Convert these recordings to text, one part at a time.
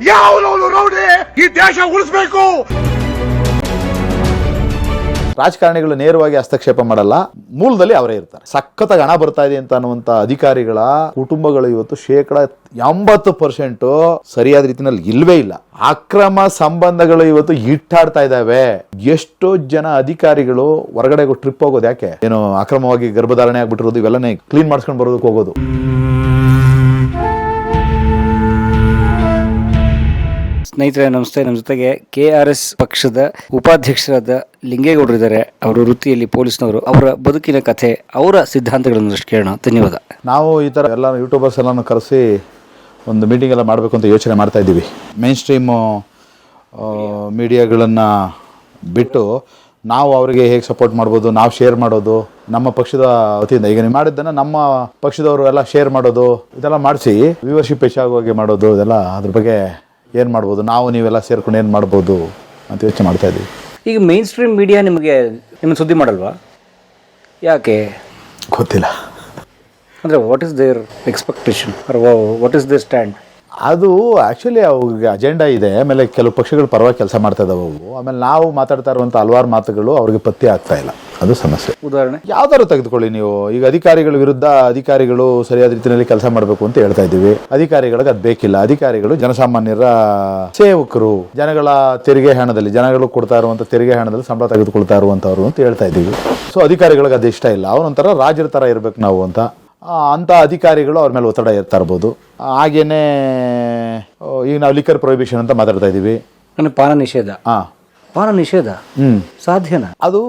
ಯಾವ ರೌಡಿ ಈ ದೇಶ ಉಳಿಸ್ಬೇಕು. ರಾಜಕಾರಣಿಗಳು ನೇರವಾಗಿ ಹಸ್ತಕ್ಷೇಪ ಮಾಡಲ್ಲ, ಮೂಲದಲ್ಲಿ ಅವರೇ ಇರ್ತಾರೆ. ಸಖತ್ತಾಗಿ ಹಣ ಬರ್ತಾ ಇದೆ ಅಂತ ಅನ್ನುವಂತ ಅಧಿಕಾರಿಗಳ ಕುಟುಂಬಗಳು ಇವತ್ತು 80% ಸರಿಯಾದ ರೀತಿಯಲ್ಲಿ ಇಲ್ವೇ ಇಲ್ಲ. ಅಕ್ರಮ ಸಂಬಂಧಗಳು ಇವತ್ತು ಇಟ್ಟಾಡ್ತಾ ಇದ್ದಾವೆ. ಎಷ್ಟೋ ಜನ ಅಧಿಕಾರಿಗಳು ಹೊರಗಡೆ ಟ್ರಿಪ್ ಹೋಗೋದು ಯಾಕೆ, ಏನು ಅಕ್ರಮವಾಗಿ ಗರ್ಭಧಾರಣೆ ಆಗ್ಬಿಟ್ಟಿರೋದು, ಇವೆಲ್ಲನೇ ಕ್ಲೀನ್ ಮಾಡಿಸ್ಕೊಂಡು ಬರೋದಕ್ಕೆ ಹೋಗೋದು. ಸ್ನೇಹಿತರೆ ನಮಸ್ತೆ. ನಮ್ಮ ಜೊತೆಗೆ KRS ಪಕ್ಷದ ಉಪಾಧ್ಯಕ್ಷರಾದ ಲಿಂಗೇಗೌಡರಿದ್ದಾರೆ. ಅವರು ವೃತ್ತಿಯಲ್ಲಿ ಪೊಲೀಸ್ನವರು. ಅವರ ಬದುಕಿನ ಕಥೆ, ಅವರ ಸಿದ್ಧಾಂತಗಳನ್ನು ಕೇಳೋಣ. ಧನ್ಯವಾದ. ನಾವು ಈ ಥರ ಎಲ್ಲ ಯೂಟ್ಯೂಬರ್ಸ್ ಎಲ್ಲಾನು ಕರೆಸಿ ಒಂದು ಮೀಟಿಂಗ್ ಎಲ್ಲ ಮಾಡಬೇಕು ಅಂತ ಯೋಚನೆ ಮಾಡ್ತಾ ಇದ್ದೀವಿ. ಮೇನ್ ಸ್ಟ್ರೀಮ್ ಮೀಡಿಯಾಗಳನ್ನು ಬಿಟ್ಟು ನಾವು ಅವರಿಗೆ ಹೇಗೆ ಸಪೋರ್ಟ್ ಮಾಡ್ಬೋದು, ನಾವು ಶೇರ್ ಮಾಡೋದು, ನಮ್ಮ ಪಕ್ಷದ ವತಿಯಿಂದ ಈಗ ನೀವು ಮಾಡಿದ್ದನ್ನು ನಮ್ಮ ಪಕ್ಷದವರು ಎಲ್ಲ ಶೇರ್ ಮಾಡೋದು, ಇದೆಲ್ಲ ಮಾಡಿಸಿ ವ್ಯೂವರ್ಶಿಪ್ ಹೆಚ್ಚಾಗುವಾಗೆ ಮಾಡೋದು, ಇದೆಲ್ಲ ಅದ್ರ ಬಗ್ಗೆ ಏನು ಮಾಡ್ಬೋದು, ನಾವು ನೀವೆಲ್ಲ ಸೇರ್ಕೊಂಡು ಏನು ಮಾಡ್ಬೋದು ಅಂತ ಯೋಚನೆ ಮಾಡ್ತಾ ಇದ್ದೀವಿ. ಈಗ ಮೇನ್ ಸ್ಟ್ರೀಮ್ ಮೀಡಿಯಾ ನಿಮ್ಮ ಸುದ್ದಿ ಮಾಡಲ್ವಾ? ಯಾಕೆ ಗೊತ್ತಿಲ್ಲ. ಅಂದರೆ what is their expectation or what is their stand? ಅದು ಆ್ಯಕ್ಚುಲಿ ಅವ್ರಿಗೆ ಅಜೆಂಡಾ ಇದೆ. ಆಮೇಲೆ ಕೆಲವು ಪಕ್ಷಗಳು ಪರವಾಗಿ ಕೆಲಸ ಮಾಡ್ತಾ ಇದ್ದಾವೆ ಅವು. ಆಮೇಲೆ ನಾವು ಮಾತಾಡ್ತಾ ಇರುವಂಥ ಹಲವಾರು ಮಾತುಗಳು ಅವ್ರಿಗೆ ಪತ್ತೆ ಆಗ್ತಾ ಇಲ್ಲ. ಅದು ಸಮಸ್ಯೆ. ಉದಾಹರಣೆ ಯಾವ್ದಾದ್ರು ತೆಗೆದುಕೊಳ್ಳಿ ನೀವು. ಈಗ ಅಧಿಕಾರಿಗಳ ವಿರುದ್ಧ ಅಧಿಕಾರಿಗಳು ಸರಿಯಾದ ರೀತಿಯಲ್ಲಿ ಕೆಲಸ ಮಾಡಬೇಕು ಅಂತ ಹೇಳ್ತಾ ಇದ್ದೀವಿ. ಅಧಿಕಾರಿಗಳಿಗೆ ಅದು ಬೇಕಿಲ್ಲ. ಅಧಿಕಾರಿಗಳು ಜನಸಾಮಾನ್ಯರ ಸೇವಕರು, ಜನಗಳ ತೆರಿಗೆ ಹಣದಲ್ಲಿ, ಜನಗಳು ಕೊಡ್ತಾ ಇರುವಂಥ ತೆರಿಗೆ ಹಣದಲ್ಲಿ ಸಂಬಳ ತೆಗೆದುಕೊಳ್ತಾ ಇರುವಂಥವ್ರು ಅಂತ ಹೇಳ್ತಾ ಇದ್ದೀವಿ. ಸೊ ಅಧಿಕಾರಿಗಳಿಗೆ ಅದು ಇಷ್ಟ ಇಲ್ಲ. ಅವನೊಂಥರ ರಾಜರ ಥರ ಇರಬೇಕು ನಾವು ಅಂತ. ಅಂಥ ಅಧಿಕಾರಿಗಳು ಅವ್ರ ಮೇಲೆ ಒತ್ತಡ ಇರ್ತಾ ಇರ್ಬೋದು. ಹಾಗೇನೆ ಈಗ ನಾವು ಲಿಕ್ಕರ್ ಪ್ರೊಹಿಬಿಷನ್ ಅಂತ ಮಾತಾಡ್ತಾ ಇದ್ದೀವಿ. ಪಾನ ನಿಷೇಧ. ಪಾನ ನಿಷೇಧ ಸಾಧ್ಯನಾ? ಅದು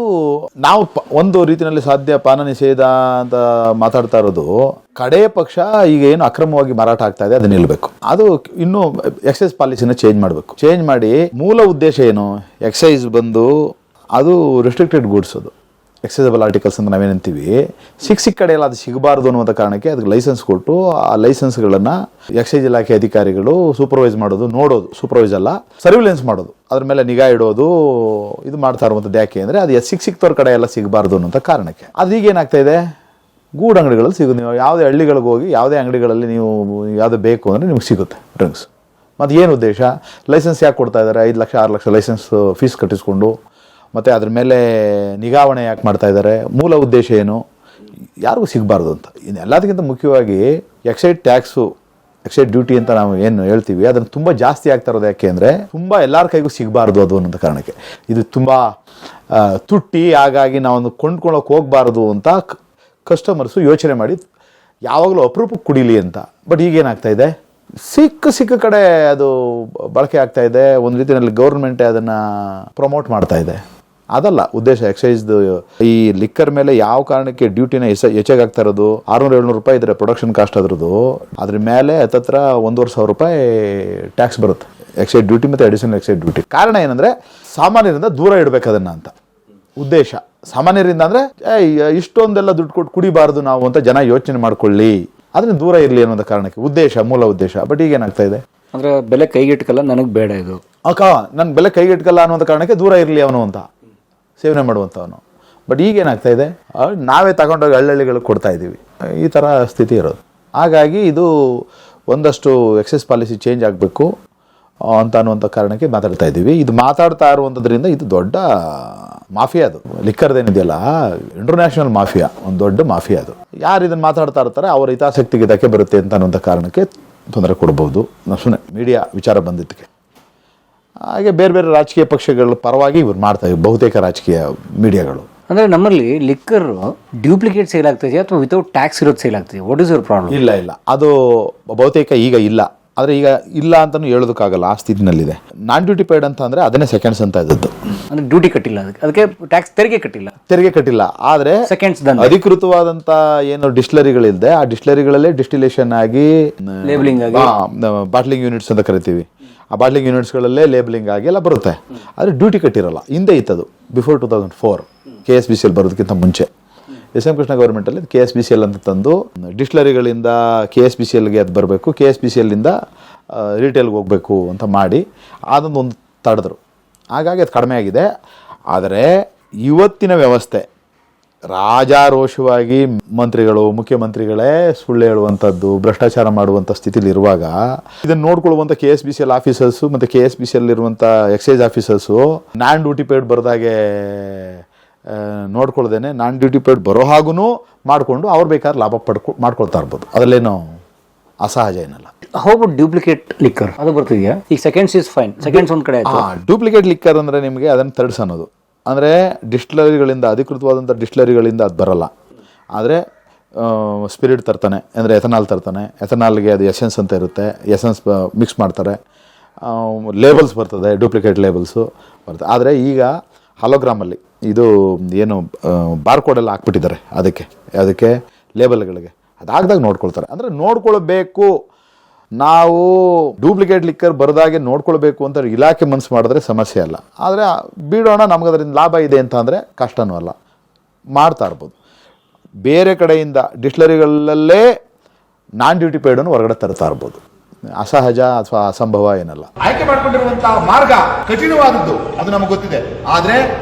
ನಾವು ಒಂದು ರೀತಿಯಲ್ಲಿ ಸಾಧ್ಯ. ಪಾನ ನಿಷೇಧ ಅಂತ ಮಾತಾಡ್ತಾ ಇರೋದು ಕಡೆ ಪಕ್ಷ ಈಗ ಏನು ಅಕ್ರಮವಾಗಿ ಮಾರಾಟ ಆಗ್ತಾ ಇದೆ ಅದು ನಿಲ್ಬೇಕು. ಅದು ಇನ್ನು ಎಕ್ಸೈಸ್ ಪಾಲಿಸಿನ ಚೇಂಜ್ ಮಾಡಬೇಕು. ಚೇಂಜ್ ಮಾಡಿ ಮೂಲ ಉದ್ದೇಶ ಏನು, ಎಕ್ಸೈಸ್ ಬಂದು ಅದು ರೆಸ್ಟ್ರಿಕ್ಟೆಡ್ ಗೂಡ್ಸ್, ಅದು ಎಕ್ಸೈಸಬಲ್ ಆರ್ಟಿಕಲ್ಸ್ ಅಂತ ನಾವೇನಂತೀವಿ. ಸಿಕ್ಕ ಕಡೆಯಲ್ಲ ಅದು ಸಿಗಬಾರ್ದು ಅನ್ನುವಂಥ ಕಾರಣಕ್ಕೆ ಅದಕ್ಕೆ ಲೈಸೆನ್ಸ್ ಕೊಟ್ಟು ಆ ಲೈಸೆನ್ಸ್ಗಳನ್ನು ಎಕ್ಸೈಸ್ ಇಲಾಖೆ ಅಧಿಕಾರಿಗಳು ಸೂಪರ್ವೈಸ್ ಮಾಡೋದು, ನೋಡೋದು, ಸೂಪರ್ವೈಸ್ ಅಲ್ಲ ಸರ್ವಿಲೆನ್ಸ್ ಮಾಡೋದು, ಅದ್ರ ಮೇಲೆ ನಿಗಾ ಇಡೋದು, ಇದು ಮಾಡ್ತಾ ಇರುವಂಥದ್ದು. ಯಾಕೆ ಅಂದರೆ ಅದು ಸಿಕ್ತವ್ರ ಕಡೆ ಎಲ್ಲ ಸಿಗಬಾರ್ದು ಅನ್ನೋಂಥ ಕಾರಣಕ್ಕೆ. ಅದು ಈಗೇನಾಗ್ತಾ ಇದೆ, ಗೂಡು ಸಿಗೋದು. ನೀವು ಯಾವುದೇ ಹಳ್ಳಿಗಳಿಗೆ ಹೋಗಿ ಯಾವುದೇ ಅಂಗಡಿಗಳಲ್ಲಿ ನೀವು ಯಾವುದೇ ಬೇಕು ಅಂದರೆ ನಿಮ್ಗೆ ಸಿಗುತ್ತೆ ಡ್ರಿಂಕ್ಸ್. ಮತ್ತು ಏನು ಉದ್ದೇಶ, ಲೈಸೆನ್ಸ್ ಯಾಕೆ ಕೊಡ್ತಾ ಇದ್ದಾರೆ? 5 ಲಕ್ಷ 6 ಲಕ್ಷ ಲೈಸೆನ್ಸ್ ಫೀಸ್ ಕಟ್ಟಿಸ್ಕೊಂಡು ಮತ್ತು ಅದ್ರ ಮೇಲೆ ನಿಗಾವಣೆ ಯಾಕೆ ಮಾಡ್ತಾ ಇದ್ದಾರೆ? ಮೂಲ ಉದ್ದೇಶ ಏನು? ಯಾರಿಗೂ ಸಿಗಬಾರ್ದು ಅಂತ. ಇನ್ನು ಎಲ್ಲದಕ್ಕಿಂತ ಮುಖ್ಯವಾಗಿ ಎಕ್ಸೈಡ್ ಟ್ಯಾಕ್ಸು, ಎಕ್ಸೈಡ್ ಡ್ಯೂಟಿ ಅಂತ ನಾವು ಏನು ಹೇಳ್ತೀವಿ, ಅದನ್ನು ತುಂಬ ಜಾಸ್ತಿ ಆಗ್ತಾ ಇರೋದು ಯಾಕೆ ಅಂದರೆ ತುಂಬ ಎಲ್ಲರ ಕೈಗೂ ಸಿಗಬಾರ್ದು ಅದು ಅನ್ನೋಂಥ ಕಾರಣಕ್ಕೆ. ಇದು ತುಂಬ ತುಟ್ಟಿ, ಹಾಗಾಗಿ ನಾವೊಂದು ಕೊಂಡ್ಕೊಳ್ಳೋಕೆ ಹೋಗಬಾರ್ದು ಅಂತ ಕಸ್ಟಮರ್ಸು ಯೋಚನೆ ಮಾಡಿ ಯಾವಾಗಲೂ ಅಪರೂಪಕ್ಕೆ ಕುಡೀಲಿ ಅಂತ. ಬಟ್ ಈಗೇನಾಗ್ತಾ ಇದೆ, ಸಿಕ್ಕ ಕಡೆ ಅದು ಬಳಕೆ ಆಗ್ತಾ ಇದೆ. ಒಂದು ರೀತಿಯಲ್ಲಿ ಗೌರ್ಮೆಂಟೇ ಅದನ್ನು ಪ್ರಮೋಟ್ ಮಾಡ್ತಾ ಇದೆ. ಅದಲ್ಲ ಉದ್ದೇಶ. ಎಕ್ಸೈಸ್ದು ಈ ಲಿಕ್ಕರ್ ಮೇಲೆ ಯಾವ ಕಾರಣಕ್ಕೆ ಡ್ಯೂಟಿನ ಹೆಚ್ಚಾಗ್ತಾ ಇರೋದು, 600-700 ರೂಪಾಯಿ ಇದ್ರೆ ಪ್ರೊಡಕ್ಷನ್ ಕಾಸ್ಟ್ ಅದ್ರದ್ದು, ಅದ್ರ ಮೇಲೆ ಹತ್ತತ್ರ 1,500 ರೂಪಾಯಿ ಟ್ಯಾಕ್ಸ್ ಬರುತ್ತೆ, ಎಕ್ಸೈಡ್ ಡ್ಯೂಟಿ ಮತ್ತು ಅಡಿಷನಲ್ ಎಕ್ಸೈಡ್ ಡ್ಯೂಟಿ. ಕಾರಣ ಏನಂದರೆ ಸಾಮಾನ್ಯರಿಂದ ದೂರ ಇಡಬೇಕು ಅದನ್ನು ಅಂತ ಉದ್ದೇಶ. ಸಾಮಾನ್ಯರಿಂದ ಅಂದರೆ ಇಷ್ಟೊಂದೆಲ್ಲ ದುಡ್ಡು ಕೊಟ್ಟು ಕುಡಿಬಾರ್ದು ನಾವು ಅಂತ ಜನ ಯೋಚನೆ ಮಾಡ್ಕೊಳ್ಳಿ, ಅದನ್ನ ದೂರ ಇರಲಿ ಅನ್ನೋದ ಕಾರಣಕ್ಕೆ ಉದ್ದೇಶ, ಮೂಲ ಉದ್ದೇಶ. ಬಟ್ ಈಗೇನಾಗ್ತಾ ಇದೆ ಅಂದರೆ ಬೆಲೆ ಕೈಗೆಟ್ಕಲ್ಲ, ನನಗೆ ಬೇಡ ಇದು, ನನ್ನ ಬೆಲೆ ಕೈಗೆಟ್ಕಲ್ಲ ಅನ್ನೋದ ಕಾರಣಕ್ಕೆ ದೂರ ಇರಲಿ ಅವನು ಅಂತ ಸೇವನೆ ಮಾಡುವಂಥವನು. ಬಟ್ ಈಗೇನಾಗ್ತಾ ಇದೆ, ನಾವೇ ತಗೊಂಡೋಗಿ ಹಳ್ಳಿಗಳಿಗೆ ಕೊಡ್ತಾ ಇದ್ದೀವಿ. ಈ ಥರ ಸ್ಥಿತಿ ಇರೋದು. ಹಾಗಾಗಿ ಇದು ಒಂದಷ್ಟು ಎಕ್ಸೈಸ್ ಪಾಲಿಸಿ ಚೇಂಜ್ ಆಗಬೇಕು ಅಂತ ಅನ್ನುವಂಥ ಕಾರಣಕ್ಕೆ ಮಾತಾಡ್ತಾ ಇದ್ದೀವಿ. ಇದು ಮಾತಾಡ್ತಾ ಇರುವಂಥದ್ರಿಂದ ಇದು ದೊಡ್ಡ ಮಾಫಿಯಾ. ಅದು ಲಿಕ್ಕರ್ದೇನಿದೆಯಲ್ಲ, ಇಂಟರ್ನ್ಯಾಷನಲ್ ಮಾಫಿಯಾ, ಒಂದು ದೊಡ್ಡ ಮಾಫಿಯಾ ಅದು. ಯಾರು ಇದನ್ನು ಮಾತಾಡ್ತಾ ಇರ್ತಾರೆ ಅವರ ಹಿತಾಸಕ್ತಿಗೆ ಧಕ್ಕೆ ಬರುತ್ತೆ ಅಂತ ಅನ್ನುವಂಥ ಕಾರಣಕ್ಕೆ ತೊಂದರೆ ಕೊಡ್ಬೋದು. ಸುಮ್ಮನೆ ಮೀಡಿಯಾ ವಿಚಾರ ಬಂದಿದ್ದಕ್ಕೆ. ಹಾಗೆ ಬೇರೆ ಬೇರೆ ರಾಜಕೀಯ ಪಕ್ಷಗಳ ಪರವಾಗಿ ಇವ್ರು ಮಾಡ್ತಾ ಇವ್ರು, ಬಹುತೇಕ ರಾಜಕೀಯ ಮೀಡಿಯಾಗಳು. ಅಂದರೆ ನಮ್ಮಲ್ಲಿ ಲಿಕ್ಕರ್ ಡ್ಯೂಪ್ಲಿಕೇಟ್ ಸೇಲ್ ಆಗ್ತಿದೆಯಾ ಅಥವಾ ವಿತೌಟ್ ಟ್ಯಾಕ್ಸ್ ಇರೋದು ಸೇಲ್ ಆಗ್ತಿದೆ? What is your problem? ಇಲ್ಲ, ಅದು ಬಹುತೇಕ ಈಗ ಇಲ್ಲ. ಆದರೆ ಈಗ ಇಲ್ಲ ಅಂತಲೂ ಹೇಳೋದಕ್ಕಾಗಲ್ಲ, ಆ ಸ್ಥಿತಿನಲ್ಲಿದೆ. ನಾನ್ ಡ್ಯೂಟಿ ಪೇಯ್ಡ್ ಅಂತ ಅಂದರೆ ಅದನ್ನೇ ಸೆಕೆಂಡ್ಸ್ ಅಂತ ಇದ್ದದ್ದು. ಅಂದರೆ ಡ್ಯೂಟಿ ಕಟ್ಟಿಲ್ಲ, ಅದಕ್ಕೆ ಟ್ಯಾಕ್ಸ್ ತೆರಿಗೆ ಕಟ್ಟಿಲ್ಲ. ಆದರೆ ಸೆಕೆಂಡ್ಸ್ ಅಧಿಕೃತವಾದಂಥ ಏನು ಡಿಸ್ಟಿಲರಿಗಳಿದೆ, ಆ ಡಿಸ್ಟಿಲರಿಗಳಲ್ಲೇ ಡಿಸ್ಟಿಲೇಷನ್ ಆಗಿ ಲೇಬಲಿಂಗ್ ಆಗಿ ಬಾಟ್ಲಿಂಗ್ ಯೂನಿಟ್ಸ್ ಅಂತ ಕರಿತೀವಿ. ಆ ಬಾಟ್ಲಿಂಗ್ ಯೂನಿಟ್ಸ್ಗಳಲ್ಲೇ ಲೇಬಲಿಂಗ್ ಆಗಿ ಎಲ್ಲ ಬರುತ್ತೆ. ಆದರೆ ಡ್ಯೂಟಿ ಕಟ್ಟಿರಲ್ಲ. ಹಿಂದೆ ಇತ್ತದು, ಬಿಫೋರ್ 2004 KSBCL ಬರೋದಕ್ಕಿಂತ ಮುಂಚೆ. SM ಕೃಷ್ಣ ಗೌರ್ಮೆಂಟಲ್ಲಿ KSBCL ಅಂತ ತಂದು ಡಿಸ್ಟಿಲರಿಗಳಿಂದ KSBCLಗೆ ಅದು ಬರಬೇಕು, KSBCLನಿಂದ ರಿಟೇಲ್ಗೆ ಹೋಗಬೇಕು ಅಂತ ಮಾಡಿ ಅದೊಂದು ತಡೆದ್ರು. ಹಾಗಾಗಿ ಅದು ಕಡಿಮೆ ಆಗಿದೆ. ಆದರೆ ಇವತ್ತಿನ ವ್ಯವಸ್ಥೆ ರಾಜಾರೋಷವಾಗಿ ಮಂತ್ರಿಗಳು ಮುಖ್ಯಮಂತ್ರಿಗಳೇ ಸುಳ್ಳು ಹೇಳುವಂಥದ್ದು ಭ್ರಷ್ಟಾಚಾರ ಮಾಡುವಂಥ ಸ್ಥಿತಿಲಿ ಇರುವಾಗ ಇದನ್ನು ನೋಡ್ಕೊಳ್ಳುವಂಥ KSBCL ಆಫೀಸರ್ಸು ಮತ್ತು KSBCL ಇರುವಂಥ ಎಕ್ಸೈಸ್ ಆಫೀಸರ್ಸು ನಾನ್ ಡ್ಯೂಟಿ ಪೇಡ್ ಬರೆದಾಗೆ ನೋಡ್ಕೊಳ್ದೇನೆ ನಾನ್ ಡ್ಯೂಟಿ ಪೇಡ್ ಬರೋ ಹಾಗೂ ಮಾಡಿಕೊಂಡು ಅವ್ರು ಬೇಕಾದ್ರೆ ಲಾಭ ಮಾಡ್ಕೊಳ್ತಾ ಇರ್ಬೋದು, ಅದರಲ್ಲೇನು ಅಸಹಜ ಏನಲ್ಲ. ಹೋಗ್ಬಿಟ್ಟು ಡ್ಯೂಪ್ಲಿಕೇಟ್ ಲಿಕ್ಕರ್ ಅದು ಬರ್ತಿದೆಯಾ? ಈಗ ಸೆಕೆಂಡ್ಸ್ ಇಸ್ ಫೈನ್, ಸೆಕೆಂಡ್ಸ್ ಒಂದು ಕಡೆ ಆಯ್ತು. ಡೂಪ್ಲಿಕೇಟ್ ಲಿಕ್ಕರ್ ಅಂದರೆ ನಿಮಗೆ ಅದನ್ನು ತರ್ಡ್ಸ್ ಅನ್ನೋದು, ಅಂದರೆ ಡಿಸ್ಟಿಲರಿಗಳಿಂದ ಅಧಿಕೃತವಾದಂಥ ಡಿಸ್ಟಿಲರಿಗಳಿಂದ ಅದು ಬರಲ್ಲ. ಆದರೆ ಸ್ಪಿರಿಟ್ ತರ್ತಾನೆ, ಅಂದರೆ ಎಥನಾಲ್ ತರ್ತಾನೆ, ಎಥನಾಲ್ಗೆ ಅದು ಎಸೆನ್ಸ್ ಅಂತ ಇರುತ್ತೆ, ಎಸೆನ್ಸ್ ಮಿಕ್ಸ್ ಮಾಡ್ತಾರೆ, ಲೇಬಲ್ಸ್ ಬರ್ತದೆ, ಡೂಪ್ಲಿಕೇಟ್ ಲೇಬಲ್ಸು ಬರ್ತದೆ. ಆದರೆ ಈಗ ಹಾಲೋಗ್ರಾಮಲ್ಲಿ ಇದು ಏನು ಬಾರ್ಕೋಡೆಲ್ಲ ಹಾಕ್ಬಿಟ್ಟಿದ್ದಾರೆ ಅದಕ್ಕೆ ಲೇಬಲ್ಗಳಿಗೆ, ಅದಾಗದಾಗ ನೋಡ್ಕೊಳ್ತಾರೆ. ಅಂದರೆ ನೋಡ್ಕೊಳ್ಬೇಕು, ನಾವು ಡೂಪ್ಲಿಕೇಟ್ ಲಿಕ್ಕರ್ ಬರದಾಗೆ ನೋಡ್ಕೊಳ್ಬೇಕು ಅಂತ ಇಲಾಖೆ ಮನಸ್ಸು ಮಾಡಿದ್ರೆ ಸಮಸ್ಯೆ ಅಲ್ಲ. ಆದರೆ ಬಿಡೋಣ, ನಮ್ಗೆ ಅದರಿಂದ ಲಾಭ ಇದೆ ಅಂತ ಅಂದರೆ ಕಷ್ಟನೂ ಅಲ್ಲ, ಮಾಡ್ತಾ ಇರ್ಬೋದು. ಬೇರೆ ಕಡೆಯಿಂದ ಡಿಸ್ಟಿಲರಿಗಳಲ್ಲೇ ನಾನ್ ಡ್ಯೂಟಿ ಪೇಡನ್ನು ಹೊರಗಡೆ ತರ್ತಾ ಇರ್ಬೋದು, ಅಸಹಜ ಅಥವಾ ಅಸಂಭವ ಏನಲ್ಲ. ಆಯ್ಕೆ ಮಾಡಿಕೊಂಡಿರುವಂತಹ ಮಾರ್ಗ ಕಠಿಣವಾದದ್ದು, ಅದು ನಮಗೆ ಗೊತ್ತಿದೆ. ಆದ್ರೆ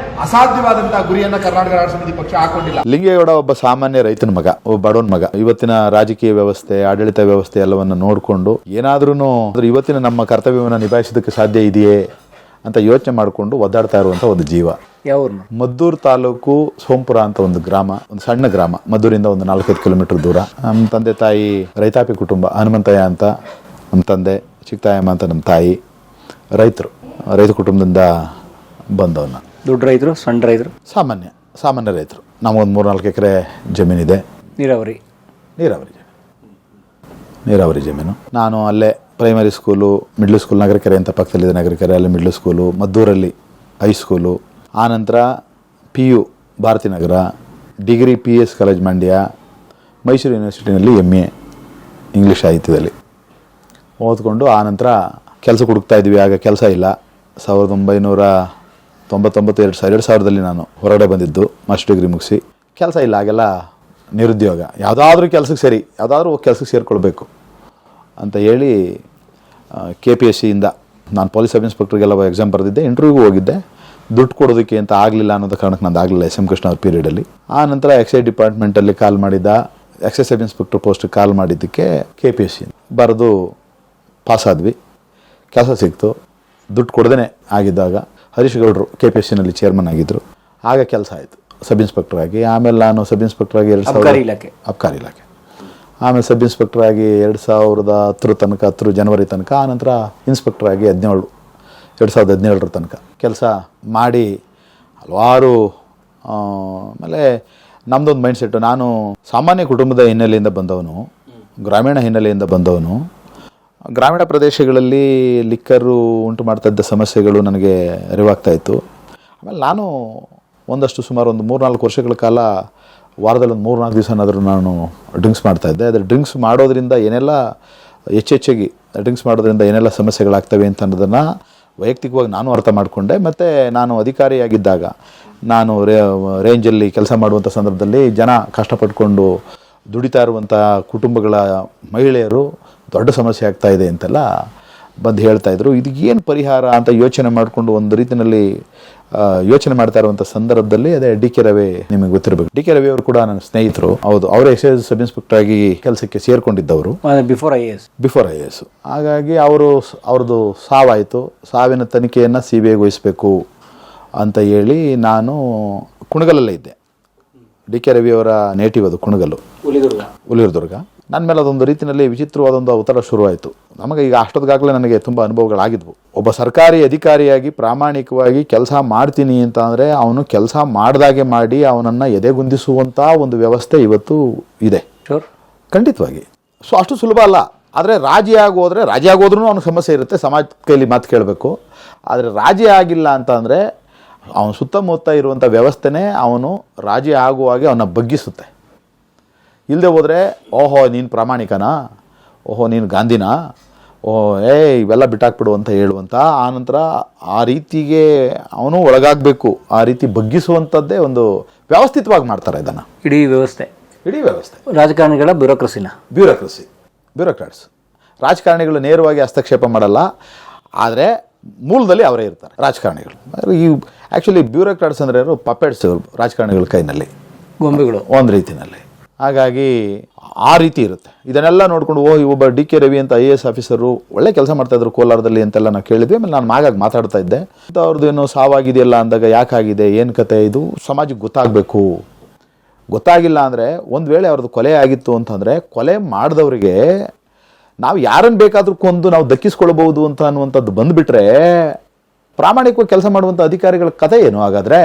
ಅಸಾಧ್ಯವಾದಂತಹ ಗುರಿಯನ್ನ ಕರ್ನಾಟಕ ರಾಷ್ಟ್ರ ಸಮಿತಿ ಪಕ್ಷ ಹಾಕೊಂಡಿಲ್ಲ. ಲಿಂಗೇಗೌಡ ಒಬ್ಬ ಸಾಮಾನ್ಯ ರೈತನ ಮಗ, ಒಬ್ಬ ಬಡವನ ಮಗ. ಇವತ್ತಿನ ರಾಜಕೀಯ ವ್ಯವಸ್ಥೆ, ಆಡಳಿತ ವ್ಯವಸ್ಥೆ ಎಲ್ಲವನ್ನು ನೋಡಿಕೊಂಡು ಏನಾದ್ರೂ ಇವತ್ತಿನ ನಮ್ಮ ಕರ್ತವ್ಯವನ್ನು ನಿಭಾಯಿಸೋದಕ್ಕೆ ಸಾಧ್ಯ ಇದೆಯೇ ಅಂತ ಯೋಚನೆ ಮಾಡಿಕೊಂಡು ಒದ್ದಾಡ್ತಾ ಇರುವಂಥ ಒಂದು ಜೀವ. ಯಾವ್ರನ್ನ? ಮದ್ದೂರು ತಾಲೂಕು ಸೋಂಪುರ ಅಂತ ಒಂದು ಗ್ರಾಮ, ಒಂದು ಸಣ್ಣ ಗ್ರಾಮ, ಮದ್ದೂರಿಂದ ಒಂದು 4-5 ಕಿಲೋಮೀಟರ್ ದೂರ. ನಮ್ಮ ತಂದೆ ತಾಯಿ ರೈತಾಪಿ ಕುಟುಂಬ, ಹನುಮಂತಯ್ಯ ಅಂತ ನಮ್ಮ ತಂದೆ, ಚಿಕ್ಕತಾಯಮ್ಮ ಅಂತ ನಮ್ಮ ತಾಯಿ, ರೈತ ಕುಟುಂಬದಿಂದ ಬಂದವನ್ನ. ದೊಡ್ಡ ರೈತರು, ಸಣ್ಣ ರೈತರು? ಸಾಮಾನ್ಯ ರೈತರು. ನಮಗೊಂದು 3-4 ಎಕರೆ ಜಮೀನಿದೆ, ನೀರಾವರಿ ಜಮೀನು. ನಾನು ಅಲ್ಲೇ primary school, middle school, Nagarakere ಅಂತ ಪಕ್ಕದಲ್ಲಿದೆ ನಗರಕೆರೆ, ಅಲ್ಲಿ ಮಿಡ್ಲ್ ಸ್ಕೂಲು, ಮದ್ದೂರಲ್ಲಿ ಹೈಸ್ಕೂಲು, ಆನಂತರ PU Bharathi Nagar, degree PS college Mandya, Mysuru ಯೂನಿವರ್ಸಿಟಿನಲ್ಲಿ MA ಇಂಗ್ಲೀಷ್ ಸಾಹಿತ್ಯದಲ್ಲಿ ಓದ್ಕೊಂಡು ಆನಂತರ ಕೆಲಸಕ್ಕೆ ಹುಡುಕ್ತಾ ಇದ್ವಿ. ಆಗ ಕೆಲಸ ಇಲ್ಲ. 1999-2000 ನಾನು ಹೊರಗಡೆ ಬಂದಿದ್ದು, ಮಾಸ್ಟರ್ ಡಿಗ್ರಿ ಮುಗಿಸಿ. ಕೆಲಸ ಇಲ್ಲ, ಆಗೆಲ್ಲ ನಿರುದ್ಯೋಗ. ಯಾವುದಾದ್ರೂ ಕೆಲಸಕ್ಕೆ ಸೇರಿಕೊಳ್ಬೇಕು ಅಂತ ಹೇಳಿ KPSCಯಿಂದ ನಾನು ಪೊಲೀಸ್ ಸಬ್ ಇನ್ಸ್ಪೆಕ್ಟರ್ಗೆಲ್ಲ ಎಕ್ಸಾಮ್ ಬರೆದಿದ್ದೆ, ಇಂಟರ್ವ್ಯೂಗೂ ಹೋಗಿದ್ದೆ. ದುಡ್ಡು ಕೊಡೋದಕ್ಕೆ ಅಂತ ಆಗಲಿಲ್ಲ ಅನ್ನೋದು ಕಾರಣಕ್ಕೆ ನಂದು ಆಗಲಿಲ್ಲ SM ಕೃಷ್ಣ ಅವ್ರ ಪೀರಿಯಡಲ್ಲಿ. ಆ ನಂತರ ಎಕ್ಸೈಸ್ ಡಿಪಾರ್ಟ್ಮೆಂಟಲ್ಲಿ ಕಾಲ್ ಮಾಡಿದ್ದ, ಎಕ್ಸೈಸ್ ಸಬ್ ಇನ್ಸ್ಪೆಕ್ಟರ್ ಪೋಸ್ಟಿಗೆ ಕಾಲ್ ಮಾಡಿದ್ದಕ್ಕೆ KPSC ಬರೆದು ಪಾಸಾದ್ವಿ. ಕೆಲಸ ಸಿಕ್ತು. ದುಡ್ಡು ಕೊಡದೇ ಆಗಿದ್ದಾಗ ಹರೀಶ್ ಗೌಡರು KPSCನಲ್ಲಿ ಚೇರ್ಮನ್ ಆಗಿದ್ದರು. ಆಗ ಕೆಲಸ ಆಯಿತು ಸಬ್ ಇನ್ಸ್ಪೆಕ್ಟರ್ ಆಗಿ. ಆಮೇಲೆ ನಾನು ಸಬ್ ಇನ್ಸ್ಪೆಕ್ಟರ್ ಆಗಿ ಅಬ್ಕಾರಿ ಇಲಾಖೆ, ಆಮೇಲೆ ಸಬ್ ಇನ್ಸ್ಪೆಕ್ಟರ್ ಆಗಿ 2010 ತನಕ, 10 ಜನವರಿ ತನಕ. ಆನಂತರ ಇನ್ಸ್ಪೆಕ್ಟರ್ ಆಗಿ 2017 ತನಕ ಕೆಲಸ ಮಾಡಿ ಹಲವಾರು. ಆಮೇಲೆ ನಮ್ಮದೊಂದು ಮೈಂಡ್ಸೆಟ್ಟು, ನಾನು ಸಾಮಾನ್ಯ ಕುಟುಂಬದ ಹಿನ್ನೆಲೆಯಿಂದ ಬಂದವನು, ಗ್ರಾಮೀಣ ಹಿನ್ನೆಲೆಯಿಂದ ಬಂದವನು. ಗ್ರಾಮೀಣ ಪ್ರದೇಶಗಳಲ್ಲಿ ಲಿಕ್ಕರು ಉಂಟು ಮಾಡ್ತಾ ಇದ್ದ ಸಮಸ್ಯೆಗಳು ನನಗೆ ಅರಿವಾಗ್ತಾ ಇತ್ತು. ಆಮೇಲೆ ನಾನು ಸುಮಾರು ಒಂದು 3-4 ವರ್ಷಗಳ ಕಾಲ ವಾರದಲ್ಲಿ ಒಂದು 3-4 ದಿವಸನಾದರೂ ನಾನು ಡ್ರಿಂಕ್ಸ್ ಮಾಡ್ತಾಯಿದ್ದೆ. ಆದರೆ ಡ್ರಿಂಕ್ಸ್ ಮಾಡೋದ್ರಿಂದ ಏನೆಲ್ಲ ಹೆಚ್ಚೆಚ್ಚಾಗಿ ಡ್ರಿಂಕ್ಸ್ ಮಾಡೋದ್ರಿಂದ ಏನೆಲ್ಲ ಸಮಸ್ಯೆಗಳಾಗ್ತವೆ ಅಂತ ಅನ್ನೋದನ್ನು ವೈಯಕ್ತಿಕವಾಗಿ ನಾನು ಅರ್ಥ ಮಾಡಿಕೊಂಡೆ. ಮತ್ತು ನಾನು ಅಧಿಕಾರಿಯಾಗಿದ್ದಾಗ ನಾನು ರೇಂಜಲ್ಲಿ ಕೆಲಸ ಮಾಡುವಂಥ ಸಂದರ್ಭದಲ್ಲಿ ಜನ ಕಷ್ಟಪಟ್ಕೊಂಡು ದುಡಿತಾ ಇರುವಂಥ ಕುಟುಂಬಗಳ ಮಹಿಳೆಯರು ದೊಡ್ಡ ಸಮಸ್ಯೆ ಆಗ್ತಾ ಇದೆ ಅಂತೆಲ್ಲ ಬಂದು ಹೇಳ್ತಾಯಿದ್ರು. ಇದಕ್ಕೇನು ಪರಿಹಾರ ಅಂತ ಯೋಚನೆ ಮಾಡಿಕೊಂಡು ಒಂದು ರೀತಿಯಲ್ಲಿ ಯೋಚನೆ ಮಾಡ್ತಾ ಇರುವಂಥ ಸಂದರ್ಭದಲ್ಲಿ ಅದೇ DK ರವಿ, ನಿಮಗೆ ಗೊತ್ತಿರಬೇಕು, DK ರವಿ ಅವರು ಕೂಡ ನನ್ನ ಸ್ನೇಹಿತರು. ಹೌದು, ಅವರೇ ಎಕ್ಸೈಸ್ ಸಬ್ ಇನ್ಸ್ಪೆಕ್ಟರ್ ಆಗಿ ಕೆಲಸಕ್ಕೆ ಸೇರಿಕೊಂಡಿದ್ದವರು ಬಿಫೋರ್ IAS. ಹಾಗಾಗಿ ಅವ್ರದ್ದು ಸಾವಾಯಿತು. ಸಾವಿನ ತನಿಖೆಯನ್ನು CBIಗೆ ವಹಿಸಬೇಕು ಅಂತ ಹೇಳಿ ನಾನು ಕುಣಗಲಲ್ಲೇ ಇದ್ದೆ. DK ರವಿ ಅವರ ನೇಟಿವ್ ಅದು ಕುಣಗಲ್ಲು, ಹುಲಿದುರ್ಗ. ನನ್ನ ಮೇಲೆ ಅದೊಂದು ರೀತಿಯಲ್ಲಿ ವಿಚಿತ್ರವಾದೊಂದು ಒತ್ತಡ ಶುರುವಾಯಿತು. ನಮಗೆ ಈಗ ಅಷ್ಟೊತ್ತಿಗಾಗಲೇ ನನಗೆ ತುಂಬ ಅನುಭವಗಳಾಗಿದ್ವು. ಒಬ್ಬ ಸರ್ಕಾರಿ ಅಧಿಕಾರಿಯಾಗಿ ಪ್ರಾಮಾಣಿಕವಾಗಿ ಕೆಲಸ ಮಾಡ್ತೀನಿ ಅಂತ ಅಂದರೆ ಅವನು ಕೆಲಸ ಮಾಡಿದಾಗೆ ಮಾಡಿ ಅವನನ್ನು ಎದೆಗುಂದಿಸುವಂಥ ಒಂದು ವ್ಯವಸ್ಥೆ ಇವತ್ತು ಇದೆ. ಖಂಡಿತವಾಗಿ. ಅಷ್ಟು ಸುಲಭ ಅಲ್ಲ. ಆದರೆ ರಾಜಿ ಆಗೋದ್ರೂ ಅವನಿಗೆ ಸಮಸ್ಯೆ ಇರುತ್ತೆ, ಸಮಾಜ ಕೈಲಿ ಮಾತು ಕೇಳಬೇಕು. ಆದರೆ ರಾಜಿ ಆಗಿಲ್ಲ ಅಂತ ಅಂದರೆ ಅವನ ಸುತ್ತಮುತ್ತ ಇರುವಂಥ ವ್ಯವಸ್ಥೆನೇ ಅವನು ರಾಜಿ ಆಗುವಾಗೆ ಅವನ್ನ ಬಗ್ಗಿಸುತ್ತೆ. ಇಲ್ಲದೆ ಹೋದರೆ ಓಹೋ ನೀನು ಪ್ರಾಮಾಣಿಕನಾ, ಓಹೋ ನೀನು ಗಾಂಧಿನಾ, ಓಹೋ ಇವೆಲ್ಲ ಬಿಟ್ಟಾಕ್ಬಿಡು ಅಂತ ಹೇಳುವಂಥ. ಆನಂತರ ಆ ರೀತಿಗೆ ಅವನು ಒಳಗಾಗಬೇಕು. ಆ ರೀತಿ ಬಗ್ಗಿಸುವಂಥದ್ದೇ ಒಂದು ವ್ಯವಸ್ಥಿತವಾಗಿ ಮಾಡ್ತಾರೆ ಇದನ್ನು. ಇಡೀ ವ್ಯವಸ್ಥೆ ರಾಜಕಾರಣಿಗಳ ಬ್ಯೂರೋಕ್ರಾಟ್ಸ್. ರಾಜಕಾರಣಿಗಳು ನೇರವಾಗಿ ಹಸ್ತಕ್ಷೇಪ ಮಾಡಲ್ಲ, ಆದರೆ ಮೂಲದಲ್ಲಿ ಅವರೇ ಇರ್ತಾರೆ ರಾಜಕಾರಣಿಗಳು. ಈ ಆ್ಯಕ್ಚುಲಿ ಬ್ಯೂರೋಕ್ರಾಟ್ಸ್ ಅಂದರೆ ಪಪೆಟ್ಸ್ ರಾಜಕಾರಣಿಗಳ ಕೈನಲ್ಲಿ. ಗೊಂಬೆಗಳು ಒಂದು ರೀತಿಯಲ್ಲಿ. ಹಾಗಾಗಿ ಆ ರೀತಿ ಇರುತ್ತೆ. ಇದನ್ನೆಲ್ಲ ನೋಡ್ಕೊಂಡು ಒಬ್ಬ ಡಿ ಕೆ ರವಿ ಅಂತ IAS ಆಫೀಸರು ಒಳ್ಳೆ ಕೆಲಸ ಮಾಡ್ತಾಯಿದ್ರು ಕೋಲಾರದಲ್ಲಿ ಅಂತೆಲ್ಲ ನಾವು ಕೇಳಿದ್ವಿ. ಆಮೇಲೆ ನಾನು ಮಾಗಾಗಿ ಮಾತಾಡ್ತಾ ಇದ್ದೆ. ಅವ್ರದ್ದು ಏನೋ ಸಾವಾಗಿದೆಯಲ್ಲ ಅಂದಾಗ ಯಾಕಾಗಿದೆ, ಏನು ಕತೆ, ಇದು ಸಮಾಜಕ್ಕೆ ಗೊತ್ತಾಗಬೇಕು. ಗೊತ್ತಾಗಿಲ್ಲ ಅಂದರೆ ಒಂದು ವೇಳೆ ಅವ್ರದ್ದು ಕೊಲೆ ಆಗಿತ್ತು ಅಂತಂದರೆ ಕೊಲೆ ಮಾಡಿದವರಿಗೆ ನಾವು ಯಾರನ್ನು ಬೇಕಾದರೂ ಕೊಂದು ನಾವು ದಕ್ಕಿಸ್ಕೊಳ್ಬೋದು ಅಂತ ಅನ್ನುವಂಥದ್ದು ಬಂದುಬಿಟ್ರೆ ಪ್ರಾಮಾಣಿಕವಾಗಿ ಕೆಲಸ ಮಾಡುವಂಥ ಅಧಿಕಾರಿಗಳ ಕಥೆ ಏನು ಹಾಗಾದರೆ?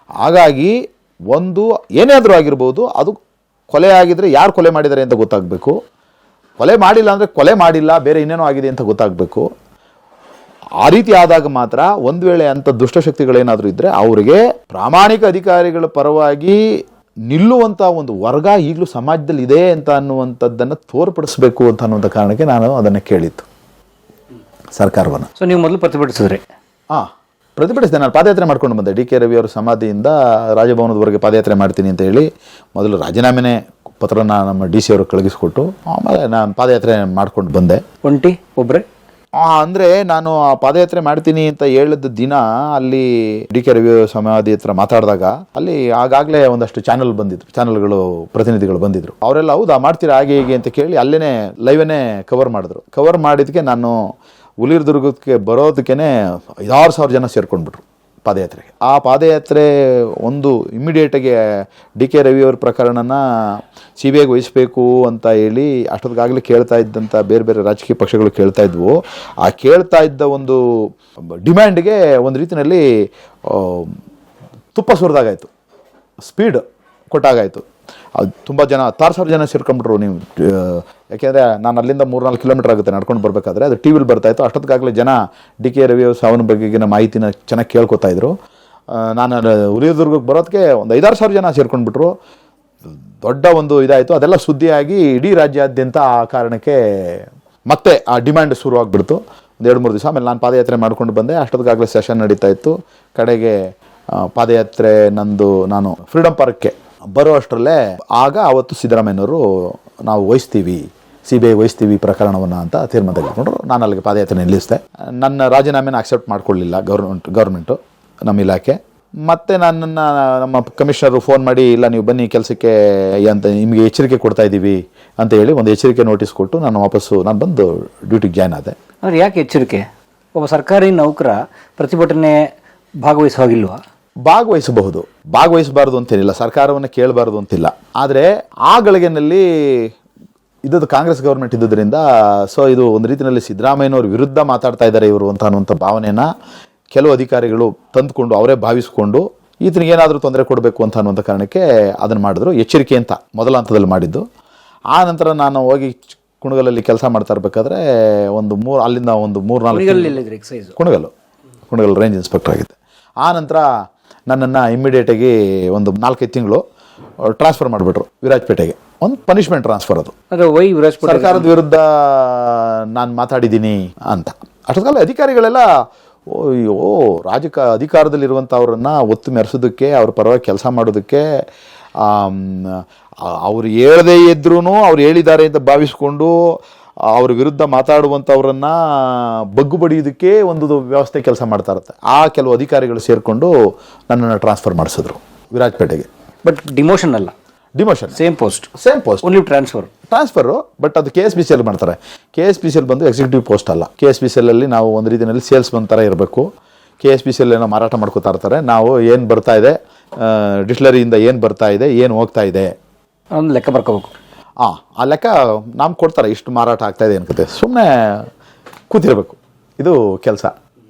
ಹಾಗಾಗಿ ಒಂದು ಏನೇ ಆದರೂ ಆಗಿರ್ಬೋದು, ಅದು ಕೊಲೆ ಆಗಿದ್ರೆ ಯಾರು ಕೊಲೆ ಮಾಡಿದ್ದಾರೆ ಅಂತ ಗೊತ್ತಾಗಬೇಕು. ಕೊಲೆ ಮಾಡಿಲ್ಲ ಅಂದರೆ ಕೊಲೆ ಮಾಡಿಲ್ಲ, ಬೇರೆ ಇನ್ನೇನೋ ಆಗಿದೆ ಅಂತ ಗೊತ್ತಾಗಬೇಕು. ಆ ರೀತಿ ಆದಾಗ ಮಾತ್ರ ಒಂದು ವೇಳೆ ಅಂಥ ದುಷ್ಟಶಕ್ತಿಗಳೇನಾದರೂ ಇದ್ದರೆ ಅವರಿಗೆ ಪ್ರಾಮಾಣಿಕ ಅಧಿಕಾರಿಗಳ ಪರವಾಗಿ ನಿಲ್ಲುವಂಥ ಒಂದು ವರ್ಗ ಈಗಲೂ ಸಮಾಜದಲ್ಲಿ ಇದೆ ಅಂತ ಅನ್ನುವಂಥದ್ದನ್ನು ತೋರ್ಪಡಿಸಬೇಕು ಅಂತ ಅನ್ನುವಂಥ ಕಾರಣಕ್ಕೆ ನಾನು ಅದನ್ನು ಕೇಳಿದ್ದು ಸರ್ಕಾರವನ್ನು. ಸೊ ನೀವು ಮೊದಲು ಪ್ರತಿಭಟಿಸಿದ್ರಿ? ಪ್ರತಿಭಟಿಸಿದೆ. ನಾನು ಪಾದಯಾತ್ರೆ ಮಾಡ್ಕೊಂಡು ಬಂದೆ. ಡಿ ಕೆ ರವಿ ಅವರ ಸಮಾಧಿಯಿಂದ ರಾಜಭವನದವರೆಗೆ ಪಾದಯಾತ್ರೆ ಮಾಡ್ತೀನಿ ಅಂತ ಹೇಳಿ ಮೊದಲು ರಾಜೀನಾಮೆನೇ ಪತ್ರನ ನಮ್ಮ DC ಅವರು ಕಳುಹಿಸ್ಕೊಟ್ಟು ಆಮೇಲೆ ನಾನು ಪಾದಯಾತ್ರೆ ಮಾಡ್ಕೊಂಡು ಬಂದೆ. ಒಂಟಿ ಒಬ್ಬರೇ? ಅಂದರೆ ನಾನು ಆ ಪಾದಯಾತ್ರೆ ಮಾಡ್ತೀನಿ ಅಂತ ಹೇಳಿದ ದಿನ ಅಲ್ಲಿ ಡಿ ಕೆ ರವಿ ಸಮಾಧಿ ಹತ್ರ ಮಾತಾಡಿದಾಗ ಅಲ್ಲಿ ಆಗಾಗಲೇ ಒಂದಷ್ಟು ಚಾನಲ್ಗಳು ಪ್ರತಿನಿಧಿಗಳು ಬಂದಿದ್ರು. ಅವರೆಲ್ಲ ಹೌದಾ ಮಾಡ್ತೀರಾ ಹಾಗೆ ಹೀಗೆ ಅಂತ ಕೇಳಿ ಅಲ್ಲೇ ಲೈವನ್ನೇ ಕವರ್ ಮಾಡಿದ್ರು. ಕವರ್ ಮಾಡಿದ್ದಕ್ಕೆ ನಾನು ಹುಲಿದುರ್ಗಕ್ಕೆ ಬರೋದಕ್ಕೇ 5,000 ಜನ ಸೇರ್ಕೊಂಡ್ಬಿಟ್ರು ಪಾದಯಾತ್ರೆಗೆ. ಆ ಪಾದಯಾತ್ರೆ ಒಂದು ಇಮ್ಮಿಡಿಯೇಟಾಗಿ ಡಿ ಕೆ ರವಿಯವ್ರ ಪ್ರಕರಣನ CBIಗೆ ವಹಿಸಬೇಕು ಅಂತ ಹೇಳಿ ಅಷ್ಟೊತ್ತಿಗಾಗಲೇ ಕೇಳ್ತಾ ಇದ್ದಂಥ ಬೇರೆ ಬೇರೆ ರಾಜಕೀಯ ಪಕ್ಷಗಳು ಕೇಳ್ತಾ ಇದ್ವು. ಆ ಕೇಳ್ತಾ ಇದ್ದ ಒಂದು ಡಿಮ್ಯಾಂಡ್ಗೆ ಒಂದು ರೀತಿಯಲ್ಲಿ ತುಪ್ಪ ಸುರಿದಾಗಾಯಿತು, ಸ್ಪೀಡ್ ಕೊಟ್ಟಾಗಾಯಿತು. ಅದು ತುಂಬ ಜನ 10,000 ಜನ ಸೇರ್ಕೊಂಡ್ಬಿಟ್ರು. ನೀವು ಯಾಕೆಂದರೆ ನಾನು ಅಲ್ಲಿಂದ 3-4 ಕಿಲೋಮೀಟರ್ ಆಗುತ್ತೆ ನಡ್ಕೊಂಡು ಬರಬೇಕಾದ್ರೆ, ಅದು TV ಬರ್ತಾಯಿತ್ತು. ಅಷ್ಟೊತ್ತಿಗಾಗಲೇ ಜನ ಡಿ ಕೆ ರವಿ ಸಾವನ್ನ ಬಗೆಗಿನ ಮಾಹಿತಿನ ಚೆನ್ನಾಗಿ ಕೇಳ್ಕೊತಾ ಇದ್ರು. ನಾನು ಹುಲಿದುರ್ಗಕ್ಕೆ ಬರೋದಕ್ಕೆ ಒಂದು 5,000 ಜನ ಸೇರ್ಕೊಂಡ್ಬಿಟ್ರು. ದೊಡ್ಡ ಒಂದು ಇದಾಯಿತು. ಅದೆಲ್ಲ ಸುದ್ದಿಯಾಗಿ ಇಡೀ ರಾಜ್ಯಾದ್ಯಂತ ಆ ಕಾರಣಕ್ಕೆ ಮತ್ತೆ ಆ ಡಿಮ್ಯಾಂಡ್ ಶುರುವಾಗ್ಬಿಡ್ತು. ಒಂದು 2-3 ದಿವಸ ಆಮೇಲೆ ನಾನು ಪಾದಯಾತ್ರೆ ಮಾಡ್ಕೊಂಡು ಬಂದೆ. ಅಷ್ಟೊತ್ತಿಗಾಗಲೇ ಸೆಷನ್ ನಡೀತಾ ಇತ್ತು. ಕಡೆಗೆ ಪಾದಯಾತ್ರೆ ನಾನು ಫ್ರೀಡಮ್ ಪಾರ್ಕ್ಗೆ ಬರೋ ಅಷ್ಟರಲ್ಲೇ ಅವತ್ತು ಸಿದ್ದರಾಮಯ್ಯನವರು ನಾವು CBI ವಹಿಸ್ತೀವಿ ಪ್ರಕರಣವನ್ನು ಅಂತ ತೀರ್ಮಾನ ತೆಗೆದುಕೊಂಡ್ರು. ನಾನು ಅಲ್ಲಿಗೆ ಪಾದಯಾತ್ರೆ ನಿಲ್ಲಿಸಿದೆ. ನನ್ನ ರಾಜೀನಾಮೆನ ಅಕ್ಸೆಪ್ಟ್ ಮಾಡ್ಕೊಳ್ಳಿಲ್ಲ ಗೌರ್ಮೆಂಟು, ನಮ್ಮ ಇಲಾಖೆ. ಮತ್ತು ನನ್ನನ್ನು ನಮ್ಮ ಕಮಿಷನರು ಫೋನ್ ಮಾಡಿ ಇಲ್ಲ ನೀವು ಬನ್ನಿ ಕೆಲಸಕ್ಕೆ ಅಂತ ನಿಮಗೆ ಎಚ್ಚರಿಕೆ ಕೊಡ್ತಾ ಇದ್ದೀವಿ ಅಂತ ಹೇಳಿ ಒಂದು ಎಚ್ಚರಿಕೆ ನೋಟಿಸ್ ಕೊಟ್ಟು ನಾನು ಬಂದು ಡ್ಯೂಟಿಗೆ ಜಾಯ್ನ್ ಆದೆ. ಅಂದರೆ ಯಾಕೆ ಎಚ್ಚರಿಕೆ? ಒಬ್ಬ ಸರ್ಕಾರಿ ನೌಕರ ಪ್ರತಿಭಟನೆ ಭಾಗವಹಿಸುವಾಗಿಲ್ವಾ? ಭಾಗವಹಿಸಬಹುದು, ಭಾಗವಹಿಸಬಾರ್ದು ಅಂತೇನಿಲ್ಲ, ಸರ್ಕಾರವನ್ನು ಕೇಳಬಾರ್ದು ಅಂತಿಲ್ಲ. ಆದರೆ ಆ ಗಳಿಗೆನಲ್ಲಿ ಇದ್ದದ್ದು ಕಾಂಗ್ರೆಸ್ ಗೌರ್ಮೆಂಟ್ ಇದ್ದುದರಿಂದ ಸೊ ಇದು ಒಂದು ರೀತಿಯಲ್ಲಿ ಸಿದ್ದರಾಮಯ್ಯನವ್ರ ವಿರುದ್ಧ ಮಾತಾಡ್ತಾ ಇದ್ದಾರೆ ಇವರು ಅಂತ ಅನ್ನುವಂಥ ಭಾವನೆನ ಕೆಲವು ಅಧಿಕಾರಿಗಳು ತಂದುಕೊಂಡು ಅವರೇ ಭಾವಿಸಿಕೊಂಡು ಈತನಿಗೆ ಏನಾದರೂ ತೊಂದರೆ ಕೊಡಬೇಕು ಅಂತ ಅನ್ನುವಂಥ ಕಾರಣಕ್ಕೆ ಅದನ್ನು ಮಾಡಿದ್ರು. ಎಚ್ಚರಿಕೆ ಅಂತ ಮೊದಲ ಹಂತದಲ್ಲಿ ಮಾಡಿದ್ದು. ಆ ನಂತರ ನಾನು ಹೋಗಿ ಕುಣಗಲಲ್ಲಿ ಕೆಲಸ ಮಾಡ್ತಾ ಇರಬೇಕಾದ್ರೆ ಅಲ್ಲಿಂದ ಒಂದು 3-4 ಕುಣಗಲ್ ರೇಂಜ್ ಇನ್ಸ್ಪೆಕ್ಟರ್ ಆಗಿದ್ದೆ. ಆ ನಂತರ ನನ್ನನ್ನು ಇಮ್ಮಿಡಿಯೇಟಾಗಿ ಒಂದು 4-5 ತಿಂಗಳು ಟ್ರಾನ್ಸ್ಫರ್ ಮಾಡಿಬಿಟ್ರು ವಿರಾಜಪೇಟೆಗೆ. ಒಂದು ಪನಿಷ್ಮೆಂಟ್ ಟ್ರಾನ್ಸ್ಫರ್ ಅದು. ಸರ್ಕಾರದ ವಿರುದ್ಧ ನಾನು ಮಾತಾಡಿದ್ದೀನಿ ಅಂತ. ಅಷ್ಟೊತ್ತಲ್ಲ ಅಧಿಕಾರಿಗಳೆಲ್ಲ ಅಧಿಕಾರದಲ್ಲಿರುವಂಥವ್ರನ್ನ ಒತ್ತು ಮೆರೆಸೋದಕ್ಕೆ, ಅವ್ರ ಪರವಾಗಿ ಕೆಲಸ ಮಾಡೋದಕ್ಕೆ, ಅವ್ರು ಹೇಳದೇ ಇದ್ರೂ ಅವ್ರು ಹೇಳಿದ್ದಾರೆ ಅಂತ ಭಾವಿಸ್ಕೊಂಡು ಅವ್ರ ವಿರುದ್ಧ ಮಾತಾಡುವಂಥವ್ರನ್ನ ಬಗ್ಗು ಬಡಿಯೋದಕ್ಕೆ ಒಂದು ವ್ಯವಸ್ಥೆ ಕೆಲಸ ಮಾಡ್ತಾ ಇರುತ್ತೆ. ಆ ಕೆಲವು ಅಧಿಕಾರಿಗಳು ಸೇರಿಕೊಂಡು ನನ್ನನ್ನು ಟ್ರಾನ್ಸ್ಫರ್ ಮಾಡಿಸಿದ್ರು ವಿರಾಜಪೇಟೆಗೆ. ಬಟ್ ಡಿಮೋಷನ್ ಅಲ್ಲ, demotion same post only transfer. But ಅದು KSPCL ಮಾಡ್ತಾರೆ. KSPCL ಬಂದು ಎಕ್ಸಿಕ್ಯೂಟಿವ್ ಪೋಸ್ಟ್ ಅಲ್ಲ. KSPCL ಅಲ್ಲಿ ನಾವು ಒಂದು ರೀತಿಯಲ್ಲಿ ಸೇಲ್ಸ್ ಬಂದ ಥರ ಇರಬೇಕು. KSPCL ಏನೋ ಮಾರಾಟ ಮಾಡ್ಕೋತಾ ಇರ್ತಾರೆ. ನಾವು ಏನು ಬರ್ತಾ ಇದೆ, ಡಿಸ್ಟಿಲರಿಯಿಂದ ಏನು ಬರ್ತಾ ಇದೆ, ಏನು ಹೋಗ್ತಾ ಇದೆ ಒಂದು ಲೆಕ್ಕ ಬರ್ಕೋಬೇಕು. ಆ ಲೆಕ್ಕ ನಮ್ಗೆ ಕೊಡ್ತಾರೆ, ಇಷ್ಟು ಮಾರಾಟ ಆಗ್ತಾ ಇದೆ ಅನ್ಕತೆ. ಸುಮ್ಮನೆ ಕೂತಿರಬೇಕು, ಇದು ಕೆಲಸ.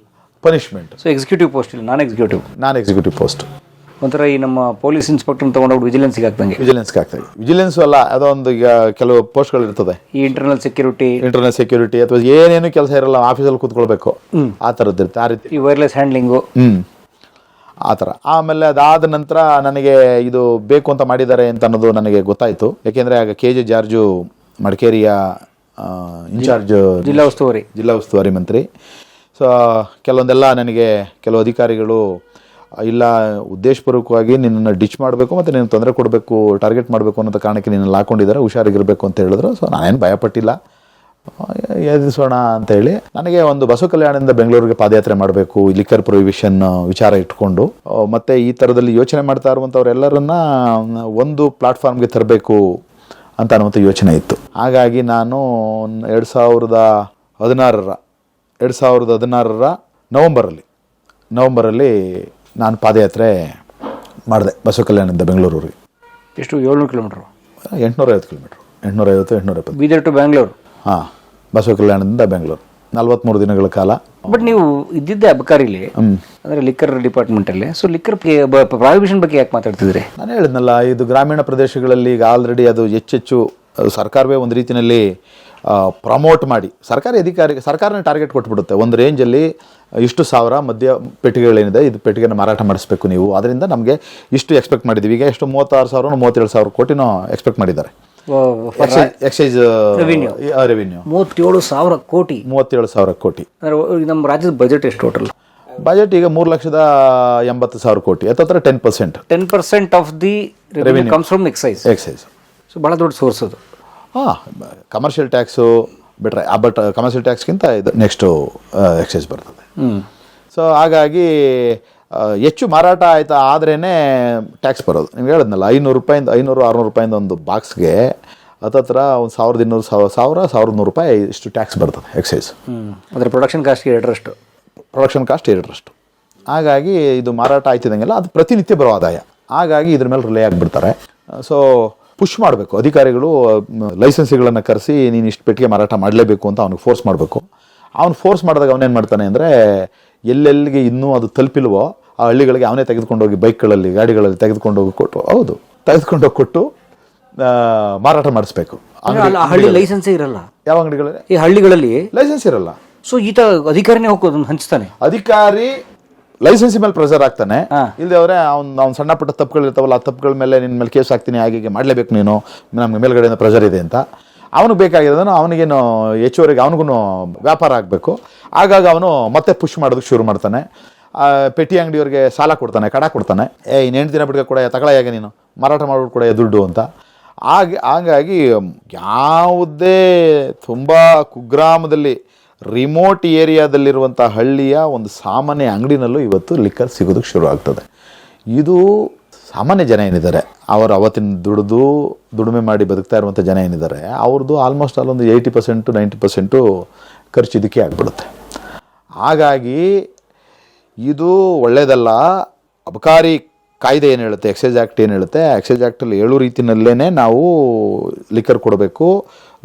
ಪನಿಷ್ಮೆಂಟ್. ಸೊ ಎಕ್ಸಿಕ್ಯೂಟಿವ್ ಪೋಸ್ಟ್ ಇಲ್ಲ, ನಾನ್ ಎಕ್ಸಿಕ್ಯೂಟಿವ್ ಪೋಸ್ಟ್. ಒಂಥರ ಈ ನಮ್ಮ ಪೊಲೀಸ್ ಇನ್ಸ್ಪೆಕ್ಟರ್ ತಗೊಂಡೋಗಿ ವಿಜಿಲೆನ್ಸ್ಗೆ ಹಾಕ್ತಂಗೆ. ವಿಜಿಲೆನ್ಸ್ ಅಲ್ಲ, ಅದೋ ಒಂದು ಈಗ ಕೆಲವು ಪೋಸ್ಟ್ಗಳು ಇರ್ತದೆ. ಈ ಇಂಟರ್ನಲ್ ಸೆಕ್ಯೂರಿಟಿ ಅಥವಾ ಏನೇನು ಕೆಲಸ ಇರಲ್ಲ, ಆಫೀಸಲ್ಲಿ ಕೂತ್ಕೊಳ್ಬೇಕು, ಆ ಥರದ್ದು ಇರುತ್ತೆ. ಆ ರೀತಿ ಈ ವೈರ್ಲೆಸ್ ಹ್ಯಾಂಡ್ಲಿಂಗು ಆ ಥರ. ಆಮೇಲೆ ಅದಾದ ನಂತರ ನನಗೆ ಇದು ಬೇಕು ಅಂತ ಮಾಡಿದ್ದಾರೆ ಅಂತ ಅನ್ನೋದು ನನಗೆ ಗೊತ್ತಾಯಿತು. ಯಾಕೆಂದರೆ ಆಗ KJ ಜಾರ್ಜು ಮಡಿಕೇರಿಯ ಇನ್ಚಾರ್ಜ್, ಜಿಲ್ಲಾ ಉಸ್ತುವಾರಿ ಮಂತ್ರಿ. ಸೊ ಕೆಲವೊಂದೆಲ್ಲ ನನಗೆ ಕೆಲವು ಅಧಿಕಾರಿಗಳು ಇಲ್ಲ ಉದ್ದೇಶಪೂರ್ವಕವಾಗಿ ನಿನ್ನನ್ನು ಡಿಚ್ ಮಾಡಬೇಕು ಮತ್ತು ನಿನ್ನ ತೊಂದರೆ ಕೊಡಬೇಕು, ಟಾರ್ಗೆಟ್ ಮಾಡಬೇಕು ಅನ್ನೋ ಕಾರಣಕ್ಕೆ ನಿನ್ನಲ್ಲಿ ಹಾಕೊಂಡಿದ್ದಾರೆ, ಹುಷಾರಾಗಿರಬೇಕು ಅಂತ ಹೇಳಿದ್ರು. ಸೊ ನಾನೇನು ಭಯಪಟ್ಟಿಲ್ಲ. ಎದುರಿಸೋಣ ಅಂತೇಳಿ ನನಗೆ ಒಂದು ಬಸವ ಕಲ್ಯಾಣದಿಂದ ಬೆಂಗಳೂರಿಗೆ ಪಾದಯಾತ್ರೆ ಮಾಡಬೇಕು, ಲಿಕ್ಕರ್ ಪ್ರೊಹಿಬಿಷನ್ ವಿಚಾರ ಇಟ್ಕೊಂಡು ಮತ್ತು ಈ ಥರದಲ್ಲಿ ಯೋಚನೆ ಮಾಡ್ತಾ ಇರುವಂಥವ್ರೆಲ್ಲರನ್ನ ಒಂದು ಪ್ಲಾಟ್ಫಾರ್ಮ್ಗೆ ತರಬೇಕು ಅಂತ ಅನ್ನುವಂಥ ಯೋಚನೆ ಇತ್ತು. ಹಾಗಾಗಿ ನಾನು 2016ರ ನವಂಬರಲ್ಲಿ ನಾನು ಪಾದಯಾತ್ರೆ ಮಾಡಿದೆ ಬಸವ ಕಲ್ಯಾಣದಿಂದ ಬೆಂಗಳೂರಿಗೆ. ಎಷ್ಟು 700 kilometre? 850 kilometre, 850. Bidar to Bangalore. ಹಾಂ, ಬಸವ ಕಲ್ಯಾಣದಿಂದ ಬೆಂಗಳೂರು 43 ದಿನಗಳ ಕಾಲ. ಬಟ್ ನೀವು ಇದ್ದಿದ್ದೆ ಅಬಕಾರಿಲಿ, ಅಂದರೆ ಲಿಕ್ಕರ್ ಡಿಪಾರ್ಟ್ಮೆಂಟಲ್ಲಿ. ಸೊ ಲಿಕ್ಕರ್ ಪ್ರಾಹಿಬಿಷನ್ ಬಗ್ಗೆ ಯಾಕೆ ಮಾತಾಡ್ತಿದ್ರಿ? ನಾನು ಹೇಳಿದ್ನಲ್ಲ, ಇದು ಗ್ರಾಮೀಣ ಪ್ರದೇಶಗಳಲ್ಲಿ ಈಗ ಆಲ್ರೆಡಿ ಅದು ಹೆಚ್ಚೆಚ್ಚು ಸರ್ಕಾರವೇ ಒಂದು ರೀತಿಯಲ್ಲಿ ಪ್ರಮೋಟ್ ಮಾಡಿ ಸರ್ಕಾರನೇ ಟಾರ್ಗೆಟ್ ಕೊಟ್ಬಿಡುತ್ತೆ. ಒಂದು ರೇಂಜಲ್ಲಿ ಇಷ್ಟು ಸಾವಿರ ಮದ್ಯ ಪೆಟ್ಟಿಗೆಗಳೇನಿದೆ, ಇದು ಪೆಟ್ಟಿಗೆನ ಮಾರಾಟ ಮಾಡಿಸ್ಬೇಕು ನೀವು, ಅದರಿಂದ ನಮಗೆ ಇಷ್ಟು ಎಕ್ಸ್ಪೆಕ್ಟ್ ಮಾಡಿದ್ದೀವಿ. ಈಗ ಎಷ್ಟು 36,000 37,000 ಕೋಟಿನೂ ಎಕ್ಸ್ಪೆಕ್ಟ್ ಮಾಡಿದ್ದಾರೆ ಎಕ್ಸೈಸ್ ರೆವಿನ್ಯೂ. 37,000 ಕೋಟಿ. 37,000 ಕೋಟಿ. ನಮ್ಮ ರಾಜ್ಯದ ಬಜೆಟ್ ಎಷ್ಟು ಟೋಟಲ್? ಬಜೆಟ್ ಈಗ 3,80,000 ಕೋಟಿ, ಅಥವಾ 10% of the revenue comes from excise. So ಭಾಳ ದೊಡ್ಡ ಸೋರ್ಸ್ ಅದು. ಹಾಂ, ಕಮರ್ಷಿಯಲ್ ಟ್ಯಾಕ್ಸು ಬಿಟ್ರೆ, ಬಟ್ ಕಮರ್ಷಿಯಲ್ ಟ್ಯಾಕ್ಸ್ಗಿಂತ ಇದು ನೆಕ್ಸ್ಟು ಎಕ್ಸೈಸ್ ಬರ್ತದೆ. ಸೊ ಹಾಗಾಗಿ ಹೆಚ್ಚು ಮಾರಾಟ ಆಯ್ತಾ ಆದ್ರೇ ಟ್ಯಾಕ್ಸ್ ಬರೋದು. ನಿಮ್ಗೆ ಹೇಳಿದ್ನಲ್ಲ, 500-600 ರೂಪಾಯಿಂದ ಒಂದು ಬಾಕ್ಸ್ಗೆ ಹತ್ತತ್ರ ಒಂದು 1,200-1,100 ರೂಪಾಯಿ ಇಷ್ಟು ಟ್ಯಾಕ್ಸ್ ಬರ್ತದೆ ಎಕ್ಸೈಸ್. ಅಂದರೆ ಪ್ರೊಡಕ್ಷನ್ ಕಾಸ್ಟ್ಗೆ 2%. Production cost 2%. ಹಾಗಾಗಿ ಇದು ಮಾರಾಟ ಆಯ್ತಿದಂಗೆಲ್ಲ ಅದು ಪ್ರತಿನಿತ್ಯ ಬರೋ ಆದಾಯ. ಹಾಗಾಗಿ ಇದ್ರ ಮೇಲೆ ರಿಲೇ ಆಗಿಬಿಡ್ತಾರೆ. ಸೊ ಪುಷ್ ಮಾಡಬೇಕು ಅಧಿಕಾರಿಗಳು, ಲೈಸೆನ್ಸಿಗಳನ್ನು ಕರೆಸಿ ನೀನು ಇಷ್ಟು ಪೆಟ್ಟಿಗೆ ಮಾರಾಟ ಮಾಡಲೇಬೇಕು ಅಂತ ಅವ್ನಿಗೆ ಫೋರ್ಸ್ ಮಾಡಬೇಕು. ಅವ್ನು ಫೋರ್ಸ್ ಮಾಡಿದಾಗ ಅವನೇನು ಮಾಡ್ತಾನೆ ಅಂದರೆ, ಎಲ್ಲೆಲ್ಲಿಗೆ ಇನ್ನೂ ಅದು ತಲುಪಿಲ್ವೋ ಆ ಹಳ್ಳಿಗಳಿಗೆ ಅವನೇ ತೆಗೆದುಕೊಂಡೋಗಿ ಬೈಕ್ಗಳಲ್ಲಿ, ಗಾಡಿಗಳಲ್ಲಿ ತೆಗೆದುಕೊಂಡೋಗಿ ಕೊಟ್ಟು ಮಾರಾಟ ಮಾಡಿಸ್ಬೇಕು. ಹಳ್ಳಿ ಲೈಸೆನ್ಸೇ ಇರಲ್ಲ. ಯಾವ ಅಂಗಡಿಗಳಲ್ಲಿ? ಈ ಹಳ್ಳಿಗಳಲ್ಲಿ ಲೈಸೆನ್ಸ್ ಇರಲ್ಲ. ಸೊ ಈತ ಅಧಿಕಾರಿನೇ ಹೋಗೋದು ಹಂಚ್ತಾನೆ. ಅಧಿಕಾರಿ ಲೈಸೆನ್ಸ್ ಮೇಲೆ ಪ್ರೆಷರ್ ಆಗ್ತಾನೆ. ಇಲ್ಲದೆ ಅವರೇ ಅವ್ನು ಸಣ್ಣ ಪುಟ್ಟ ತಪ್ಪುಗಳಿರ್ತಾವಲ್ಲ, ಆ ತಪ್ಪುಗಳ ಮೇಲೆ ನಿನ್ನ ಮೇಲೆ ಕೇಸ್ ಹಾಕ್ತೀನಿ, ಹಾಗೆ ಮಾಡಲೇಬೇಕು ನೀನು, ನಮ್ಗೆ ಮೇಲ್ಗಡೆಯಿಂದ ಪ್ರೆಷರ್ ಇದೆ ಅಂತ. ಅವನಿಗೆ ಬೇಕಾಗಿರೋದನ್ನು ಅವನಿಗೇನು ಹೆಚ್ಚುವರೆಗೆ ಅವನಿಗೂ ವ್ಯಾಪಾರ ಆಗಬೇಕು. ಆಗಾಗ ಅವನು ಮತ್ತೆ ಪುಷ್ ಮಾಡೋದಕ್ಕೆ ಶುರು ಮಾಡ್ತಾನೆ. ಪೆಟ್ಟಿ ಅಂಗಡಿಯವ್ರಿಗೆ ಸಾಲ ಕೊಡ್ತಾನೆ, ಕಡ ಕೊಡ್ತಾನೆ. ಇನ್ನು 8 ದಿನ ಬಿಡ್ಕ ಕೂಡ ತಗೊಳ್ಳೋಯಾಗ ನೀನು ಮಾರಾಟ ಮಾಡ್ಬಿಟ್ಟು ಕೂಡ ದುಡ್ಡು ಅಂತ. ಹಾಗಾಗಿ ಯಾವುದೇ ತುಂಬ ಕುಗ್ರಾಮದಲ್ಲಿ, ರಿಮೋಟ್ ಏರಿಯಾದಲ್ಲಿರುವಂಥ ಹಳ್ಳಿಯ ಒಂದು ಸಾಮಾನ್ಯ ಅಂಗಡಿನಲ್ಲೂ ಇವತ್ತು ಲಿಕ್ಕರ್ ಸಿಗೋದಕ್ಕೆ ಶುರು ಆಗ್ತದೆ. ಇದು ಸಾಮಾನ್ಯ ಜನ ಏನಿದ್ದಾರೆ, ಅವರು ಅವತ್ತಿನ ದುಡಿಮೆ ಮಾಡಿ ಬದುಕ್ತಾ ಇರುವಂಥ ಜನ ಏನಿದ್ದಾರೆ, ಅವ್ರದ್ದು ಆಲ್ಮೋಸ್ಟ್ ಅಲ್ಲೊಂದು 80%-90% ಖರ್ಚು ಇದಕ್ಕೆ ಆಗಿಬಿಡುತ್ತೆ. ಹಾಗಾಗಿ ಇದು ಒಳ್ಳೆಯದಲ್ಲ. ಅಬಕಾರಿ ಕಾಯ್ದೆ ಏನು ಹೇಳುತ್ತೆ, ಎಕ್ಸೈಸ್ ಆ್ಯಕ್ಟ್ ಏನು ಹೇಳುತ್ತೆ, ಎಕ್ಸೈಸ್ ಆ್ಯಕ್ಟಲ್ಲಿ 7 ರೀತಿಯಲ್ಲೇ ನಾವು ಲಿಕ್ಕರ್ ಕೊಡಬೇಕು,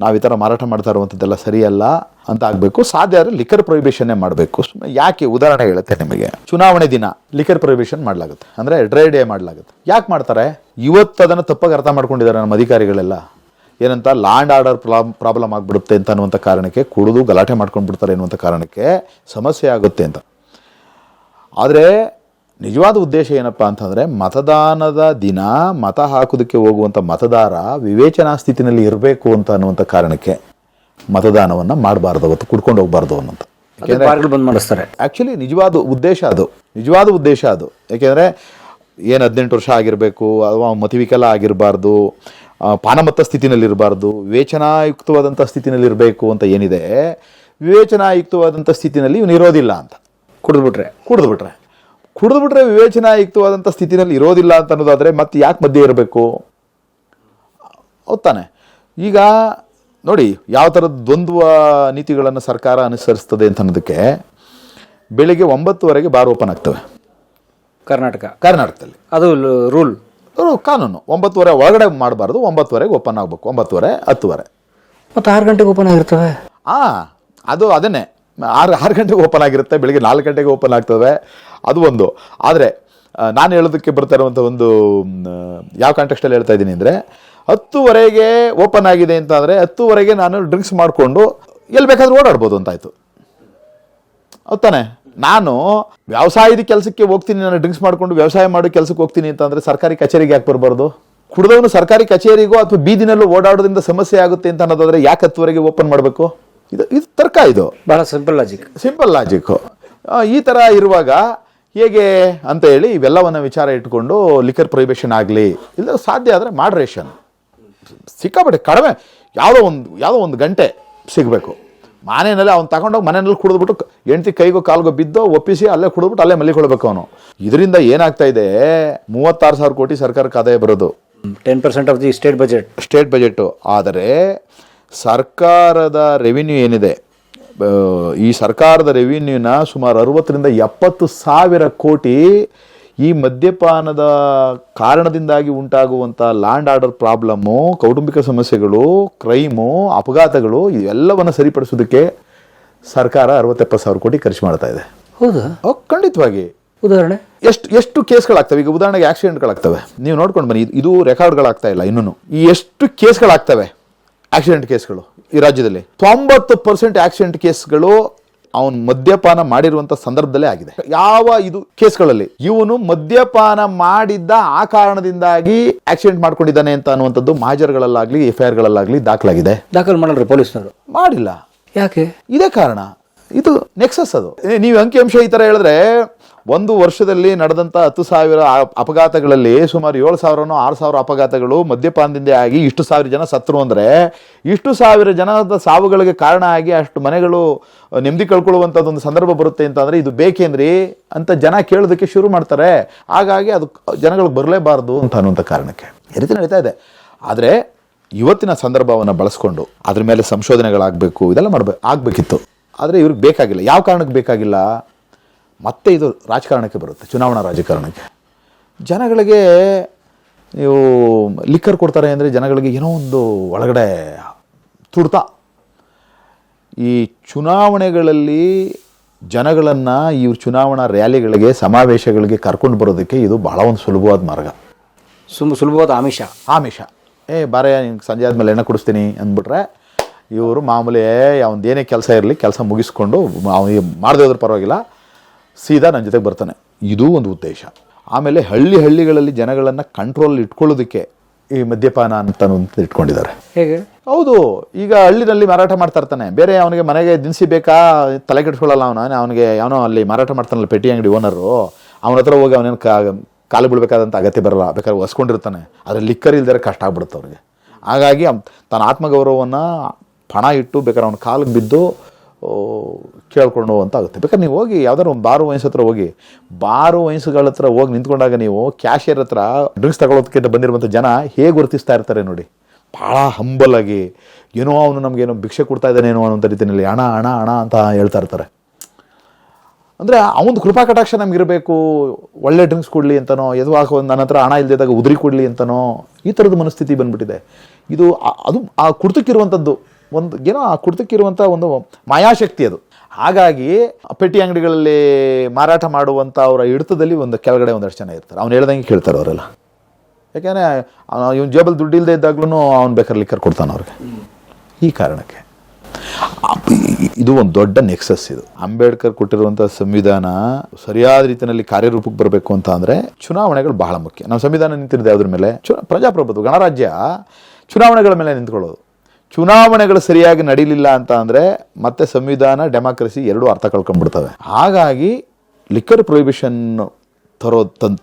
ನಾವು ಈ ಥರ ಮಾರಾಟ ಮಾಡ್ತಾ ಇರುವಂಥದ್ದೆಲ್ಲ ಸರಿಯಲ್ಲ ಅಂತ ಆಗಬೇಕು. ಸಾಧ್ಯ ಆದರೆ ಲಿಕ್ಕರ್ ಪ್ರೊಹಿಬಿಷನ್ನೇ ಮಾಡಬೇಕು. ಯಾಕೆ ಉದಾಹರಣೆ ಹೇಳುತ್ತೆ ನಿಮಗೆ, ಚುನಾವಣೆ ದಿನ ಲಿಕ್ಕರ್ ಪ್ರೊಹಿಬಿಷನ್ ಮಾಡಲಾಗುತ್ತೆ, ಅಂದರೆ ಡ್ರೈ ಡೇ ಮಾಡಲಾಗುತ್ತೆ. ಯಾಕೆ ಮಾಡ್ತಾರೆ? ಇವತ್ತು ಅದನ್ನು ತಪ್ಪಾಗಿ ಅರ್ಥ ಮಾಡ್ಕೊಂಡಿದ್ದಾರೆ ನಮ್ಮ ಅಧಿಕಾರಿಗಳೆಲ್ಲ. ಏನಂತ, ಲ್ಯಾಂಡ್ ಆರ್ಡರ್ ಪ್ರಾಬ್ಲಮ್ ಆಗಿಬಿಡುತ್ತೆ ಅಂತ ಅನ್ನುವಂಥ ಕಾರಣಕ್ಕೆ, ಕುಡಿದು ಗಲಾಟೆ ಮಾಡ್ಕೊಂಡು ಬಿಡ್ತಾರೆ ಅನ್ನುವಂಥ ಕಾರಣಕ್ಕೆ ಸಮಸ್ಯೆ ಆಗುತ್ತೆ ಅಂತ. ಆದರೆ ನಿಜವಾದ ಉದ್ದೇಶ ಏನಪ್ಪ ಅಂತಂದರೆ, ಮತದಾನದ ದಿನ ಮತ ಹಾಕೋದಕ್ಕೆ ಹೋಗುವಂಥ ಮತದಾರ ವಿವೇಚನಾ ಸ್ಥಿತಿನಲ್ಲಿ ಇರಬೇಕು ಅಂತ ಅನ್ನುವಂಥ ಕಾರಣಕ್ಕೆ ಮತದಾನವನ್ನು ಮಾಡಬಾರ್ದು, ಅವತ್ತು ಕುಡ್ಕೊಂಡು ಹೋಗಬಾರ್ದು ಅನ್ನೋಂಥ. ಬಂದ್ ಮಾಡಿಸ್ತಾರೆ. ಆ್ಯಕ್ಚುಲಿ ನಿಜವಾದ ಉದ್ದೇಶ ಅದು. ಯಾಕೆಂದರೆ ಏನು 18 ವರ್ಷ ಆಗಿರಬೇಕು, ಅಥವಾ ಮತಿವಿಕಲ ಆಗಿರಬಾರ್ದು, ಪಾನಮತ್ತ ಸ್ಥಿತಿನಲ್ಲಿರಬಾರ್ದು, ವಿವೇಚನಾಯುಕ್ತವಾದಂಥ ಸ್ಥಿತಿನಲ್ಲಿರಬೇಕು ಅಂತ ಏನಿದೆ, ವಿವೇಚನಾಯುಕ್ತವಾದಂಥ ಸ್ಥಿತಿನಲ್ಲಿ ಇವನು ಇರೋದಿಲ್ಲ ಅಂತ. ಕುಡಿದ್ಬಿಟ್ರೆ ವಿವೇಚನಾಯುಕ್ತವಾದಂಥ ಸ್ಥಿತಿನಲ್ಲಿ ಇರೋದಿಲ್ಲ ಅಂತ ಅನ್ನೋದಾದರೆ ಮತ್ತೆ ಯಾಕೆ ಮಧ್ಯೆ ಇರಬೇಕು? ಹೌದಾನೆ? ಈಗ ನೋಡಿ, ಯಾವ ಥರದ ದ್ವಂದ್ವ ನೀತಿಗಳನ್ನು ಸರ್ಕಾರ ಅನುಸರಿಸ್ತದೆ ಅಂತ ಅನ್ನೋದಕ್ಕೆ, ಬೆಳಿಗ್ಗೆ 9:00ವರೆಗೆ ಬಾರ್ ಓಪನ್ ಆಗ್ತವೆ ಕರ್ನಾಟಕದಲ್ಲಿ. ಅದು ಕಾನೂನು. 9:30 ಒಳಗಡೆ ಮಾಡಬಾರ್ದು, 9:00ವರೆಗೆ ಓಪನ್ ಆಗಬೇಕು. 9:30, 10:00 ಮತ್ತು 6 ಗಂಟೆಗೆ ಓಪನ್ ಆಗಿರ್ತವೆ. ಅದನ್ನೇ 6 ಗಂಟೆಗೆ ಓಪನ್ ಆಗಿರುತ್ತೆ, ಬೆಳಿಗ್ಗೆ 4 ಗಂಟೆಗೆ ಓಪನ್ ಆಗ್ತವೆ. ಅದು ಒಂದು. ಆದರೆ ನಾನು ಹೇಳೋದಕ್ಕೆ ಬರ್ತಾ ಇರುವಂಥ ಒಂದು ಯಾವ ಕಾಂಟೆಕ್ಸ್ಟಲ್ಲಿ ಹೇಳ್ತಾ ಇದ್ದೀನಿ ಅಂದರೆ, 10:00ವರೆಗೆ ಓಪನ್ ಆಗಿದೆ ಅಂತ ಅಂದರೆ 10:00ವರೆಗೆ ನಾನು ಡ್ರಿಂಕ್ಸ್ ಮಾಡಿಕೊಂಡು ಎಲ್ಲಿ ಬೇಕಾದ್ರೂ ಓಡಾಡ್ಬೋದು ಅಂತಾಯ್ತು. ಹೌದಾನೆ? ನಾನು ವ್ಯವಸಾಯದ ಕೆಲಸಕ್ಕೆ ಹೋಗ್ತೀನಿ, ನಾನು ಡ್ರಿಂಕ್ಸ್ ಮಾಡಿಕೊಂಡು ವ್ಯವಸಾಯ ಮಾಡೋ ಕೆಲಸಕ್ಕೆ ಹೋಗ್ತೀನಿ ಅಂತಂದರೆ ಸರ್ಕಾರಿ ಕಚೇರಿಗೆ ಯಾಕೆ ಬರಬಾರ್ದು? ಕುಡಿದವನು ಸರ್ಕಾರಿ ಕಚೇರಿಗೋ ಅಥವಾ ಬೀದಿನಲ್ಲೂ ಓಡಾಡೋದ್ರಿಂದ ಸಮಸ್ಯೆ ಆಗುತ್ತೆ ಅಂತ ಅನ್ನೋದಾದರೆ ಯಾಕೆ 10:00ವರೆಗೆ ಓಪನ್ ಮಾಡಬೇಕು? ಇದು ತರ್ಕ. ಇದು ಬಹಳ ಸಿಂಪಲ್ ಲಾಜಿಕ್ಕು. ಈ ಥರ ಇರುವಾಗ ಹೇಗೆ ಅಂತ ಹೇಳಿ ಇವೆಲ್ಲವನ್ನು ವಿಚಾರ ಇಟ್ಕೊಂಡು ಲಿಕ್ಕರ್ ಪ್ರೊಹಿಬಿಷನ್ ಆಗಲಿ, ಇಲ್ಲ ಸಾಧ್ಯ ಆದರೆ ಮಾಡ್ರೇಷನ್, ಸಿಕ್ಕಾಪಟ್ಟೆ ಕಡಿಮೆ, ಯಾವುದೋ ಒಂದು ಗಂಟೆ ಸಿಗಬೇಕು. ಮನೆಯಲ್ಲಿ ಅವ್ನು ತಗೊಂಡೋಗಿ ಮನೆಯಲ್ಲಿ ಕುಡಿದ್ಬಿಟ್ಟು ಹೆಂಡತಿ ಕೈಗೋ ಕಾಲ್ಗೋ ಬಿದ್ದೋ ಒಪ್ಪಿಸಿ ಅಲ್ಲೇ ಕುಡಿದ್ಬಿಟ್ಟು ಅಲ್ಲೇ ಮಲ್ಲಿಕೊಳ್ಬೇಕು ಅವನು. ಇದರಿಂದ ಏನಾಗ್ತಾ ಇದೆ, 36,000 ಕೋಟಿ ಸರ್ಕಾರಕ್ಕೆ ಆದಾಯ ಬರೋದು, 10% ಆಫ್ ದಿ ಸ್ಟೇಟ್ ಬಜೆಟು. ಆದರೆ ಸರ್ಕಾರದ ರೆವಿನ್ಯೂ ಏನಿದೆ, ಈ ಸರ್ಕಾರದ ರೆವಿನ್ಯೂನ ಸುಮಾರು 60,000 ರಿಂದ 70,000 ಕೋಟಿ ಈ ಮದ್ಯಪಾನದ ಕಾರಣದಿಂದಾಗಿ ಉಂಟಾಗುವಂಥ ಲ್ಯಾಂಡ್ ಆರ್ಡರ್ ಪ್ರಾಬ್ಲಮ್ಮು, ಕೌಟುಂಬಿಕ ಸಮಸ್ಯೆಗಳು, ಕ್ರೈಮು, ಅಪಘಾತಗಳು ಇವೆಲ್ಲವನ್ನು ಸರಿಪಡಿಸೋದಕ್ಕೆ ಸರ್ಕಾರ 60,000-70,000 ಕೋಟಿ ಖರ್ಚು ಮಾಡ್ತಾ ಇದೆ. ಹೌದಾ? ಖಂಡಿತವಾಗಿ. ಉದಾಹರಣೆ ಎಷ್ಟು ಕೇಸ್ಗಳಾಗ್ತವೆ ಈಗ? ಉದಾಹರಣೆಗೆ ಆಕ್ಸಿಡೆಂಟ್ಗಳಾಗ್ತವೆ, ನೀವು ನೋಡ್ಕೊಂಡು ಬನ್ನಿ. ಇದು ರೆಕಾರ್ಡ್ಗಳಾಗ್ತಾ ಇಲ್ಲ ಇನ್ನೂ. ಈ ಎಷ್ಟು ಕೇಸ್ಗಳಾಗ್ತವೆ, ಆಕ್ಸಿಡೆಂಟ್ ಕೇಸ್ಗಳು ಈ ರಾಜ್ಯದಲ್ಲಿ 90% ಆಕ್ಸಿಡೆಂಟ್ ಕೇಸ್ಗಳು ಅವನು ಮದ್ಯಪಾನ ಮಾಡಿರುವಂಥ ಸಂದರ್ಭದಲ್ಲೇ ಆಗಿದೆ. ಯಾವ ಇದು ಕೇಸ್ಗಳಲ್ಲಿ ಇವನು ಮದ್ಯಪಾನ ಮಾಡಿದ್ದ ಆ ಕಾರಣದಿಂದಾಗಿ ಆಕ್ಸಿಡೆಂಟ್ ಮಾಡ್ಕೊಂಡಿದ್ದಾನೆ ಅಂತ ಅನ್ನುವಂಥದ್ದು ಮಾಜರ್ಗಳಲ್ಲಾಗಲಿ FIR-ಗಳಲ್ಲಾಗಲಿ ದಾಖಲಾಗಿದೆ. ದಾಖಲು ಮಾಡಲ್ರಿ ಪೊಲೀಸ್ನವರು? ಮಾಡಿಲ್ಲ. ಯಾಕೆ? ಇದೇ ಕಾರಣ. ಇದು ನೆಕ್ಸಸ್. ಅದು ನೀವು ಅಂಕಿಅಂಶ ಈ ಥರ ಹೇಳಿದ್ರೆ, ಒಂದು ವರ್ಷದಲ್ಲಿ ನಡೆದಂಥ 10,000 ಅಪಘಾತಗಳಲ್ಲಿ ಸುಮಾರು 7,000 6,000 ಅಪಘಾತಗಳು ಮದ್ಯಪಾನದಿಂದ ಆಗಿ ಇಷ್ಟು ಸಾವಿರ ಜನ ಸತ್ರು ಅಂದರೆ, ಇಷ್ಟು ಸಾವಿರ ಜನದ ಸಾವುಗಳಿಗೆ ಕಾರಣ ಆಗಿ ಅಷ್ಟು ಮನೆಗಳು ನೆಮ್ಮದಿ ಕಳ್ಕೊಳ್ಳುವಂಥದ್ದೊಂದು ಸಂದರ್ಭ ಬರುತ್ತೆ ಅಂತಂದರೆ ಇದು ಬೇಕೇನ್ರಿ ಅಂತ ಜನ ಕೇಳೋದಕ್ಕೆ ಶುರು ಮಾಡ್ತಾರೆ. ಹಾಗಾಗಿ ಅದು ಜನಗಳಿಗೆ ಬರಲೇಬಾರ್ದು ಅಂತ ಅನ್ನುವಂಥ ಕಾರಣಕ್ಕೆ ಈ ರೀತಿ ನಡೀತಾ ಇದೆ. ಆದರೆ ಇವತ್ತಿನ ಸಂದರ್ಭವನ್ನು ಬಳಸ್ಕೊಂಡು ಅದ್ರ ಮೇಲೆ ಸಂಶೋಧನೆಗಳಾಗಬೇಕು, ಇದೆಲ್ಲ ಆಗಬೇಕಿತ್ತು. ಆದರೆ ಇವ್ರಿಗೆ ಬೇಕಾಗಿಲ್ಲ. ಯಾವ ಕಾರಣಕ್ಕೆ ಬೇಕಾಗಿಲ್ಲ? ಮತ್ತೆ ಇದು ರಾಜಕಾರಣಕ್ಕೆ ಬರುತ್ತೆ, ಚುನಾವಣಾ ರಾಜಕಾರಣಕ್ಕೆ. ಜನಗಳಿಗೆ ನೀವು ಲಿಕ್ಕರ್ ಕೊಡ್ತಾರೆ ಅಂದರೆ ಜನಗಳಿಗೆ ಏನೋ ಒಂದು ಒಳಗಡೆ ತುಡ್ತ. ಈ ಚುನಾವಣೆಗಳಲ್ಲಿ ಜನಗಳನ್ನು ಇವ್ರ ಚುನಾವಣಾ ರ್ಯಾಲಿಗಳಿಗೆ, ಸಮಾವೇಶಗಳಿಗೆ ಕರ್ಕೊಂಡು ಬರೋದಕ್ಕೆ ಇದು ಬಹಳ ಒಂದು ಸುಲಭವಾದ ಮಾರ್ಗ, ಸುಲಭವಾದ ಆಮಿಷ. ಬಾರೇ ನಿಮ್ಗೆ ಸಂಜೆ ಆದಮೇಲೆ ಎಣ್ಣೆ ಕುಡಿಸ್ತೀನಿ ಅಂದ್ಬಿಟ್ರೆ ಇವರು ಮಾಮೂಲಿ ಅವನದು ಏನೇ ಕೆಲಸ ಇರಲಿ ಕೆಲಸ ಮುಗಿಸ್ಕೊಂಡು ಅವನಿಗೆ ಮಾಡದೇ ಹೋದ್ರೆ ಪರವಾಗಿಲ್ಲ, ಸೀದಾ ನನ್ನ ಜೊತೆಗೆ ಬರ್ತಾನೆ. ಇದೂ ಒಂದು ಉದ್ದೇಶ. ಆಮೇಲೆ ಹಳ್ಳಿಗಳಲ್ಲಿ ಜನಗಳನ್ನು ಕಂಟ್ರೋಲ್ ಇಟ್ಕೊಳ್ಳೋದಕ್ಕೆ ಈ ಮದ್ಯಪಾನ ಅಂತ ಇಟ್ಕೊಂಡಿದ್ದಾರೆ. ಹೇಗೆ? ಹೌದು. ಈಗ ಹಳ್ಳಿನಲ್ಲಿ ಮಾರಾಟ ಮಾಡ್ತಾ ಇರ್ತಾನೆ, ಬೇರೆ ಅವನಿಗೆ ಮನೆಗೆ ದಿನಸಿ ಬೇಕಾ ತಲೆ ಕೆಡಿಸ್ಕೊಳ್ಳಲ್ಲ. ಅವನಿಗೆ ಅವನೋ ಅಲ್ಲಿ ಮಾರಾಟ ಮಾಡ್ತಾನಲ್ಲ ಪೆಟ್ಟಿ ಅಂಗಡಿ ಓನರು, ಅವನ ಹತ್ರ ಹೋಗಿ ಅವನೇನು ಕಾಲು ಬೀಳ್ಬೇಕಾದಂಥ ಅಗತ್ಯ ಬರಲ್ಲ, ಬೇಕಾದ್ರೆ ಹೊಸ್ಕೊಂಡಿರ್ತಾನೆ. ಆದರೆ ಲಿಕ್ಕರ್ ಇಲ್ದರೆ ಕಷ್ಟ ಆಗ್ಬಿಡುತ್ತೆ ಅವ್ರಿಗೆ. ಹಾಗಾಗಿ ತನ್ನ ಆತ್ಮಗೌರವವನ್ನು ಪಣ ಇಟ್ಟು ಬೇಕಾದ್ರೆ ಅವನ ಕಾಲಿಗೆ ಬಿದ್ದು ಕೇಳ್ಕೊಂಡು ಅಂತ ಆಗುತ್ತೆ. ಬೇಕಾದ್ರೆ ನೀವು ಹೋಗಿ ಯಾವ್ದಾದ್ರು ಒಂದು ಬಾರು ವೈನ್ಸ್ ಹತ್ರ ಹೋಗಿ, ಬಾರು ವೈನ್ಸ್ಗಳ ಹತ್ರ ಹೋಗಿ ನಿಂತ್ಕೊಂಡಾಗ ನೀವು ಕ್ಯಾಶಿಯರ್ ಹತ್ರ ಡ್ರಿಂಕ್ಸ್ ತಗೊಳ್ಳೋದಕ್ಕೆ ಬಂದಿರುವಂಥ ಜನ ಹೇಗೆ ಗುರುತಿಸ್ತಾ ಇರ್ತಾರೆ ನೋಡಿ. ಭಾಳ ಹಂಬಲ್ ಆಗಿ, ಏನೋ ಅವನು ನಮಗೇನೋ ಭಿಕ್ಷೆ ಕೊಡ್ತಾ ಇದ್ದಾನೇನೋ ಅನ್ನೋಂಥ ರೀತಿಯಲ್ಲಿ ಹಣ ಹಣ ಹಣ ಅಂತ ಹೇಳ್ತಾ ಇರ್ತಾರೆ. ಅಂದರೆ ಅವನದು ಕೃಪಾ ಕಟಾಕ್ಷ ನಮಗಿರಬೇಕು, ಒಳ್ಳೆ ಡ್ರಿಂಕ್ಸ್ ಕೊಡಲಿ ಅಂತನೋ, ಎದುವಾಗ ನನ್ನ ಹತ್ರ ಹಣ ಇಲ್ಲದಿದ್ದಾಗ ಉದುರಿ ಕೊಡಲಿ ಅಂತನೋ, ಈ ಥರದ ಮನಸ್ಥಿತಿ ಬಂದ್ಬಿಟ್ಟಿದೆ. ಇದು ಅದು ಆ ಕುರ್ತಕ್ಕಿರುವಂಥದ್ದು ಒಂದು ಏನೋ, ಆ ಕುರ್ತಕ್ಕಿರುವಂಥ ಒಂದು ಮಾಯಾಶಕ್ತಿ ಅದು. ಹಾಗಾಗಿ ಪೆಟ್ಟಿ ಅಂಗಡಿಗಳಲ್ಲಿ ಮಾರಾಟ ಮಾಡುವಂಥ ಅವರ ಹಿಡಿತದಲ್ಲಿ ಒಂದು ಕೆಳಗಡೆ ಒಂದಷ್ಟು ಜನ ಇರ್ತಾರೆ. ಅವ್ನು ಹೇಳ್ದಂಗೆ ಕೇಳ್ತಾರೆ ಅವರೆಲ್ಲ. ಯಾಕೆಂದರೆ ಇವನು ಜೇಬಲ್ಲಿ ದುಡ್ಡು ಇಲ್ಲದೆ ಇದ್ದಾಗ್ಲೂ ಅವ್ನು ಬೇಕಾದ್ರೆ ಲಿಕ್ಕರ್ ಕೊಡ್ತಾನೆ ಅವ್ರಿಗೆ. ಈ ಕಾರಣಕ್ಕೆ ಇದು ಒಂದು ದೊಡ್ಡ ನೆಕ್ಸಸ್. ಇದು ಅಂಬೇಡ್ಕರ್ ಕೊಟ್ಟಿರುವಂಥ ಸಂವಿಧಾನ ಸರಿಯಾದ ರೀತಿಯಲ್ಲಿ ಕಾರ್ಯರೂಪಕ್ಕೆ ಬರಬೇಕು ಅಂತ ಅಂದರೆ ಚುನಾವಣೆಗಳು ಬಹಳ ಮುಖ್ಯ. ನಮ್ಮ ಸಂವಿಧಾನ ನಿಂತಿರೋದು ಯಾವುದ್ರ ಮೇಲೆ? ಪ್ರಜಾಪ್ರಭುತ್ವ, ಗಣರಾಜ್ಯ ಚುನಾವಣೆಗಳ ಮೇಲೆ ನಿಂತ್ಕೊಳ್ಳೋದು. ಚುನಾವಣೆಗಳು ಸರಿಯಾಗಿ ನಡೀಲಿಲ್ಲ ಅಂತ ಅಂದರೆ ಮತ್ತೆ ಸಂವಿಧಾನ, ಡೆಮಾಕ್ರಸಿ ಎರಡೂ ಅರ್ಥ ಕಳ್ಕೊಂಡ್ಬಿಡ್ತವೆ. ಹಾಗಾಗಿ ಲಿಕ್ಕರ್ ಪ್ರೊಹಿಬಿಷನ್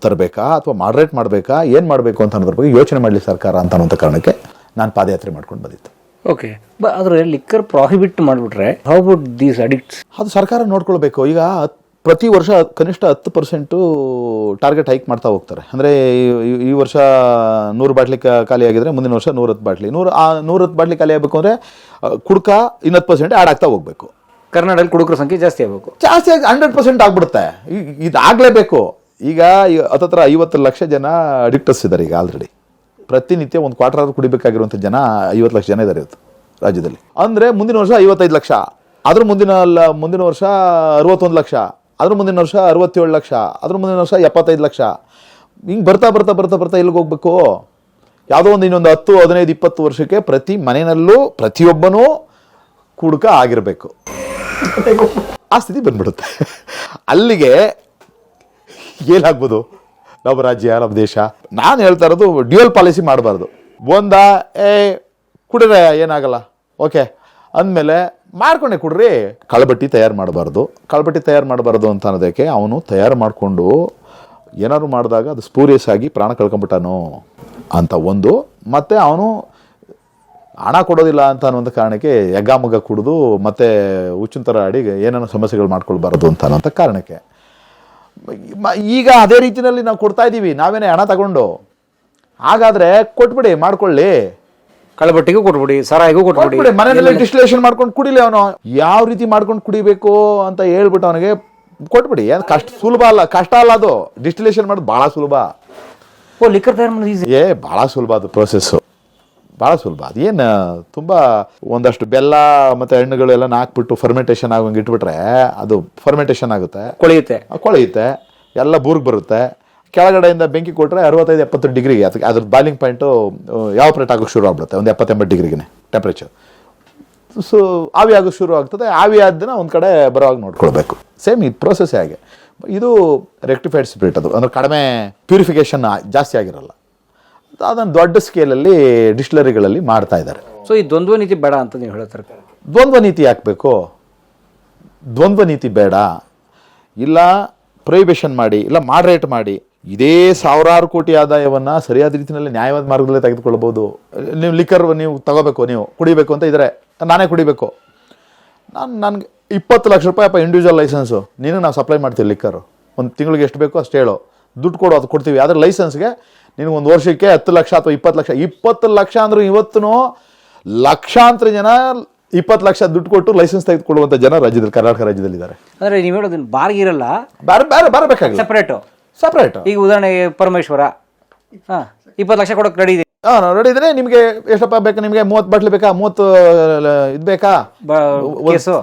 ತರಬೇಕಾ ಅಥವಾ ಮಾಡ್ರೇಟ್ ಮಾಡಬೇಕಾ, ಏನು ಮಾಡಬೇಕು ಅಂತ ಅನ್ನೋದ್ರ ಬಗ್ಗೆ ಯೋಚನೆ ಮಾಡಲಿ ಸರ್ಕಾರ ಅಂತ ಅನ್ನೋಂಥ ಕಾರಣಕ್ಕೆ ನಾನು ಪಾದಯಾತ್ರೆ ಮಾಡ್ಕೊಂಡು ಬಂದಿತ್ತು. ಓಕೆ, ಆದರೆ ಲಿಕ್ಕರ್ ಪ್ರಾಹಿಬಿಟ್ ಮಾಡಿಬಿಟ್ರೆ ಹೌ ಅಬೌಟ್ ದೀಸ್ ಅಡಿಕ್ಟ್ಸ್? ಅದು ಸರ್ಕಾರ ನೋಡ್ಕೊಳ್ಬೇಕು. ಈಗ ಪ್ರತಿ ವರ್ಷ ಕನಿಷ್ಠ 10% ಟಾರ್ಗೆಟ್ ಹೈಕ್ ಮಾಡ್ತಾ ಹೋಗ್ತಾರೆ. ಅಂದರೆ ಈ ವರ್ಷ 100 ಬಾಟ್ಲಿ ಖಾಲಿ ಆಗಿದ್ರೆ ಮುಂದಿನ ವರ್ಷ 110 ಬಾಟ್ಲಿ, 110 ಬಾಟ್ಲಿ ಖಾಲಿ ಆಗಬೇಕು ಅಂದರೆ ಕುಡ್ಕ 10% ಆ್ಯಡ್ ಆಗ್ತಾ ಹೋಗಬೇಕು. ಕರ್ನಾಟಕದಲ್ಲಿ ಕುಡುಕರ ಸಂಖ್ಯೆ ಜಾಸ್ತಿ ಆಗಬೇಕು, ಜಾಸ್ತಿ ಆಗಿ 100% ಆಗ್ಬಿಡುತ್ತೆ. ಇದಾಗಲೇಬೇಕು. ಈಗ ಹತ್ತತ್ರ 50 ಲಕ್ಷ ಜನ ಅಡಿಕ್ಟರ್ಸ್ ಇದ್ದಾರೆ ಈಗ ಆಲ್ರೆಡಿ. ಪ್ರತಿನಿತ್ಯ ಒಂದು ಕ್ವಾರ್ಟರ್ ಆದ್ರೂ ಕುಡಿಬೇಕಾಗಿರುವಂಥ ಜನ 50 ಲಕ್ಷ ಜನ ಇದ್ದಾರೆ ಇವತ್ತು ರಾಜ್ಯದಲ್ಲಿ. ಅಂದರೆ ಮುಂದಿನ ವರ್ಷ 55 ಲಕ್ಷ, ಅದ್ರ ಮುಂದಿನ ವರ್ಷ 61 ಲಕ್ಷ, ಅದ್ರ ಮುಂದಿನ ವರ್ಷ 67 ಲಕ್ಷ, ಅದ್ರ ಮುಂದಿನ ವರ್ಷ 75 ಲಕ್ಷ. ಹಿಂಗೆ ಬರ್ತಾ ಬರ್ತಾ ಬರ್ತಾ ಬರ್ತಾ ಎಲ್ಲಿಗೆ ಹೋಗ್ಬೇಕು? ಯಾವುದೋ ಒಂದು ಇನ್ನೊಂದು 10, 15, 20 ವರ್ಷಕ್ಕೆ ಪ್ರತಿ ಮನೆಯಲ್ಲೂ ಪ್ರತಿಯೊಬ್ಬನೂ ಕುಡುಕ ಆಗಿರಬೇಕು. ಆ ಸ್ಥಿತಿ ಬಂದ್ಬಿಡುತ್ತೆ. ಅಲ್ಲಿಗೆ ಏನಾಗ್ಬೋದು ನಮ್ಮ ರಾಜ್ಯ, ನಮ್ಮ ದೇಶ? ನಾನು ಹೇಳ್ತಾ ಇರೋದು ಡ್ಯುಯಲ್ ಪಾಲಿಸಿ ಮಾಡಬಾರ್ದು. ಕುಡಿದ್ರೆ ಏನಾಗಲ್ಲ, ಓಕೆ ಅಂದಮೇಲೆ ಮಾಡ್ಕೊಂಡೆ ಕುಡ್ರಿ. ಕಳಬಟ್ಟಿ ತಯಾರು ಮಾಡಬಾರ್ದು ಅಂತ ಅನ್ನೋದಕ್ಕೆ ಅವನು ತಯಾರು ಮಾಡಿಕೊಂಡು ಏನಾದ್ರು ಮಾಡಿದಾಗ ಅದು ಸ್ಪೂರಿಯಸ್ ಆಗಿ ಪ್ರಾಣ ಕಳ್ಕೊಂಬಿಟ್ಟಾನು ಅಂತ ಒಂದು. ಮತ್ತು ಅವನು ಹಣ ಕೊಡೋದಿಲ್ಲ ಅಂತ ಅನ್ನುವಂಥ ಕಾರಣಕ್ಕೆ ಯಗ್ಗಾಮಗ್ಗ ಕುಡಿದು ಮತ್ತೆ ಹುಚ್ಚಿನ ಥರ ಆಡಿ ಏನೇನೋ ಸಮಸ್ಯೆಗಳು ಮಾಡ್ಕೊಳ್ಬಾರ್ದು ಅಂತ ಅನ್ನೋಂಥ ಕಾರಣಕ್ಕೆ ಈಗ ಅದೇ ರೀತಿಯಲ್ಲಿ ನಾವು ಕೊಡ್ತಾ ಇದ್ದೀವಿ, ನಾವೇನೇ ಹಣ ತಗೊಂಡು. ಹಾಗಾದರೆ ಕೊಟ್ಬಿಡಿ, ಮಾಡ್ಕೊಳ್ಳಿ, ಕಳ್ಳಬಟ್ಟಿಗೂ ಕೊಟ್ಬಿಡಿ, ಸರಾಯಿಗೂ ಕೊಟ್ಬಿಡಿ, ಮನೆಯಲ್ಲಿ ಡಿಸ್ಟಿಲೇಷನ್ ಮಾಡ್ಕೊಂಡು ಕುಡಿಲಿ. ಅವನು ಯಾವ ರೀತಿ ಮಾಡ್ಕೊಂಡು ಕುಡಿಬೇಕು ಅಂತ ಹೇಳ್ಬಿಟ್ಟು ಅವನಿಗೆ ಕೊಟ್ಬಿಡಿ. ಏನು ಕಷ್ಟ, ಸುಲಭ ಅಲ್ಲ, ಕಷ್ಟ ಅಲ್ಲ ಅದು. ಡಿಸ್ಟಿಲೇಷನ್ ಮಾಡೋದು ಭಾಳ ಸುಲಭ. ಲಿಕ್ಕರ್ ತಯಾರು ಮಾಡೋದು ಭಾಳ ಸುಲಭ ಅದು ಪ್ರೋಸೆಸ್ಸು, ಭಾಳ ಸುಲಭ. ಅದೇನು ತುಂಬ ಒಂದಷ್ಟು ಬೆಲ್ಲ ಮತ್ತು ಹಣ್ಣುಗಳೆಲ್ಲ ಹಾಕ್ಬಿಟ್ಟು ಫರ್ಮೆಂಟೇಷನ್ ಆಗೋಂಗೆ ಇಟ್ಬಿಟ್ರೆ ಅದು ಫರ್ಮೆಂಟೇಷನ್ ಆಗುತ್ತೆ, ಕೊಳೆಯುತ್ತೆ, ಎಲ್ಲ ಬೂರ್ಗ್ ಬರುತ್ತೆ. ಕೆಳಗಡೆಯಿಂದ ಬೆಂಕಿ ಕೊಟ್ಟರೆ 65-70 ಡಿಗ್ರಿಗೆ ಅದ್ರ ಬಾಯ್ಲಿಂಗ್ ಪಾಯಿಂಟು ಎವಾಪರೇಟ್ ಆಗೋಕ್ಕೆ ಶುರು ಆಗ್ಬಿಡುತ್ತೆ. ಒಂದು 70-80 ಡಿಗ್ರಿಗೆ ಟೆಂಪ್ರೇಚರ್. ಸೊ ಆವಿ ಆಗೋಕ್ಕೆ ಶುರು ಆಗ್ತದೆ. ಆವಿ ಆದ್ದನ್ನ ಒಂದು ಕಡೆ ಬರೋವಾಗ ನೋಡ್ಕೊಳ್ಬೇಕು. ಸೇಮ್ ಇದು ಪ್ರೋಸೆಸ್ ಹೇಗೆ, ಇದು ರೆಕ್ಟಿಫೈಡ್ ಸ್ಪಿರಿಟ್. ಅದು ಅಂದರೆ ಕಡಿಮೆ ಪ್ಯೂರಿಫಿಕೇಷನ್ ಜಾಸ್ತಿ ಆಗಿರಲ್ಲ. ಅದನ್ನು ದೊಡ್ಡ ಸ್ಕೇಲಲ್ಲಿ ಡಿಸ್ಟಿಲರಿಗಳಲ್ಲಿ ಮಾಡ್ತಾ ಇದ್ದಾರೆ. ಸೊ ಈ ದ್ವಂದ್ವ ನೀತಿ ಬೇಡ ಅಂತ ನೀವು ಹೇಳ್ತಾರೆ. ದ್ವಂದ್ವ ನೀತಿ ಹಾಕಬೇಕು, ದ್ವಂದ್ವ ನೀತಿ ಬೇಡ. ಇಲ್ಲ ಪ್ರೊಹಿಬಿಷನ್ ಮಾಡಿ, ಇಲ್ಲ ಮಾಡ್ರೇಟ್ ಮಾಡಿ. ಇದೇ ಸಾವಿರಾರು ಕೋಟಿ ಆದಾಯವನ್ನು ಸರಿಯಾದ ರೀತಿಯಲ್ಲಿ ನ್ಯಾಯವಾದ ಮಾರ್ಗದಲ್ಲೇ ತೆಗೆದುಕೊಳ್ಬೋದು. ನೀವು ಲಿಕ್ಕರ್ ನೀವು ತಗೋಬೇಕು, ನೀವು ಕುಡಿಬೇಕು ಅಂತ ಇದ್ದರೆ ನಾನೇ ಕುಡಿಬೇಕು. ನನಗೆ 20 ಲಕ್ಷ ರೂಪಾಯಿ ಇಂಡಿವಿಜುವಲ್ ಲೈಸೆನ್ಸು, ನಿನಗೆ ನಾವು ಸಪ್ಲೈ ಮಾಡ್ತೀವಿ ಲಿಕ್ಕರು. ಒಂದು ತಿಂಗಳಿಗೆ ಎಷ್ಟು ಬೇಕೋ ಅಷ್ಟು ಹೇಳು, ದುಡ್ಡು ಕೊಡು, ಅದು ಕೊಡ್ತೀವಿ. ಆದರೆ ಲೈಸೆನ್ಸ್ಗೆ ನಿನಗೆ ಒಂದು ವರ್ಷಕ್ಕೆ 10 ಲಕ್ಷ ಅಥವಾ 20 ಲಕ್ಷ. 20 ಲಕ್ಷ ಅಂದ್ರೆ ಇವತ್ತು ಲಕ್ಷಾಂತರ ಜನ 20 ಲಕ್ಷ ದುಡ್ಡು ಕೊಟ್ಟು ಲೈಸೆನ್ಸ್ ತೆಗೆದುಕೊಳ್ಳುವಂಥ ಜನ ರಾಜ್ಯದಲ್ಲಿ, ಕರ್ನಾಟಕ ರಾಜ್ಯದಲ್ಲಿದ್ದಾರೆ. ಅಂದರೆ ನೀವು ಹೇಳೋದು ಬಾರ್ಗೆ ಇರಲ್ಲ, ಬರಬೇಕಾಗಿಲ್ಲ, ಸಪ್ರೇಟ್. ಈಗ ಉದಾಹರಣೆಗೆ ಪರಮೇಶ್ವರ 20 ಲಕ್ಷ ಕೊಡೋಕೆ ರೆಡಿ ಇದೆ. ರೆಡಿ ಇದ್ರೆ ನಿಮಗೆ ಎಷ್ಟಪ್ಪ ಬೇಕು? ನಿಮಗೆ 30 ಬಾಟ್ಲಿ ಬೇಕಾ, 30 ಇದು ಬೇಕಾ,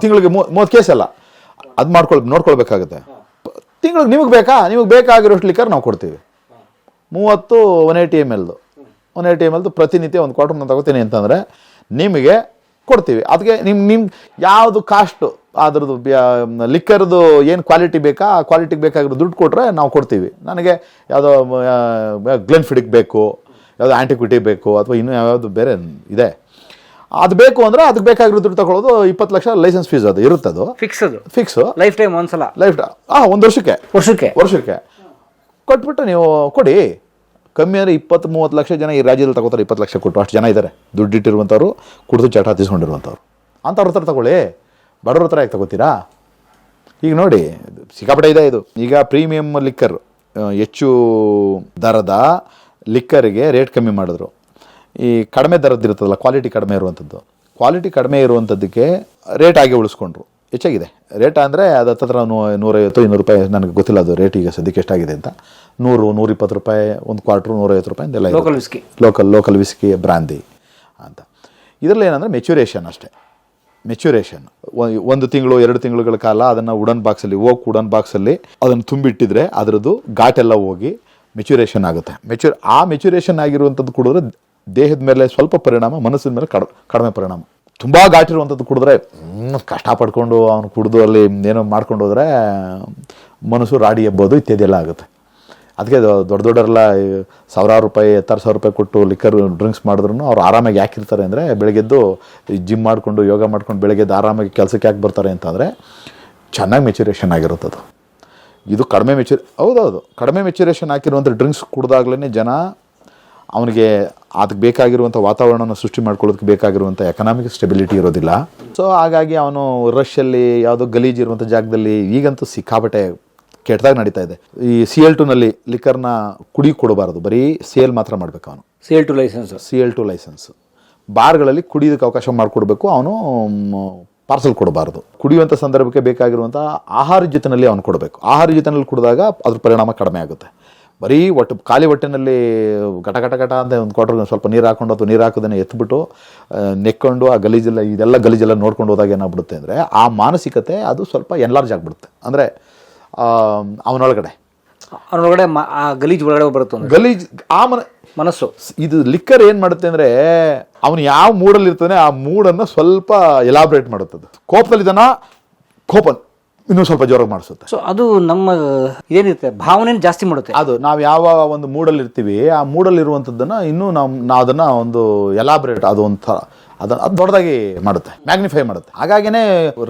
ತಿಂಗಳಿಗೆ 30 ಕೇಸ್ ಅಲ್ಲ, ಅದು ನೋಡ್ಕೊಳ್ಬೇಕಾಗುತ್ತೆ. ತಿಂಗಳಿಗೆ ನಿಮಗೆ ಬೇಕಾ, ನಿಮಗೆ ಬೇಕಾಗಿರೋಷ್ಟು ಲಿಕ್ಕರ್ ನಾವು ಕೊಡ್ತೀವಿ. 30 180 ml ಪ್ರತಿನಿತ್ಯ ಒಂದು ಕ್ವಾರ್ಟರ್ ನಾನು ತಗೋತೀನಿ ಅಂತಂದರೆ ನಿಮಗೆ ಕೊಡ್ತೀವಿ. ಅದಕ್ಕೆ ನಿಮ್ಗೆ ಯಾವುದು ಕಾಸ್ಟು ಅದ್ರದ್ದು ಲಿಕ್ಕರ್ದು ಏನು ಕ್ವಾಲಿಟಿ ಬೇಕಾ, ಆ ಕ್ವಾಲಿಟಿಗೆ ಬೇಕಾಗಿರೋ ದುಡ್ಡು ಕೊಟ್ಟರೆ ನಾವು ಕೊಡ್ತೀವಿ. ನನಗೆ ಯಾವುದೋ ಗ್ಲೆನ್ಫಿಡಿಕ್ ಬೇಕು, ಯಾವುದೋ ಆ್ಯಂಟಿಕ್ವಿಟಿ ಬೇಕು, ಅಥವಾ ಇನ್ನೂ ಯಾವ್ಯಾವುದು ಬೇರೆ ಇದೆ, ಅದು ಬೇಕು ಅಂದರೆ ಅದಕ್ಕೆ ಬೇಕಾಗಿರೋ ದುಡ್ಡು ತಗೊಳ್ಳೋದು. 20 ಲಕ್ಷ ಲೈಸೆನ್ಸ್ ಫೀಸ್ ಅದು ಇರುತ್ತೆ. ಅದು ಫಿಕ್ಸು ಲೈಫ್ ಟೈಮ್ ಒಂದ್ಸಲ, ಒಂದು ವರ್ಷಕ್ಕೆ ಕೊಟ್ಬಿಟ್ಟು ನೀವು ಕೊಡಿ. ಕಮ್ಮಿ ಅಂದರೆ 20-30 ಲಕ್ಷ ಜನ ಈ ರಾಜ್ಯದಲ್ಲಿ ತಗೋತಾರೆ. 20 ಲಕ್ಷ ಕೊಟ್ಟು ಅಷ್ಟು ಜನ ಇದ್ದಾರೆ, ದುಡ್ಡಿಟ್ಟಿರುವಂಥವ್ರು, ಕುಡಿದು ಚಟ ಹತ್ತಿಸ್ಕೊಂಡಿರುವಂಥವ್ರು. ಅಂಥವ್ರ ಹತ್ರ ತಗೊಳ್ಳಿ, ಬಡವ್ರ ಹತ್ರ ಯಾಕೆ ತಗೋತೀರಾ? ಈಗ ನೋಡಿ, ಸಿಕ್ಕಾಪಟ್ಟೆ ಇದೆ ಇದು. ಈಗ ಪ್ರೀಮಿಯಮ್ ಲಿಕ್ಕರ್, ಹೆಚ್ಚು ದರದ ಲಿಕ್ಕರಿಗೆ ರೇಟ್ ಕಮ್ಮಿ ಮಾಡಿದ್ರು. ಈ ಕಡಿಮೆ ದರದ್ದಿರುತ್ತದಲ್ಲ, ಕ್ವಾಲಿಟಿ ಕಡಿಮೆ ಇರುವಂಥದ್ದಕ್ಕೆ ರೇಟ್ ಆಗಿ ಉಳಿಸ್ಕೊಂಡ್ರು. ಹೆಚ್ಚಾಗಿದೆ ರೇಟ್ ಅಂದರೆ ಅದು ಹತ್ತಿರ 150-200 ರೂಪಾಯಿ, ನನಗೆ ಗೊತ್ತಿಲ್ಲ ಅದು ರೇಟ್ ಈಗ ಸದ್ಯಕ್ಕೆ ಎಷ್ಟಾಗಿದೆ ಅಂತ. 100-120 ರೂಪಾಯಿ ಒಂದು ಕ್ವಾರ್ಟ್ರು, 150 ರೂಪಾಯಿ ಅಂತೆಲ್ಲ ಲೋಕಲ್ ವಿಸ್ಕಿ ಬ್ರಾಂದಿ ಅಂತ. ಇದರಲ್ಲಿ ಏನಂದರೆ ಮೆಚ್ಯೂರೇಷನ್ ಅಷ್ಟೇ. ಮೆಚ್ಯೂರೇಷನ್ 1 ತಿಂಗಳು 2 ತಿಂಗಳುಗಳ ಕಾಲ ಅದನ್ನು ವುಡನ್ ಬಾಕ್ಸಲ್ಲಿ ಅದನ್ನು ತುಂಬಿಟ್ಟಿದ್ರೆ ಅದರದ್ದು ಘಾಟೆಲ್ಲ ಹೋಗಿ ಮೆಚ್ಯೂರೇಷನ್ ಆಗುತ್ತೆ. ಮೆಚ್ಯೂರೇಷನ್ ಆಗಿರುವಂಥದ್ದು ಕುಡಿದ್ರೆ ದೇಹದ ಮೇಲೆ ಸ್ವಲ್ಪ ಪರಿಣಾಮ, ಮನಸ್ಸಿನ ಮೇಲೆ ಕಡಿಮೆ ಪರಿಣಾಮ. ತುಂಬ ಘಾಟಿರುವಂಥದ್ದು ಕುಡಿದ್ರೆ ಕಷ್ಟಪಡ್ಕೊಂಡು ಅವನು ಕುಡಿದು ಅಲ್ಲಿ ಏನೋ ಮಾಡ್ಕೊಂಡು ಹೋದರೆ ಮನಸ್ಸು ರಾಡಿ ಎಬ್ಬೋದು, ಇತ್ಯಾದಿ ಎಲ್ಲ ಆಗುತ್ತೆ. ಅದಕ್ಕೆ ದೊಡ್ಡವರೆಲ್ಲ 1000 ರೂಪಾಯಿ 10,000 ರೂಪಾಯಿ ಕೊಟ್ಟು ಲಿಕ್ಕರ್ ಡ್ರಿಂಕ್ಸ್ ಮಾಡಿದ್ರು ಅವ್ರು ಆರಾಮಾಗಿ ಯಾಕಿರ್ತಾರೆ ಅಂದರೆ, ಬೆಳಗ್ಗೆದ್ದು ಜಿಮ್ ಮಾಡಿಕೊಂಡು ಯೋಗ ಮಾಡ್ಕೊಂಡು ಬೆಳಗ್ಗೆದ್ದು ಆರಾಮಾಗಿ ಕೆಲಸಕ್ಕೆ ಯಾಕೆ ಬರ್ತಾರೆ ಅಂತಂದರೆ ಚೆನ್ನಾಗಿ ಮೆಚ್ಯೂರೇಷನ್ ಆಗಿರುತ್ತದು. ಇದು ಕಡಿಮೆ ಮೆಚ್ಯೂರೇಷನ್ ಹಾಕಿರುವಂಥ ಡ್ರಿಂಕ್ಸ್ ಕುಡ್ದಾಗ್ಲೇ ಜನ ಅವನಿಗೆ ಅದಕ್ಕೆ ಬೇಕಾಗಿರುವಂಥ ವಾತಾವರಣನ ಸೃಷ್ಟಿ ಮಾಡ್ಕೊಳ್ಳೋದಕ್ಕೆ ಬೇಕಾಗಿರುವಂಥ ಎಕನಾಮಿಕ್ ಸ್ಟೆಬಿಲಿಟಿ ಇರೋದಿಲ್ಲ. ಸೊ ಹಾಗಾಗಿ ಅವನು ರಶಲ್ಲಿ ಯಾವುದೋ ಗಲೀಜು ಇರುವಂಥ ಜಾಗದಲ್ಲಿ, ಈಗಂತೂ ಸಿಕ್ಕಾಪಟ್ಟೆ ಕೆಟ್ಟದಾಗಿ ನಡೀತಾ ಇದೆ. ಈ CL2ನಲ್ಲಿ ಲಿಕ್ಕರ್ನ ಕೊಡಬಾರ್ದು, ಬರೀ ಸೇಲ್ ಮಾತ್ರ ಮಾಡಬೇಕು. ಅವನು CL2 ಲೈಸೆನ್ಸ್ ಬಾರ್ಗಳಲ್ಲಿ ಕುಡಿಯೋದಕ್ಕೆ ಅವಕಾಶ ಮಾಡಿಕೊಡ್ಬೇಕು. ಅವನು ಪಾರ್ಸಲ್ ಕೊಡಬಾರ್ದು. ಕುಡಿಯುವಂಥ ಸಂದರ್ಭಕ್ಕೆ ಬೇಕಾಗಿರುವಂಥ ಆಹಾರ ಜೊತೆಯಲ್ಲಿ ಅವನು ಕೊಡಬೇಕು. ಆಹಾರ ಜೊತೆಯಲ್ಲಿ ಕುಡಿದಾಗ ಅದ್ರ ಪರಿಣಾಮ ಕಡಿಮೆ ಆಗುತ್ತೆ. ಬರೀ ಖಾಲಿ ಹೊಟ್ಟೆನಲ್ಲಿ ಘಟ ಅಂತ ಒಂದು ಕ್ವಾರ್ಟರ್ ಸ್ವಲ್ಪ ನೀರು ಹಾಕೊಂಡು ಅಥವಾ ನೀರು ಹಾಕೋದನ್ನು ಎತ್ಬಿಟ್ಟು ನೆಕ್ಕೊಂಡು ಆ ಗಲೀಜೆಲ್ಲ ನೋಡ್ಕೊಂಡು ಹೋದಾಗ ಏನಾಗ್ಬಿಡುತ್ತೆ ಅಂದರೆ ಆ ಮಾನಸಿಕತೆ ಅದು ಸ್ವಲ್ಪ ಎನ್ಲಾರ್ಜ್ ಆಗಿಬಿಡುತ್ತೆ. ಅಂದರೆ ಅವನೊಳಗಡೆ ಗಲೀಜ್ ಒಳಗಡೆ ಬರುತ್ತೆ, ಗಲೀಜ್ ಆ ಮನಸ್ಸು. ಇದು ಲಿಕ್ಕರ್ ಏನು ಮಾಡುತ್ತೆ ಅಂದರೆ ಅವನು ಯಾವ ಮೂಡಲ್ಲಿ ಇರ್ತಾನೆ ಆ ಮೂಡನ್ನು ಸ್ವಲ್ಪ ಎಲಾಬ್ರೇಟ್ ಮಾಡುತ್ತದೆ. ಕೋಪದಲ್ಲಿದ್ದಾನ, ಕೋಪ ಇನ್ನೂ ಸ್ವಲ್ಪ ಜೋರಾಗಿ ಮಾಡಿಸುತ್ತೆ. ಸೊ ಅದು ನಮ್ಮ ಏನಿರುತ್ತೆ ಭಾವನೆ ಜಾಸ್ತಿ ಮಾಡುತ್ತೆ. ಅದು ನಾವು ಯಾವ ಒಂದು ಮೂಡಲ್ಲಿ ಇರ್ತೀವಿ ಆ ಮೂಡಲ್ಲಿ ಇರುವಂಥದ್ದನ್ನು ಇನ್ನೂ ನಾವು ಅದನ್ನು ಒಂದು ಎಲಾಬ್ರೇಟ್, ಅದು ಒಂಥರ ಅದು ದೊಡ್ಡದಾಗಿ ಮಾಡುತ್ತೆ, ಮ್ಯಾಗ್ನಿಫೈ ಮಾಡುತ್ತೆ. ಹಾಗಾಗಿನೇ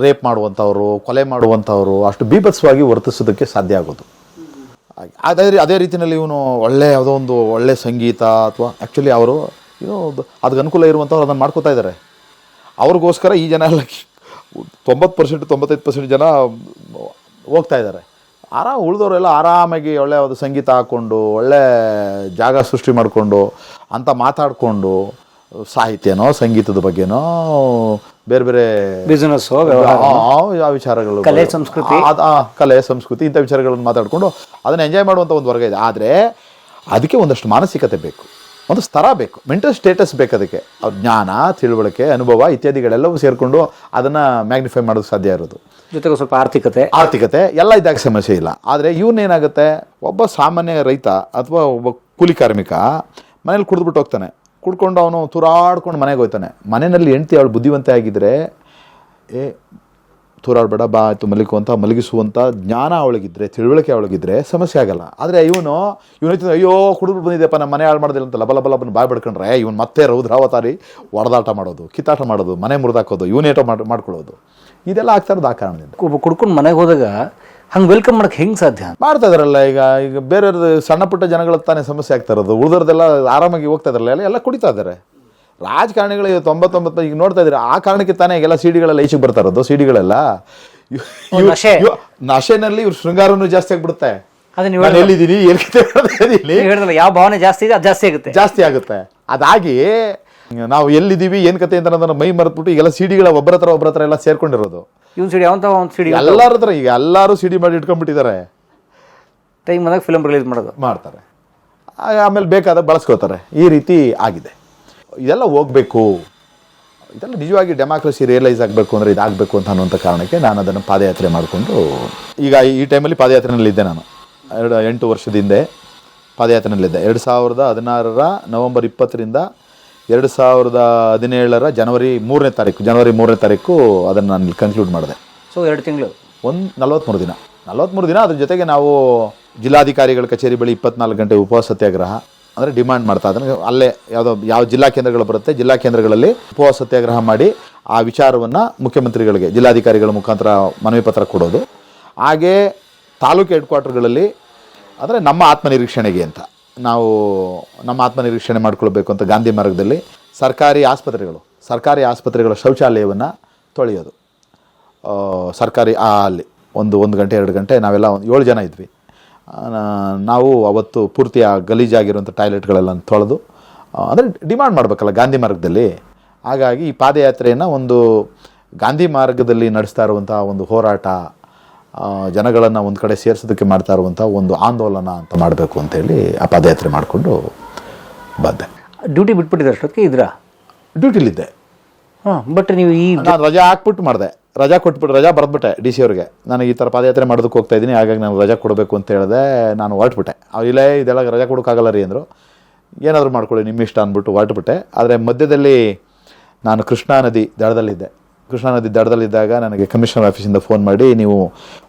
ರೇಪ್ ಮಾಡುವಂಥವ್ರು, ಕೊಲೆ ಮಾಡುವಂಥವ್ರು ಅಷ್ಟು ಬೀಭತ್ಸವಾಗಿ ವರ್ತಿಸೋದಕ್ಕೆ ಸಾಧ್ಯ ಆಗೋದು. ಅದೇ ರೀತಿಯಲ್ಲಿ ಇವನು ಯಾವುದೋ ಒಂದು ಒಳ್ಳೆ ಸಂಗೀತ ಅಥವಾ ಆ್ಯಕ್ಚುಲಿ ಅವರು ಅದಕ್ಕೆ ಅನುಕೂಲ ಇರುವಂಥವ್ರು ಅದನ್ನು ಮಾಡ್ಕೋತಾ ಇದ್ದಾರೆ. ಅವ್ರಿಗೋಸ್ಕರ ಈ ಜನ ಎಲ್ಲ 90% 95% ಜನ ಹೋಗ್ತಾ ಇದ್ದಾರೆ. ಉಳಿದವರೆಲ್ಲ ಆರಾಮಾಗಿ ಒಳ್ಳೆ ಒಂದು ಸಂಗೀತ ಹಾಕ್ಕೊಂಡು ಒಳ್ಳೆ ಜಾಗ ಸೃಷ್ಟಿ ಮಾಡಿಕೊಂಡು ಅಂತ ಮಾತಾಡಿಕೊಂಡು ಸಾಹಿತ್ಯನೋ ಸಂಗೀತದ ಬಗ್ಗೆನೋ ಬೇರೆ ಬೇರೆ ಬಿಸ್ನೆಸ್ಸು, ಆ ವಿಚಾರಗಳು, ಕಲೆ ಸಂಸ್ಕೃತಿ, ಕಲೆ ಸಂಸ್ಕೃತಿ ಇಂಥ ವಿಚಾರಗಳನ್ನು ಮಾತಾಡಿಕೊಂಡು ಅದನ್ನು ಎಂಜಾಯ್ ಮಾಡುವಂಥ ಒಂದು ವರ್ಗ ಇದೆ. ಆದರೆ ಅದಕ್ಕೆ ಒಂದಷ್ಟು ಮಾನಸಿಕತೆ ಬೇಕು, ಒಂದು ಸ್ತರ ಬೇಕು, ಮೆಂಟಲ್ ಸ್ಟೇಟಸ್ ಬೇಕು. ಅದಕ್ಕೆ ಅವ್ರ ಜ್ಞಾನ, ತಿಳುವಳಿಕೆ, ಅನುಭವ ಇತ್ಯಾದಿಗಳೆಲ್ಲವೂ ಸೇರಿಕೊಂಡು ಅದನ್ನು ಮ್ಯಾಗ್ನಿಫೈ ಮಾಡೋಕ್ಕೆ ಸಾಧ್ಯ ಇರೋದು. ಜೊತೆಗೆ ಸ್ವಲ್ಪ ಆರ್ಥಿಕತೆ ಎಲ್ಲ ಇದ್ದಾಗ ಸಮಸ್ಯೆ ಇಲ್ಲ. ಆದರೆ ಇವನ್ನೇನಾಗುತ್ತೆ, ಒಬ್ಬ ಸಾಮಾನ್ಯ ರೈತ ಅಥವಾ ಒಬ್ಬ ಕೂಲಿ ಕಾರ್ಮಿಕ ಮನೇಲಿ ಕುಡಿದ್ಬಿಟ್ಟು ಹೋಗ್ತಾನೆ. ಕುಡ್ಕೊಂಡು ಅವನು ತೂರಾಡ್ಕೊಂಡು ಮನೆಗೆ ಹೋಗ್ತಾನೆ. ಮನೆಯಲ್ಲಿ ಹೆಂಡ್ತಿ ಅವಳು ಬುದ್ಧಿವಂತೆ ಆಗಿದ್ದರೆ ತೂರಾಡಬೇಡ ಬಾ ಆಯಿತು ಮಲಗು ಅಂತ ಮಲಗಿಸುವಂಥ ಜ್ಞಾನ ಅವಳಿಗಿದ್ರೆ, ತಿಳುವಳಿಕೆ ಅವಳಿಗಿದ್ರೆ ಸಮಸ್ಯೆ ಆಗಲ್ಲ. ಆದರೆ ಇವನು ಅಯ್ಯೋ ಕುಡಿದು ಬಂದಿದ್ದೆಪ್ಪ ನಮ್ಮ ಮನೆ ಹಾಳು ಮಾಡೋದಿಲ್ಲ ಅಂತ ಲಬಲಬಲಬ್ಬನ ಬಾಯ್ ಬಿಡ್ಕೊಂಡ್ರೆ ಇವನು ಮತ್ತೆ ರೌದ್ರಾವತಾರಿ ಹೊಡೆದಾಟ ಮಾಡೋದು, ಕಿತ್ತಾಟ ಮಾಡೋದು, ಮನೆ ಮುರಿದಾಕೋದು, ಇವನೇಟೋ ಮಾಡ್ಕೊಳ್ಳೋದು, ಇದೆಲ್ಲ ಆಗ್ತಾ ಇರೋದು ಆ ಕಾರಣದಿಂದ. ಒಬ್ಬ ಕುಡ್ಕೊಂಡು ಮನೆಗೆ ಹೋದಾಗ ಹಂಗೆ ವೆಲ್ಕಮ್ ಮಾಡೋಕ್ಕೆ ಹೆಂಗೆ ಸಾಧ್ಯ ಮಾಡ್ತಾ ಇದಾರಲ್ಲ. ಈಗ ಬೇರೆಯವ್ರದ್ದು ಸಣ್ಣ ಪುಟ್ಟ ಜನಗಳ ತಾನೇ ಸಮಸ್ಯೆ ಆಗ್ತಾ ಇರೋದು. ಉಳಿದವ್ರದ್ದೆಲ್ಲ ಆರಾಮಾಗಿ ಹೋಗ್ತಾ ಇದಾರಲ್ಲ, ಎಲ್ಲ ಕುಡಿತಾ ಇದ್ದಾರೆ. ರಾಜಕಾರಣಿಗಳು 99 ಈಗ ನೋಡ್ತಾ ಇದ್ದಾರೆ. ಆ ಕಾರಣಕ್ಕೆ ತಾನೇ ಈಗೆಲ್ಲ ಸಿಡಿಗಳೆಲ್ಲ ಈಚೆಗೆ ಬರ್ತಾ ಇರೋದು. ಸಿಡಿಗಳೆಲ್ಲ ನಶೆನಲ್ಲಿ ಇವ್ರ ಶೃಂಗಾರನೂ ಜಾಸ್ತಿ ಆಗ್ಬಿಡುತ್ತೆ. ಎಲ್ಲಿದ್ದೀನಿ ಯಾವ ಭಾವನೆ ಜಾಸ್ತಿ ಇದೆ ಅದು ಜಾಸ್ತಿ ಆಗುತ್ತೆ. ಅದಾಗಿ ನಾವು ಎಲ್ಲಿದ್ದೀವಿ ಏನು ಕತೆ ಅಂತ ಅದನ್ನು ಮೈ ಮರೆತ್ಬಿಟ್ಟು ಈಗೆಲ್ಲ ಸಿಡಿಗಳ ಒಬ್ಬರ ಹತ್ರ ಎಲ್ಲ ಸೇರ್ಕೊಂಡಿರೋದು. ಇವ್ನು ಸಿಡಿ ಅವಂತ ಒಂದು ಸಿಡಿ ಎಲ್ಲರ ಹತ್ರ ಈಗ ಎಲ್ಲರೂ ಸಿಡಿ ಮಾಡಿ ಇಟ್ಕೊಂಡ್ಬಿಟ್ಟಿದ್ದಾರೆ. ಟೈಮ್ ಬಂದಾಗ ಫಿಲಮ್ ರಿಲೀಸ್ ಮಾಡ್ತಾರೆ, ಆಮೇಲೆ ಬೇಕಾದಾಗ ಬಳಸ್ಕೋತಾರೆ. ಈ ರೀತಿ ಆಗಿದೆ. ಇದೆಲ್ಲ ಹೋಗಬೇಕು. ಇದೆಲ್ಲ ನಿಜವಾಗಿ ಡೆಮಾಕ್ರಸಿ ರಿಯಲೈಸ್ ಆಗಬೇಕು ಅಂದರೆ ಇದಾಗಬೇಕು ಅಂತ ಅನ್ನುವಂಥ ಕಾರಣಕ್ಕೆ ನಾನು ಅದನ್ನು ಪಾದಯಾತ್ರೆ ಮಾಡಿಕೊಂಡು ಈಗ ಈ ಟೈಮಲ್ಲಿ ಪಾದಯಾತ್ರೆನಲ್ಲಿದ್ದೆ. ನಾನು 8 ವರ್ಷದ ಹಿಂದೆ ಪಾದಯಾತ್ರೆನಲ್ಲಿದ್ದೆ. 2016 ನವೆಂಬರ್ 20ರಿಂದ 2017 ಜನವರಿ 3ನೇ ತಾರೀಕು ಅದನ್ನು ನಾನು ಕನ್ಕ್ಲೂಡ್ ಮಾಡಿದೆ. ಸೊ 2 ತಿಂಗಳು, 43 ದಿನ. ಅದ್ರ ಜೊತೆಗೆ ನಾವು ಜಿಲ್ಲಾಧಿಕಾರಿಗಳ ಕಚೇರಿ ಬಳಿ 24 ಗಂಟೆ ಉಪವಾಸ ಸತ್ಯಾಗ್ರಹ, ಅಂದರೆ ಡಿಮ್ಯಾಂಡ್ ಮಾಡ್ತಾ ಅದನ್ನು ಅಲ್ಲೇ ಯಾವ ಜಿಲ್ಲಾ ಕೇಂದ್ರಗಳು ಬರುತ್ತೆ, ಜಿಲ್ಲಾ ಕೇಂದ್ರಗಳಲ್ಲಿ ಉಪವಾಸ ಸತ್ಯಾಗ್ರಹ ಮಾಡಿ ಆ ವಿಚಾರವನ್ನು ಮುಖ್ಯಮಂತ್ರಿಗಳಿಗೆ ಜಿಲ್ಲಾಧಿಕಾರಿಗಳ ಮುಖಾಂತರ ಮನವಿ ಪತ್ರ ಕೊಡೋದು. ಹಾಗೇ ತಾಲೂಕು ಹೆಡ್ ಕ್ವಾರ್ಟರ್ಗಳಲ್ಲಿ ಅಂದರೆ ನಮ್ಮ ಆತ್ಮನಿರೀಕ್ಷಣೆಗೆ ಅಂತ ನಾವು ನಮ್ಮ ಆತ್ಮನಿರೀಕ್ಷಣೆ ಮಾಡ್ಕೊಳ್ಬೇಕು ಅಂತ ಗಾಂಧಿ ಮಾರ್ಗದಲ್ಲಿ ಸರ್ಕಾರಿ ಆಸ್ಪತ್ರೆಗಳ ಶೌಚಾಲಯವನ್ನು ತೊಳೆಯೋದು. ಸರ್ಕಾರಿ ಅಲ್ಲಿ 1 ಗಂಟೆ 2 ಗಂಟೆ ನಾವೆಲ್ಲ 7 ಜನ ಇದ್ವಿ. ನಾವು ಅವತ್ತು ಪೂರ್ತಿ ಆ ಗಲೀಜಾಗಿರುವಂಥ ಟಾಯ್ಲೆಟ್ಗಳೆಲ್ಲ ತೊಳೆದು ಅಂದರೆ ಡಿಮಾಂಡ್ ಮಾಡಬೇಕಲ್ಲ ಗಾಂಧಿ ಮಾರ್ಗದಲ್ಲಿ. ಹಾಗಾಗಿ ಈ ಪಾದಯಾತ್ರೆಯನ್ನು ಒಂದು ಗಾಂಧಿ ಮಾರ್ಗದಲ್ಲಿ ನಡೆಸ್ತಾ ಇರುವಂಥ ಒಂದು ಹೋರಾಟ, ಜನಗಳನ್ನು ಒಂದು ಕಡೆ ಸೇರಿಸೋದಕ್ಕೆ ಮಾಡ್ತಾ ಇರುವಂಥ ಒಂದು ಆಂದೋಲನ ಅಂತ ಮಾಡಬೇಕು ಅಂತೇಳಿ ಆ ಪಾದಯಾತ್ರೆ ಮಾಡಿಕೊಂಡು ಬಂದೆ. ಡ್ಯೂಟಿ ಬಿಟ್ಬಿಟ್ಟಿದ್ದೆ ಅಷ್ಟೊತ್ತಿಗೆ ಇದ್ರಾ? ಡ್ಯೂಟಿಲಿದ್ದೆ. ಬಟ್ ನೀವು ನಾನು ರಜಾ ಹಾಕ್ಬಿಟ್ಟು ಮಾಡಿದೆ. ರಜಾ ಬರೆದ್ಬಿಟ್ಟೆ DC ಅವ್ರಿಗೆ, ನನಗೆ ಈ ಥರ ಪಾದಯಾತ್ರೆ ಮಾಡೋದಕ್ಕೆ ಹೋಗ್ತಾ ಇದ್ದೀನಿ, ಹಾಗಾಗಿ ನಾನು ರಜಾ ಕೊಡಬೇಕು ಅಂತ ಹೇಳಿದೆ. ನಾನು ಹೊರಟ್ಬಿಟ್ಟೆ. ಇಲ್ಲೇ ಇದೆಲ್ಲ ರಜಾ ಕೊಡೋಕ್ಕಾಗಲ್ಲ ರೀ ಅಂದರು. ಏನಾದರೂ ಮಾಡ್ಕೊಳ್ಳಿ ನಿಮ್ಮ ಇಷ್ಟ ಅಂದ್ಬಿಟ್ಟು ಹೊರಟ್ಬಿಟ್ಟೆ. ಆದರೆ ಮಧ್ಯದಲ್ಲಿ ನಾನು ಕೃಷ್ಣಾ ನದಿ ದಡದಲ್ಲಿದ್ದಾಗ ನನಗೆ ಕಮಿಷನರ್ ಆಫೀಸಿಂದ ಫೋನ್ ಮಾಡಿ, ನೀವು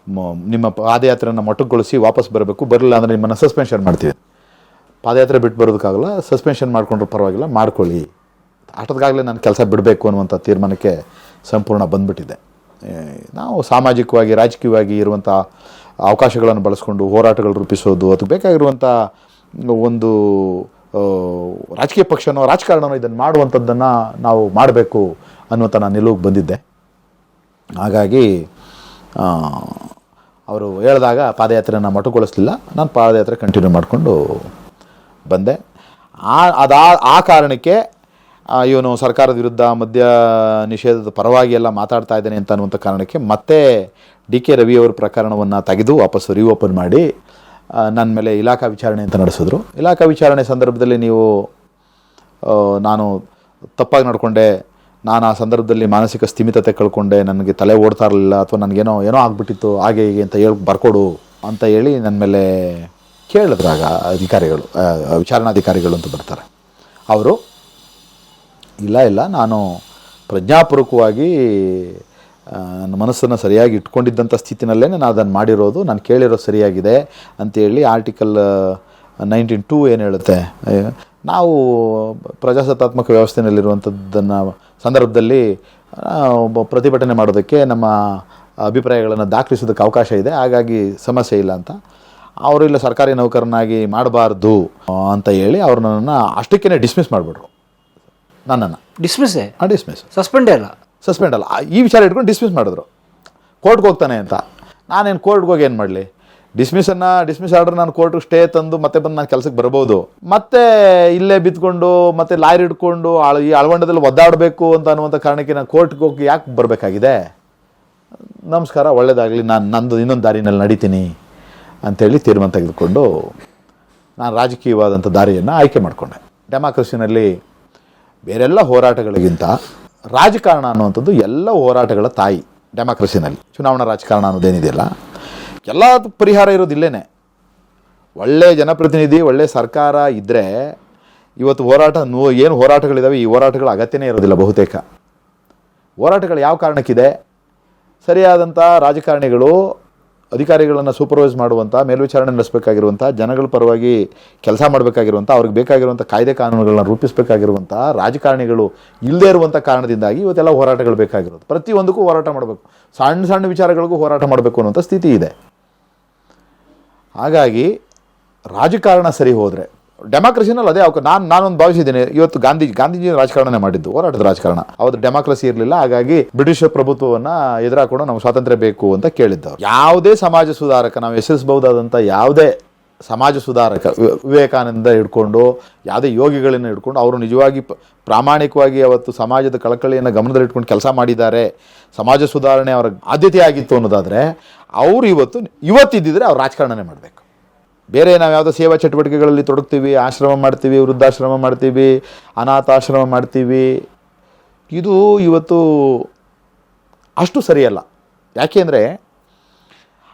ನಿಮ್ಮ ಪಾದಯಾತ್ರೆಯನ್ನು ಮೊಟಕುಗೊಳಿಸಿ ವಾಪಸ್ ಬರಬೇಕು, ಬರಲಿಲ್ಲ ಅಂದರೆ ನಿಮ್ಮನ್ನು ಸಸ್ಪೆನ್ಷನ್ ಮಾಡ್ತೀವಿ. ಪಾದಯಾತ್ರೆ ಬಿಟ್ಟು ಬರೋದಕ್ಕಾಗಲ್ಲ, ಸಸ್ಪೆನ್ಷನ್ ಮಾಡ್ಕೊಂಡ್ರೂ ಪರವಾಗಿಲ್ಲ, ಮಾಡ್ಕೊಳ್ಳಿ. ಅಷ್ಟೊತ್ತಿಗಾಗಲೇ ನಾನು ಕೆಲಸ ಬಿಡಬೇಕು ಅನ್ನುವಂಥ ತೀರ್ಮಾನಕ್ಕೆ ಸಂಪೂರ್ಣ ಬಂದುಬಿಟ್ಟಿದ್ದೆ. ನಾವು ಸಾಮಾಜಿಕವಾಗಿ ರಾಜಕೀಯವಾಗಿ ಇರುವಂಥ ಅವಕಾಶಗಳನ್ನು ಬಳಸ್ಕೊಂಡು ಹೋರಾಟಗಳು ರೂಪಿಸೋದು, ಅದು ಬೇಕಾಗಿರುವಂಥ ಒಂದು ರಾಜಕೀಯ ಪಕ್ಷನೋ ರಾಜಕಾರಣನೋ ಇದನ್ನು ಮಾಡುವಂಥದ್ದನ್ನು ನಾವು ಮಾಡಬೇಕು ಅನ್ನುವಂಥ ನಾನು ನಿಲುವಿಗೆ ಬಂದಿದ್ದೆ. ಹಾಗಾಗಿ ಅವರು ಹೇಳಿದಾಗ ಪಾದಯಾತ್ರೆನ ಮೊಟಕುಗೊಳಿಸಲಿಲ್ಲ. ನಾನು ಪಾದಯಾತ್ರೆ ಕಂಟಿನ್ಯೂ ಮಾಡಿಕೊಂಡು ಬಂದೆ. ಆ ಕಾರಣಕ್ಕೆ ಇವನು ಸರ್ಕಾರದ ವಿರುದ್ಧ ಮದ್ಯ ನಿಷೇಧದ ಪರವಾಗಿ ಎಲ್ಲ ಮಾತಾಡ್ತಾ ಇದ್ದೇನೆ ಅಂತ ಅನ್ನುವಂಥ ಕಾರಣಕ್ಕೆ ಮತ್ತೆ DK ರವಿ ಅವರ ಪ್ರಕರಣವನ್ನು ತೆಗೆದು ವಾಪಸ್ಸು ರಿಓಪನ್ ಮಾಡಿ ನನ್ನ ಮೇಲೆ ಇಲಾಖಾ ವಿಚಾರಣೆ ಅಂತ ನಡೆಸಿದ್ರು. ಇಲಾಖಾ ವಿಚಾರಣೆ ಸಂದರ್ಭದಲ್ಲಿ ನಾನು ತಪ್ಪಾಗಿ ನಡ್ಕೊಂಡೆ, ನಾನು ಆ ಸಂದರ್ಭದಲ್ಲಿ ಮಾನಸಿಕ ಸ್ಥಿಮಿತತೆ ಕಳ್ಕೊಂಡೆ, ನನಗೆ ತಲೆ ಓಡ್ತಾ ಇರಲಿಲ್ಲ, ಅಥವಾ ನನಗೇನೋ ಆಗ್ಬಿಟ್ಟಿತ್ತು ಹಾಗೆ ಹೀಗೆ ಅಂತ ಬರ್ಕೊಡು ಅಂತ ಹೇಳಿ ನನ್ನ ಮೇಲೆ ಕೇಳಿದ್ರಾಗ ಅಧಿಕಾರಿಗಳು, ವಿಚಾರಣಾಧಿಕಾರಿಗಳು ಅಂತ ಬರ್ತಾರೆ ಅವರು. ಇಲ್ಲ ನಾನು ಪ್ರಜ್ಞಾಪೂರ್ವಕವಾಗಿ ನನ್ನ ಮನಸ್ಸನ್ನು ಸರಿಯಾಗಿ ಇಟ್ಕೊಂಡಿದ್ದಂಥ ಸ್ಥಿತಿನಲ್ಲೇ ನಾನು ಅದನ್ನು ಮಾಡಿರೋದು, ನಾನು ಕೇಳಿರೋದು ಸರಿಯಾಗಿದೆ ಅಂತೇಳಿ ಆರ್ಟಿಕಲ್ 19(2) ಏನು ಹೇಳುತ್ತೆ, ನಾವು ಪ್ರಜಾಸತ್ತಾತ್ಮಕ ವ್ಯವಸ್ಥೆಯಲ್ಲಿರುವಂಥದ್ದನ್ನು ಸಂದರ್ಭದಲ್ಲಿ ಪ್ರತಿಭಟನೆ ಮಾಡೋದಕ್ಕೆ ನಮ್ಮ ಅಭಿಪ್ರಾಯಗಳನ್ನು ದಾಖಲಿಸೋದಕ್ಕೆ ಅವಕಾಶ ಇದೆ, ಹಾಗಾಗಿ ಸಮಸ್ಯೆ ಇಲ್ಲ ಅಂತ. ಅವರು ಇಲ್ಲ ಸರ್ಕಾರಿ ನೌಕರನಾಗಿ ಮಾಡಬಾರ್ದು ಅಂತ ಹೇಳಿ ಅವ್ರನ್ನ ಅಷ್ಟಕ್ಕೇ ಡಿಸ್ಮಿಸ್ ಮಾಡಿಬಿಟ್ರು. ನನ್ನನ್ನು ಡಿಸ್ಮಿಸ್ಸೇ? ಡಿಸ್ಮಿಸ್, ಸಸ್ಪೆಂಡೇ ಅಲ್ಲ? ಸಸ್ಪೆಂಡ್ ಅಲ್ಲ, ಈ ವಿಚಾರ ಇಟ್ಕೊಂಡು ಡಿಸ್ಮಿಸ್ ಮಾಡಿದ್ರು. ಕೋರ್ಟ್ಗೆ ಹೋಗ್ತಾನೆ ಅಂತ. ನಾನೇನು ಕೋರ್ಟ್ಗೆ ಹೋಗಿ ಏನು ಮಾಡಲಿ? ಡಿಸ್ಮಿಸ್ ಆರ್ಡರ್ ನಾನು ಕೋರ್ಟ್ಗೆ ಸ್ಟೇ ತಂದು ಮತ್ತೆ ಬಂದು ನಾನು ಕೆಲಸಕ್ಕೆ ಬರ್ಬೋದು. ಮತ್ತೆ ಇಲ್ಲೇ ಬಿತ್ಕೊಂಡು ಮತ್ತೆ ಲಾಯರ್ ಹಿಡ್ಕೊಂಡು ಈ ಅಳವಂಡದಲ್ಲಿ ಒದ್ದಾಡಬೇಕು ಅಂತ ಅನ್ನುವಂಥ ಕಾರಣಕ್ಕೆ ನಾನು ಕೋರ್ಟ್ಗೆ ಹೋಗಿ ಯಾಕೆ ಬರಬೇಕಾಗಿದೆ? ನಮಸ್ಕಾರ, ಒಳ್ಳೇದಾಗಲಿ, ನಂದು ಇನ್ನೊಂದು ದಾರಿನಲ್ಲಿ ನಡೀತೀನಿ ಅಂಥೇಳಿ ತೀರ್ಮಾನ ತೆಗೆದುಕೊಂಡು ನಾನು ರಾಜಕೀಯವಾದಂಥ ದಾರಿಯನ್ನು ಆಯ್ಕೆ ಮಾಡಿಕೊಂಡೆ. ಡೆಮಾಕ್ರಸಿನಲ್ಲಿ ಬೇರೆಲ್ಲ ಹೋರಾಟಗಳಿಗಿಂತ ರಾಜಕಾರಣ ಅನ್ನುವಂಥದ್ದು ಎಲ್ಲ ಹೋರಾಟಗಳ ತಾಯಿ. ಡೆಮಾಕ್ರಸಿನಲ್ಲಿ ಚುನಾವಣಾ ರಾಜಕಾರಣ ಅನ್ನೋದೇನಿದೆಯಲ್ಲ, ಎಲ್ಲ ಪರಿಹಾರ ಇರೋದು ಇಲ್ಲೇ. ಒಳ್ಳೆ ಜನಪ್ರತಿನಿಧಿ, ಒಳ್ಳೆ ಸರ್ಕಾರ ಇದ್ದರೆ ಇವತ್ತು ಏನು ಹೋರಾಟಗಳಿದ್ದಾವೆ, ಈ ಹೋರಾಟಗಳ ಅಗತ್ಯನೇ ಇರೋದಿಲ್ಲ. ಬಹುತೇಕ ಹೋರಾಟಗಳು ಯಾವ ಕಾರಣಕ್ಕಿದೆ? ಸರಿಯಾದಂಥ ರಾಜಕಾರಣಿಗಳು ಅಧಿಕಾರಿಗಳನ್ನು ಸೂಪರ್ವೈಸ್ ಮಾಡುವಂಥ, ಮೇಲ್ವಿಚಾರಣೆ ನಡೆಸಬೇಕಾಗಿರುವಂಥ, ಜನಗಳ ಪರವಾಗಿ ಕೆಲಸ ಮಾಡಬೇಕಾಗಿರುವಂಥ, ಅವ್ರಿಗೆ ಬೇಕಾಗಿರುವಂಥ ಕಾಯ್ದೆ ಕಾನೂನುಗಳನ್ನ ರೂಪಿಸಬೇಕಾಗಿರುವಂಥ ರಾಜಕಾರಣಿಗಳು ಇಲ್ಲದೇ ಇರುವಂಥ ಕಾರಣದಿಂದಾಗಿ ಇವತ್ತೆಲ್ಲ ಹೋರಾಟಗಳು ಬೇಕಾಗಿರೋದು. ಪ್ರತಿಯೊಂದಕ್ಕೂ ಹೋರಾಟ ಮಾಡಬೇಕು, ಸಣ್ಣ ಸಣ್ಣ ವಿಚಾರಗಳಿಗೂ ಹೋರಾಟ ಮಾಡಬೇಕು ಅನ್ನೋಂಥ ಸ್ಥಿತಿ ಇದೆ. ಹಾಗಾಗಿ ರಾಜಕಾರಣ ಸರಿ ಹೋದರೆ ಡೆಮಾಕ್ರಸಿನಲ್ಲಿ ಅದೇ ನಾನೊಂದು ಭಾವಿಸಿದ್ದೇನೆ. ಇವತ್ತು ಗಾಂಧೀಜಿ ರಾಜಕಾರಣನೇ ಮಾಡಿದ್ದು, ಹೋರಾಟದ ರಾಜಕಾರಣ. ಅವತ್ತು ಡೆಮಾಕ್ರಸಿ ಇರಲಿಲ್ಲ. ಹಾಗಾಗಿ ಬ್ರಿಟಿಷ್ ಪ್ರಭುತ್ವವನ್ನು ಎದುರಾಕೊಂಡು ನಮ್ಗೆ ಸ್ವಾತಂತ್ರ್ಯ ಬೇಕು ಅಂತ ಕೇಳಿದ್ದವ್ರು. ಯಾವುದೇ ಸಮಾಜ ಸುಧಾರಕ, ನಾವು ಹೆಸರಿಸಬಹುದಾದಂಥ ಯಾವುದೇ ಸಮಾಜ ಸುಧಾರಕ, ವಿವೇಕಾನಂದ ಹಿಡ್ಕೊಂಡು ಯಾವುದೇ ಯೋಗಿಗಳನ್ನು ಹಿಡ್ಕೊಂಡು ಅವರು ನಿಜವಾಗಿ ಪ್ರಾಮಾಣಿಕವಾಗಿ ಅವತ್ತು ಸಮಾಜದ ಕಳಕಳಿಯನ್ನು ಗಮನದಲ್ಲಿಟ್ಕೊಂಡು ಕೆಲಸ ಮಾಡಿದ್ದಾರೆ, ಸಮಾಜ ಸುಧಾರಣೆ ಅವರ ಆದ್ಯತೆ ಆಗಿತ್ತು ಅನ್ನೋದಾದರೆ ಅವರು ಇವತ್ತಿದ್ದಿದ್ರೆ ಅವ್ರು ರಾಜಕಾರಣನೇ ಮಾಡಬೇಕು. ಬೇರೆ ನಾವು ಯಾವುದೋ ಸೇವಾ ಚಟುವಟಿಕೆಗಳಲ್ಲಿ ತೊಡಗ್ತೀವಿ, ಆಶ್ರಮ ಮಾಡ್ತೀವಿ, ವೃದ್ಧಾಶ್ರಮ ಮಾಡ್ತೀವಿ, ಅನಾಥಾಶ್ರಮ ಮಾಡ್ತೀವಿ, ಇದು ಇವತ್ತು ಅಷ್ಟು ಸರಿಯಲ್ಲ. ಯಾಕೆಂದರೆ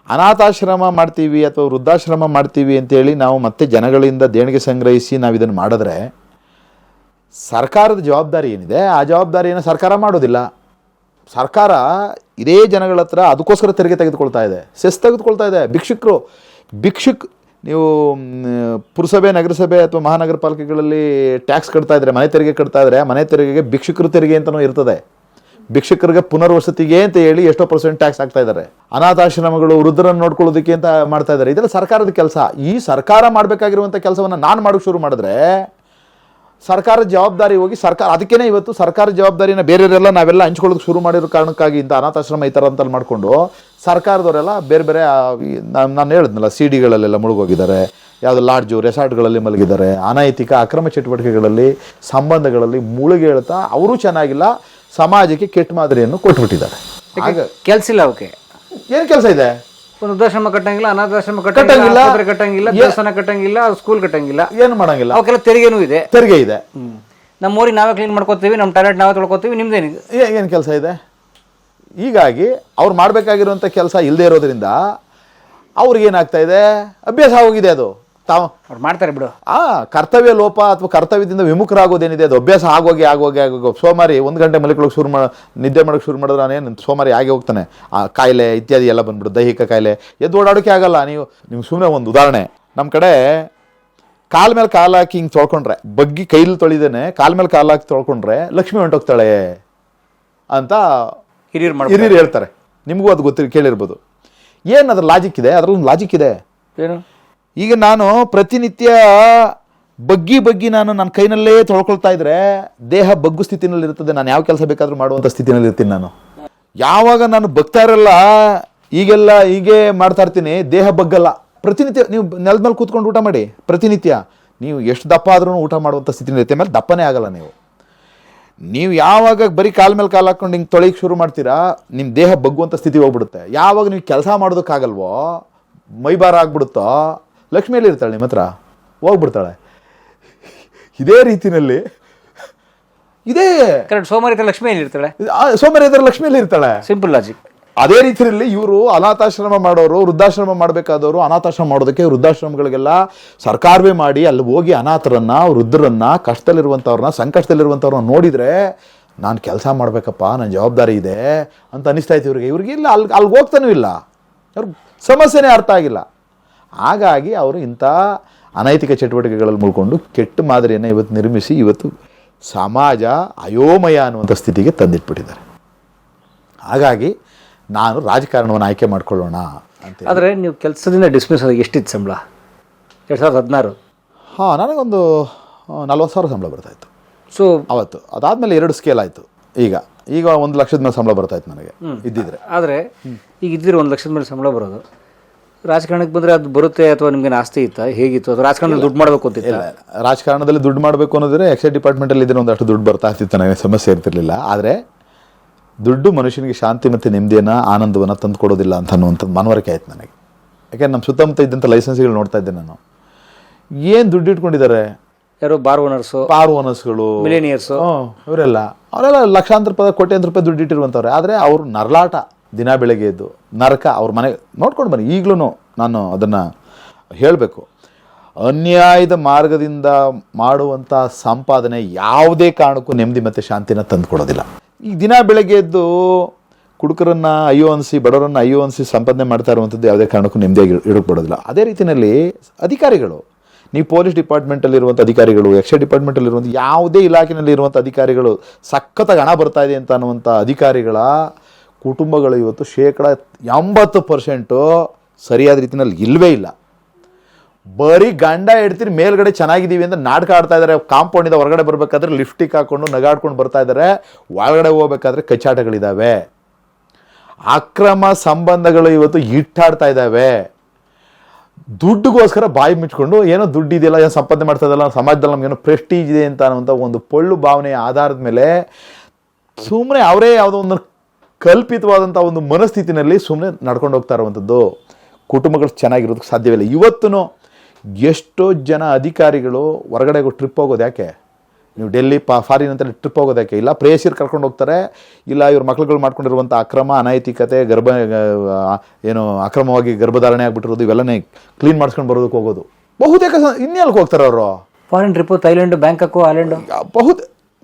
ಅನಾಥಾಶ್ರಮ ಮಾಡ್ತೀವಿ ಅಥವಾ ವೃದ್ಧಾಶ್ರಮ ಮಾಡ್ತೀವಿ ಅಂತೇಳಿ ನಾವು ಮತ್ತೆ ಜನಗಳಿಂದ ದೇಣಿಗೆ ಸಂಗ್ರಹಿಸಿ ನಾವು ಇದನ್ನು ಮಾಡಿದ್ರೆ ಸರ್ಕಾರದ ಜವಾಬ್ದಾರಿ ಏನಿದೆ ಆ ಜವಾಬ್ದಾರಿಯನ್ನು ಸರ್ಕಾರ ಮಾಡೋದಿಲ್ಲ. ಸರ್ಕಾರ ಇದೇ ಜನಗಳ ಹತ್ರ ಅದಕ್ಕೋಸ್ಕರ ತೆರಿಗೆ ತೆಗೆದುಕೊಳ್ತಾ ಇದೆ, ಸೆಸ್ ತೆಗೆದುಕೊಳ್ತಾ ಇದೆ. ನೀವು ಪುರಸಭೆ, ನಗರಸಭೆ ಅಥವಾ ಮಹಾನಗರ ಪಾಲಿಕೆಗಳಲ್ಲಿ ಟ್ಯಾಕ್ಸ್ ಕಟ್ತಾ ಇದ್ರೆ, ಮನೆ ತೆರಿಗೆ ಕಟ್ತಾ ಇದ್ರೆ, ಮನೆ ತೆರಿಗೆಗೆ ಭಿಕ್ಷುಕರು ತೆರಿಗೆ ಅಂತಲೂ ಇರ್ತದೆ. ಭಿಕ್ಷುಕರಿಗೆ ಪುನರ್ವಸತಿಗೆ ಅಂತ ಹೇಳಿ ಎಷ್ಟೋ % ಟ್ಯಾಕ್ಸ್ ಹಾಕ್ತಾ ಇದ್ದಾರೆ. ಅನಾಥಾಶ್ರಮಗಳು, ವೃದ್ಧರನ್ನು ನೋಡ್ಕೊಳ್ಳೋದಕ್ಕೆ ಅಂತ ಮಾಡ್ತಾ ಇದ್ದಾರೆ. ಇದೆಲ್ಲ ಸರ್ಕಾರದ ಕೆಲಸ. ಈ ಸರ್ಕಾರ ಮಾಡಬೇಕಾಗಿರುವಂಥ ಕೆಲಸವನ್ನು ನಾನು ಮಾಡೋಕ್ಕೆ ಶುರು ಮಾಡಿದ್ರೆ ಸರ್ಕಾರದ ಜವಾಬ್ದಾರಿ ಹೋಗಿ ಅದಕ್ಕೇ ಇವತ್ತು ಸರ್ಕಾರದ ಜವಾಬ್ದಾರಿನ ಬೇರೆಯವರೆಲ್ಲ ನಾವೆಲ್ಲ ಹಂಚ್ಕೊಳ್ಳೋಕೆ ಶುರು ಮಾಡಿರೋ ಕಾರಣಕ್ಕಾಗಿ ಇಂಥ ಅನಾಥಾಶ್ರಮ ಈ ಥರ ಅಂತಲ್ಲಿ ಮಾಡಿಕೊಂಡು ಸರ್ಕಾರದವರೆಲ್ಲ ಬೇರೆ ಬೇರೆ ನಾನು ಹೇಳಿದ್ನಲ್ಲ ಸಿಡಿಗಳಲ್ಲೆಲ್ಲ ಮುಳುಗೋಗಿದ್ದಾರೆ, ಯಾವುದೋ ಲಾಡ್ಜು ರೆಸಾರ್ಟ್ಗಳಲ್ಲಿ ಮಲಗಿದ್ದಾರೆ, ಅನೈತಿಕ ಅಕ್ರಮ ಚಟುವಟಿಕೆಗಳಲ್ಲಿ ಸಂಬಂಧಗಳಲ್ಲಿ ಮುಳುಗಿ ಹೇಳ್ತಾ ಅವರು ಚೆನ್ನಾಗಿಲ್ಲ, ಸಮಾಜಕ್ಕೆ ಕೆಟ್ಟ ಮಾದರಿಯನ್ನು ಕೊಟ್ಬಿಟ್ಟಿದ್ದಾರೆ. ಆಗ ಕೆಲಸ ಇಲ್ಲ. ಅವಕ್ಕೆ ಏನು ಕೆಲಸ ಇದೆ? ಒಂದು ವೃದ್ಧಾಶ್ರಮ ಕಟ್ಟಂಗಿಲ್ಲ, ಅನಾಥಾಶ್ರಮ ಕಟ್ಟಂಗಿಲ್ಲ, ಕಟ್ಟಂಗಿಲ್ಲ, ದೇವಸ್ಥಾನ ಕಟ್ಟಂಗಿಲ್ಲ, ಸ್ಕೂಲ್ ಕಟ್ಟಂಗಿಲ್ಲ, ಏನು ಮಾಡಂಗಿಲ್ಲ. ಅವಕ್ಕೆಲ್ಲ ತೆರಿಗೆನೂ ಇದೆ. ತೆರಿಗೆ ಇದೆ. ನಮ್ಮ ಊರಿಗೆ ನಾವೇ ಕ್ಲೀನ್ ಮಾಡ್ಕೋತೀವಿ, ನಮ್ಮ ಟಾಯ್ಲೆಟ್ ನಾವೇ ತೊಳ್ಕೊತೀವಿ, ನಿಮ್ದೇನಿದೆ? ಏನು ಕೆಲಸ ಇದೆ? ಹೀಗಾಗಿ ಅವ್ರು ಮಾಡಬೇಕಾಗಿರುವಂಥ ಕೆಲಸ ಇಲ್ಲದೆ ಇರೋದ್ರಿಂದ ಅವ್ರಿಗೇನಾಗ್ತಾ ಇದೆ, ಅಭ್ಯಾಸ ಆಗೋಗಿದೆ. ಅದು ಅವ್ರು ಮಾಡ್ತಾರೆ ಬಿಡು. ಕರ್ತವ್ಯ ಲೋಪ ಅಥವಾ ಕರ್ತವ್ಯದಿಂದ ವಿಮುಖರಾಗೋದೇನಿದೆ ಅದು ಅಭ್ಯಾಸ ಆಗೋಗಿ ಸೋಮಾರಿ 1 ಗಂಟೆ ಮಲಿಕೊಳ್ಳೋಕೆ ನಿದ್ದೆ ಮಾಡೋಕ್ಕೆ ಶುರು ಮಾಡಿದ್ರೆ ನಾನೇನು ಸೋಮಾರಿ ಆಗಿ ಹೋಗ್ತಾನೆ. ಆ ಕಾಯಿಲೆ ಇತ್ಯಾದಿ ಎಲ್ಲ ಬಂದ್ಬಿಡು, ದೈಹಿಕ ಕಾಯಿಲೆ, ಎದ್ದು ಓಡಾಡೋಕ್ಕೆ ಆಗಲ್ಲ. ನಿಮ್ಗೆ ಸುಮ್ಮನೆ ಒಂದು ಉದಾಹರಣೆ, ನಮ್ಮ ಕಡೆ ಕಾಲ ಮೇಲೆ ಕಾಲು ಹಾಕಿ ಹಿಂಗೆ ತೊಳ್ಕೊಂಡ್ರೆ, ಬಗ್ಗಿ ಕೈಲಿ ತೊಳಿದೇನೆ ಕಾಲ ಮೇಲೆ ಕಾಲು ಹಾಕಿ ತೊಳ್ಕೊಂಡ್ರೆ ಲಕ್ಷ್ಮಿ ಹೊಂಟೋಗ್ತಾಳೆ ಅಂತ ಹಿರಿಯರು ಹೇಳ್ತಾರೆ. ನಿಮಗೂ ಅದು ಕೇಳಿರ್ಬೋದು. ಏನು ಅದ್ರ ಲಾಜಿಕ್ ಇದೆ? ಅದರಲ್ಲೊಂದು ಲಾಜಿಕ್ ಇದೆ. ಏನು? ಈಗ ನಾನು ಪ್ರತಿನಿತ್ಯ ಬಗ್ಗಿ ನನ್ನ ಕೈನಲ್ಲೇ ತೊಳ್ಕೊಳ್ತಾ ಇದ್ರೆ ದೇಹ ಬಗ್ಗು ಸ್ಥಿತಿನಲ್ಲಿ ಇರ್ತದೆ. ನಾನು ಯಾವ ಕೆಲಸ ಬೇಕಾದರೂ ಮಾಡುವಂಥ ಸ್ಥಿತಿನಲ್ಲಿ ಇರ್ತೀನಿ. ನಾನು ಯಾವಾಗ ನಾನು ಬಗ್ತಾ ಇರಲ್ಲ, ಹೀಗೆ ಮಾಡ್ತಾ ಇರ್ತೀನಿ, ದೇಹ ಬಗ್ಗಲ್ಲ. ಪ್ರತಿನಿತ್ಯ ನೀವು ನೆಲದ ಮೇಲೆ ಕೂತ್ಕೊಂಡು ಊಟ ಮಾಡಿ, ಪ್ರತಿನಿತ್ಯ ನೀವು ಎಷ್ಟು ದಪ್ಪ ಆದ್ರೂ ಊಟ ಮಾಡುವಂಥ ಸ್ಥಿತಿನಲ್ಲಿ ಇರುತ್ತೆ. ಮೇಲೆ ದಪ್ಪನೇ ಆಗಲ್ಲ. ನೀವು ಯಾವಾಗ ಬರೀ ಕಾಲ ಮೇಲೆ ಕಾಲು ಹಾಕೊಂಡು ಹಿಂಗೆ ತೊಳೆಯಕ್ಕೆ ಶುರು ಮಾಡ್ತೀರಾ, ನಿಮ್ಮ ದೇಹ ಬಗ್ಗುವಂಥ ಸ್ಥಿತಿ ಹೋಗ್ಬಿಡುತ್ತೆ. ಯಾವಾಗ ನೀವು ಕೆಲಸ ಮಾಡೋದಕ್ಕಾಗಲ್ವೋ, ಮೈಬಾರ ಆಗ್ಬಿಡುತ್ತೋ, ಲಕ್ಷ್ಮಿಯಲ್ಲಿ ಇರ್ತಾಳೆ, ನಿಮ್ಮ ಹತ್ರ ಹೋಗ್ಬಿಡ್ತಾಳೆ. ಇದೇ ರೀತಿಯಲ್ಲಿ ಸೋಮವಾರ ಲಕ್ಷ್ಮಿಯಲ್ಲಿ ಇರ್ತಾಳೆ, ಸೋಮವಾರ ಲಕ್ಷ್ಮಿಯಲ್ಲಿ ಇರ್ತಾಳೆ. Simple logic. ಅದೇ ರೀತಿಯಲ್ಲಿ ಇವರು ಅನಾಥಾಶ್ರಮ ಮಾಡೋರು, ವೃದ್ಧಾಶ್ರಮ ಮಾಡಬೇಕಾದವರು ಅನಾಥಾಶ್ರಮ ಮಾಡೋದಕ್ಕೆ ವೃದ್ಧಾಶ್ರಮಗಳಿಗೆಲ್ಲ ಸರ್ಕಾರವೇ ಮಾಡಿ ಅಲ್ಲಿ ಹೋಗಿ ಅನಾಥರನ್ನ, ವೃದ್ಧರನ್ನ, ಕಷ್ಟದಲ್ಲಿರುವಂಥವ್ರನ್ನ, ಸಂಕಷ್ಟದಲ್ಲಿರುವಂಥವ್ರನ್ನ ನೋಡಿದರೆ ನಾನು ಕೆಲಸ ಮಾಡಬೇಕಪ್ಪ, ನನ್ನ ಜವಾಬ್ದಾರಿ ಇದೆ ಅಂತ ಅನ್ನಿಸ್ತಾ ಇತ್ತು ಇವ್ರಿಗೆ ಇಲ್ಲ. ಅಲ್ಲಿ ಹೋಗ್ತಾನೂ ಇಲ್ಲ, ಅವ್ರಿಗೆ ಸಮಸ್ಯೆನೇ ಅರ್ಥ ಆಗಿಲ್ಲ. ಹಾಗಾಗಿ ಅವರು ಇಂಥ ಅನೈತಿಕ ಚಟುವಟಿಕೆಗಳಲ್ಲಿ ಮುಳ್ಕೊಂಡು ಕೆಟ್ಟ ಮಾದರಿಯನ್ನು ಇವತ್ತು ನಿರ್ಮಿಸಿ ಇವತ್ತು ಸಮಾಜ ಅಯೋಮಯ ಅನ್ನುವಂಥ ಸ್ಥಿತಿಗೆ ತಂದಿಟ್ಬಿಟ್ಟಿದ್ದಾರೆ. ಹಾಗಾಗಿ ನಾನು ರಾಜಕಾರಣವನ್ನು ಆಯ್ಕೆ ಮಾಡ್ಕೊಳ್ಳೋಣ ಅಂತ. ಆದರೆ ನೀವು ಕೆಲಸದಿಂದ ಡಿಸ್ಮಿಸ್ ಆಗಿ ಎಷ್ಟಿತ್ತು ಸಂಬಳ? 2016? ನನಗೊಂದು 40,000 ಸಂಬಳ ಬರ್ತಾಯಿತ್ತು. ಸೊ ಅವತ್ತು ಅದಾದಮೇಲೆ 2 ಸ್ಕೇಲ್ ಆಯಿತು. ಈಗ 1 ಲಕ್ಷದ ಮೇಲೆ ಸಂಬಳ ಬರ್ತಾಯಿತ್ತು ನನಗೆ ಇದ್ದಿದ್ರೆ. ಆದರೆ ಈಗ ಇದ್ದಿದ್ರೆ 1 ಲಕ್ಷದ ಮೇಲೆ ಸಂಬಳ ಬರೋದು, ರಾಜಕಾರಣಕ್ಕೆ ಬಂದರೆ ಅದು ಬರುತ್ತೆ ಅಥವಾ ನಿಮ್ಗೆ ಆಸ್ತಿ ಇತ್ತಾ, ಹೇಗಿತ್ತು? ಅಥವಾ ರಾಜಕಾರಣದಲ್ಲಿ ದುಡ್ಡು ಮಾಡಬೇಕು ಅಂತಿಲ್ಲ? ರಾಜಕಾರಣದಲ್ಲಿ ದುಡ್ಡು ಮಾಡಬೇಕು ಅನ್ನೋದ್ರೆ ಎಕ್ಸೈಸ್ ಡಿಪಾರ್ಟ್ಮೆಂಟಲ್ಲಿ ಇದ್ರೆ ಒಂದಷ್ಟು ದುಡ್ಡು ಬರ್ತಾ ಇರ್ತಿತ್ತು, ನನಗೆ ಸಮಸ್ಯೆ ಇರ್ತಿರ್ಲಿಲ್ಲ. ಆದರೆ ದುಡ್ಡು ಮನುಷ್ಯನಿಗೆ ಶಾಂತಿ ಮತ್ತು ನೆಮ್ಮದಿಯನ್ನು ಆನಂದವನ್ನು ತಂದು ಕೊಡೋದಿಲ್ಲ ಅಂತ ಅನ್ನುವಂಥದ್ದು ಮನವರಿಕೆ ಆಯ್ತು ನನಗೆ. ಯಾಕೆಂದ್ರೆ ನಮ್ಮ ಸುತ್ತಮುತ್ತ ಇದ್ದಂಥ ಲೈಸೆನ್ಸ್ಗಳು ನೋಡ್ತಾ ಇದ್ದೆ ನಾನು. ಏನು ದುಡ್ಡು ಇಟ್ಕೊಂಡಿದ್ದಾರೆ ಯಾರೋ ಬಾರ್ ಓನರ್ಸ್ಗಳು, ಮಿಲೇನಿಯರ್ಸು, ಅವರೆಲ್ಲ ಲಕ್ಷಾಂತರ ರೂಪಾಯಿ ಕೋಟ್ಯಾಂತರ ರೂಪಾಯಿ ದುಡ್ಡು ಇಟ್ಟಿರುವಂಥವ್ರೆ. ಆದರೆ ಅವರು ನರಳಾಟ, ದಿನ ಬೆಳಗ್ಗೆ ಎದ್ದು ನರಕ. ಅವ್ರ ಮನೆ ನೋಡ್ಕೊಂಡು ಬನ್ನಿ. ಈಗಲೂ ನಾನು ಅದನ್ನು ಹೇಳಬೇಕು, ಅನ್ಯಾಯದ ಮಾರ್ಗದಿಂದ ಮಾಡುವಂಥ ಸಂಪಾದನೆ ಯಾವುದೇ ಕಾರಣಕ್ಕೂ ನೆಮ್ಮದಿ ಮತ್ತು ಶಾಂತಿನ ತಂದು ಕೊಡೋದಿಲ್ಲ. ಈಗ ದಿನ ಬೆಳಗ್ಗೆ ಎದ್ದು ಕುಡುಕರನ್ನು ಅಯ್ಯೋ ಅನಿಸಿ, ಬಡವರನ್ನು ಅಯ್ಯೋ ಅನಿಸಿ ಸಂಪಾದನೆ ಮಾಡ್ತಾ ಇರುವಂಥದ್ದು ಯಾವುದೇ ಕಾರಣಕ್ಕೂ ನೆಮ್ಮದಿಯಾಗಿ ಇಡೋಕ್ಬಿಡೋದಿಲ್ಲ. ಅದೇ ರೀತಿಯಲ್ಲಿ ಅಧಿಕಾರಿಗಳು, ನೀವು ಪೊಲೀಸ್ ಡಿಪಾರ್ಟ್ಮೆಂಟಲ್ಲಿರುವಂಥ ಅಧಿಕಾರಿಗಳು, ಎಕ್ಸೈಸ್ ಡಿಪಾರ್ಟ್ಮೆಂಟಲ್ಲಿರುವಂಥ ಯಾವುದೇ ಇಲಾಖೆಯಲ್ಲಿ ಇರುವಂಥ ಅಧಿಕಾರಿಗಳು, ಸಖತ್ತಾಗಿ ಹಣ ಬರ್ತಾ ಇದೆ ಅಂತ ಅನ್ನುವಂಥ ಅಧಿಕಾರಿಗಳ ಕುಟುಂಬಗಳು ಇವತ್ತು 80% ಸರಿಯಾದ ರೀತಿಯಲ್ಲಿ ಇಲ್ಲವೇ ಇಲ್ಲ. ಬರೀ ಗಂಡ ಹೆಡ್ತಿರಿ ಮೇಲ್ಗಡೆ ಚೆನ್ನಾಗಿದ್ದೀವಿ ಅಂತ ನಾಟಕ ಆಡ್ತಾ ಇದ್ದಾರೆ. ಕಾಂಪೌಂಡಿಂದ ಹೊರಗಡೆ ಬರಬೇಕಾದ್ರೆ ಲಿಫ್ಟಿಗೆ ಹಾಕೊಂಡು ನಗಾಡ್ಕೊಂಡು ಬರ್ತಾ ಇದ್ದಾರೆ. ಒಳಗಡೆ ಹೋಗ್ಬೇಕಾದ್ರೆ ಕಚ್ಚಾಟಗಳಿದ್ದಾವೆ. ಅಕ್ರಮ ಸಂಬಂಧಗಳು ಇವತ್ತು ಇಟ್ಟಾಡ್ತಾ ಇದ್ದಾವೆ. ದುಡ್ಡುಗೋಸ್ಕರ ಬಾಯಿ ಮುಚ್ಕೊಂಡು ಏನೋ ದುಡ್ಡು ಇದೆಯಲ್ಲ, ಏನೋ ಸಂಪಾದನೆ ಮಾಡ್ತಾ ಇದ್ದಲ್ಲ, ಸಮಾಜದಲ್ಲಿ ನಮಗೇನೋ ಪ್ರೆಸ್ಟೀಜ್ ಇದೆ ಅಂತ ಅನ್ನುವಂಥ ಒಂದು ಪೊಳ್ಳು ಭಾವನೆಯ ಆಧಾರದ ಮೇಲೆ ಸುಮ್ಮನೆ ಅವರೇ ಯಾವುದೋ ಒಂದು ಕಲ್ಪಿತವಾದಂಥ ಒಂದು ಮನಸ್ಥಿತಿನಲ್ಲಿ ಸುಮ್ಮನೆ ನಡ್ಕೊಂಡು ಹೋಗ್ತಾ ಇರುವಂಥದ್ದು. ಕುಟುಂಬಗಳು ಚೆನ್ನಾಗಿರೋದಕ್ಕೆ ಸಾಧ್ಯವಿಲ್ಲ. ಇವತ್ತು ಎಷ್ಟೋ ಜನ ಅಧಿಕಾರಿಗಳು ಹೊರಗಡೆ ಟ್ರಿಪ್ ಹೋಗೋದು ಯಾಕೆ? ನೀವು ಡೆಲ್ಲಿ ಫಾರಿನ್ ಅಂತೇಳಿ ಟ್ರಿಪ್ ಹೋಗೋದು ಯಾಕೆ? ಇಲ್ಲ ಪ್ರೇಯಸಿರ್ ಕರ್ಕೊಂಡು ಹೋಗ್ತಾರೆ, ಇಲ್ಲ ಇವ್ರ ಮಕ್ಳುಗಳು ಮಾಡ್ಕೊಂಡಿರುವಂಥ ಅಕ್ರಮ ಅನೈತಿಕತೆ, ಏನು ಅಕ್ರಮವಾಗಿ ಗರ್ಭಧಾರಣೆ ಆಗಿಬಿಟ್ಟಿರೋದು, ಇವೆಲ್ಲನೇ ಕ್ಲೀನ್ ಮಾಡಿಸ್ಕೊಂಡು ಬರೋದಕ್ಕೆ ಹೋಗೋದು. ಬಹುತೇಕ ಇನ್ನೆಲ್ಗೆ ಹೋಗ್ತಾರೆ ಅವರು? Foreign trip, Thailand, Bangkok, Holland.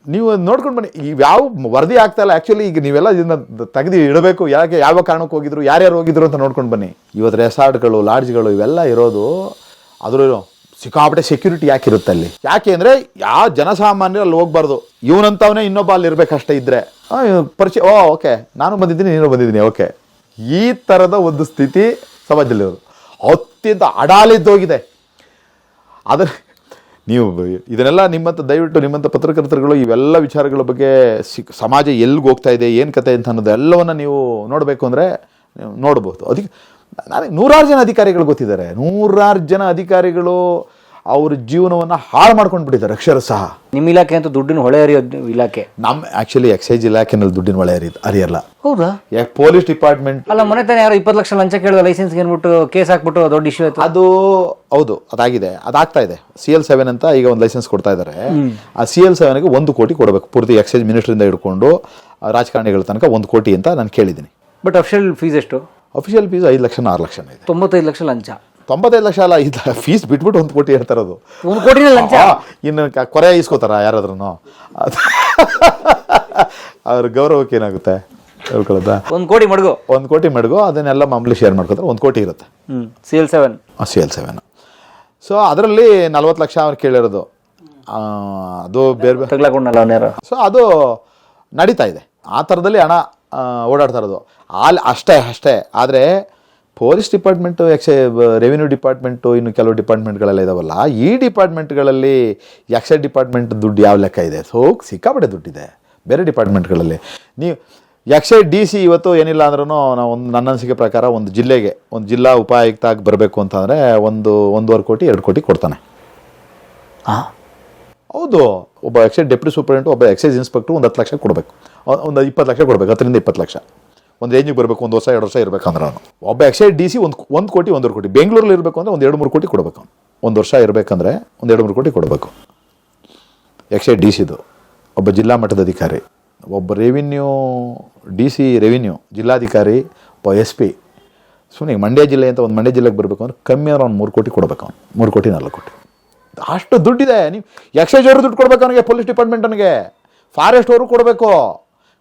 ನೀವು ನೋಡ್ಕೊಂಡು ಬನ್ನಿ. ಈಗ ಯಾವ ವರದಿ ಆಗ್ತಾ ಇಲ್ಲ. ಆ್ಯಕ್ಚುಲಿ ಈಗ ನೀವೆಲ್ಲ ಇದನ್ನ ತೆಗೆದು ಇಡಬೇಕು. ಯಾಕೆ, ಯಾವ ಕಾರಣಕ್ಕೆ ಹೋಗಿದ್ರು, ಯಾರ್ಯಾರು ಹೋಗಿದ್ರು ಅಂತ ನೋಡ್ಕೊಂಡು ಬನ್ನಿ. ಇವತ್ತು ರೆಸಾರ್ಟ್ಗಳು, ಲಾಡ್ಜ್ಗಳು ಇವೆಲ್ಲ ಇರೋದು, ಅದ್ರ ಸಿಕ್ಕಾಪಟ್ಟೆ ಸೆಕ್ಯೂರಿಟಿ ಯಾಕಿರುತ್ತೆ ಅಲ್ಲಿ? ಯಾಕೆ ಅಂದರೆ ಯಾವ ಜನಸಾಮಾನ್ಯರು ಅಲ್ಲಿ ಹೋಗ್ಬಾರ್ದು. ಇವನಂತವನೇ ಇನ್ನೊಬ್ಬ ಅಲ್ಲಿ ಇರಬೇಕಷ್ಟೇ. ಇದ್ದರೆ ಪರಿಚಯ, ಓಕೆ ನಾನು ಬಂದಿದ್ದೀನಿ, ನೀನು ಬಂದಿದ್ದೀನಿ, ಓಕೆ. ಈ ಥರದ ಒಂದು ಸ್ಥಿತಿ ಸಮಾಜದಲ್ಲಿರೋದು ಅತ್ಯಂತ ಅಡಾಲಿದ್ದೋಗಿದೆ. ಆದರೆ ನೀವು ಇದನ್ನೆಲ್ಲ ದಯವಿಟ್ಟು ನಿಮ್ಮಂಥ ಪತ್ರಕರ್ತರುಗಳು ಇವೆಲ್ಲ ವಿಚಾರಗಳ ಬಗ್ಗೆ ಸಮಾಜ ಎಲ್ಲಿಗೆ ಹೋಗ್ತಾ ಇದೆ, ಏನು ಕತೆ ಅಂತ ಅನ್ನೋದು ಎಲ್ಲವನ್ನು ನೀವು ನೋಡಬೇಕು ಅಂದರೆ ನೀವು ನೋಡ್ಬೋದು. ಅದಕ್ಕೆ ನನಗೆ 100 ಜನ ಅಧಿಕಾರಿಗಳು ಗೊತ್ತಿದ್ದಾರೆ. 100 ಜನ ಅಧಿಕಾರಿಗಳು ಅವ್ರ ಜೀವನವನ್ನು ಹಾಳು ಮಾಡ್ಕೊಂಡು ಬಿಟ್ಟಿದ್ದಾರೆ ಅಕ್ಷರಶಃ. ನಿಮ್ಮ ಇಲಾಖೆ ಅಂತೂ ದುಡ್ಡಿನ ಹೊಳೆ ಹರಿಯೋ ಇಲಾಖೆ. ನಮ್ಮ ಆ್ಯಕ್ಚುಲಿ ಎಕ್ಸೈಸ್ ಇಲಾಖೆನಲ್ಲಿ ದುಡ್ಡಿನ ಹೊಳೆ ಹರಿಯಲ್ಲ. ಹೌದಾ? ಯಾಕೆ ಪೊಲೀಸ್ ಡಿಪಾರ್ಟ್ಮೆಂಟ್ ಅಲ್ಲ, ಮೊನ್ನೆ ತಾನೇ ಯಾರೋ 20 ಲಕ್ಷ ಲಂಚ ಕೇಳಿದ ಲೈಸೆನ್ಸ್ಗೆ ಏನ್ಬಿಟ್ಟು ಕೇಸ್ ಹಾಕ್ಬಿಟ್ಟು ದೊಡ್ಡ ಇಶ್ಯೂ ಆಯ್ತು. ಅದು ಹೌದು, ಅದಾಗಿದೆ, ಅದಾಗ್ತಾ ಇದೆ. CL7 ಅಂತ ಈಗ ಒಂದು ಲೈಸೆನ್ಸ್ ಕೊಡ್ತಾ ಇದ್ದಾರೆ. ಆ CL7ಗೆ 1 ಕೋಟಿ ಕೊಡಬೇಕು ಪೂರ್ತಿ. ಎಕ್ಸೈಸ್ ಮಿನಿಸ್ಟ್ರಿಂದ ಹಿಡ್ಕೊಂಡು ರಾಜಕಾರಣಿಗಳ ತನಕ 1 ಕೋಟಿ ಅಂತ ನಾನು ಕೇಳಿದ್ದೀನಿ. ಬಟ್ ಅಫಿಷಿಯಲ್ ಫೀಸ್ ಎಷ್ಟು? ಅಫಿಷಿಯಲ್ ಫೀಸ್ 5 ಲಕ್ಷ 6 ಲಕ್ಷ ಇದೆ. 95 ಲಕ್ಷ ಲಂಚ. 95 ಲಕ್ಷ ಅಲ್ಲ, ಇದು ಫೀಸ್ ಬಿಟ್ಬಿಟ್ಟು 1 ಕೋಟಿ ಹೇಳ್ತಾ ಇರೋದು. 1 ಕೋಟಿನ ಲಂಚ. ಇನ್ನು ಕೊರೆ ಇಸ್ಕೋತಾರ ಯಾರಾದ್ರೂ? ಅವ್ರ ಗೌರವಕ್ಕೆ ಏನಾಗುತ್ತೆ ಹೇಳ್ಕೊಳ್ಳೋದಾ? 1 ಕೋಟಿ ಮಡಗು, 1 ಕೋಟಿ ಮಡಗು, ಅದನ್ನೆಲ್ಲ ಮಾಮೂಲಿ ಶೇರ್ ಮಾಡ್ಕೋತಾರೆ. 1 ಕೋಟಿ ಇರುತ್ತೆ. CL7. ಸೊ ಅದರಲ್ಲಿ 40 ಲಕ್ಷ ಅವ್ರು ಕೇಳಿರೋದು. ಅದು ಬೇರೆ ತಗ್ಲಾಕೊಂಡಲ್ಲ. ಸೊ ಅದು ನಡೀತಾ ಇದೆ. ಆ ಥರದಲ್ಲಿ ಹಣ ಓಡಾಡ್ತಾ ಇರೋದು ಅಲ್ಲಿ ಅಷ್ಟೇ. ಆದರೆ ಪೊಲೀಸ್ ಡಿಪಾರ್ಟ್ಮೆಂಟು, ರೆವಿನ್ಯೂ ಡಿಪಾರ್ಟ್ಮೆಂಟು, ಇನ್ನು ಕೆಲವು ಡಿಪಾರ್ಟ್ಮೆಂಟ್ಗಳೆಲ್ಲ ಇದಾವಲ್ಲ, ಈ ಡಿಪಾರ್ಟ್ಮೆಂಟ್ಗಳಲ್ಲಿ ಎಕ್ಸೈಸ್ ಡಿಪಾರ್ಟ್ಮೆಂಟ್ ದುಡ್ಡು ಯಾವ ಲೆಕ್ಕ ಇದೆ? ಸಿಕ್ಕಾಪಟ್ಟೆ ದುಡ್ಡಿದೆ ಬೇರೆ ಡಿಪಾರ್ಟ್ಮೆಂಟ್ಗಳಲ್ಲಿ. ನೀವು ಎಕ್ಸೈಸ್ DC ಇವತ್ತು ಏನಿಲ್ಲ ಅಂದ್ರೂ ನಾವು ನನ್ನ ಅನಿಸಿಕೆ ಪ್ರಕಾರ ಒಂದು ಜಿಲ್ಲೆಗೆ ಒಂದು ಜಿಲ್ಲಾ ಉಪಾಯುಕ್ತ ಆಗಿ ಬರಬೇಕು ಅಂತಂದರೆ 1.5 ಕೋಟಿ 2 ಕೋಟಿ ಕೊಡ್ತಾನೆ. ಹೌದು, ಒಬ್ಬ ಎಕ್ಸೈಸ್ ಡೆಪ್ಯೂಟಿ ಸೂಪರಿಂಟು, ಒಬ್ಬ ಎಕ್ಸೈಸ್ ಇನ್ಸ್ಪೆಕ್ಟ್ರು 10 ಲಕ್ಷ ಕೊಡಬೇಕು, ಒಂದು 20 ಲಕ್ಷ ಕೊಡಬೇಕು. 10ರಿಂದ 20 ಲಕ್ಷ ಒಂದು ರೇಂಜಿಗೆ ಬರಬೇಕು. 1 ವರ್ಷ 2 ವರ್ಷ ಇರಬೇಕಂದ್ರೆ ಅವನು ಒಬ್ಬ ಎಕ್ಸೈಸ್ DC 1 ಕೋಟಿ 1.5 ಕೋಟಿ. ಬೆಂಗಳೂರಲ್ಲಿ ಇರಬೇಕು ಅಂದರೆ 2-3 ಕೋಟಿ ಕೊಡಬೇಕು. 1 ವರ್ಷ ಇರಬೇಕಂದ್ರೆ 2-3 ಕೋಟಿ ಕೊಡಬೇಕು ಎಕ್ಸೈಸ್ DCದು. ಒಬ್ಬ ಜಿಲ್ಲಾ ಮಟ್ಟದ ಅಧಿಕಾರಿ, ಒಬ್ಬ ರೆವಿನ್ಯೂ DC ರೆವಿನ್ಯೂ ಜಿಲ್ಲಾಧಿಕಾರಿ, ಒಬ್ಬ SP. ಸುಮ್ಮನೆ ಮಂಡ್ಯ ಜಿಲ್ಲೆ ಅಂತ ಒಂದು ಮಂಡ್ಯ ಜಿಲ್ಲೆಗೆ ಬರಬೇಕು ಅಂದ್ರೆ ಕಮ್ಮಿ ಅವ್ರು 3 ಕೋಟಿ ಕೊಡಬೇಕು. ಅವ್ನು 3 ಕೋಟಿ 4 ಕೋಟಿ ಅಷ್ಟು ದುಡ್ಡಿದೆ. ನೀವು ಎಕ್ಸೈಸ್ ಅವರು ದುಡ್ಡು ಕೊಡಬೇಕು ಅವನಿಗೆ, ಪೊಲೀಸ್ ಡಿಪಾರ್ಟ್ಮೆಂಟನಿಗೆ, ಫಾರೆಸ್ಟ್ ಅವರು ಕೊಡಬೇಕು,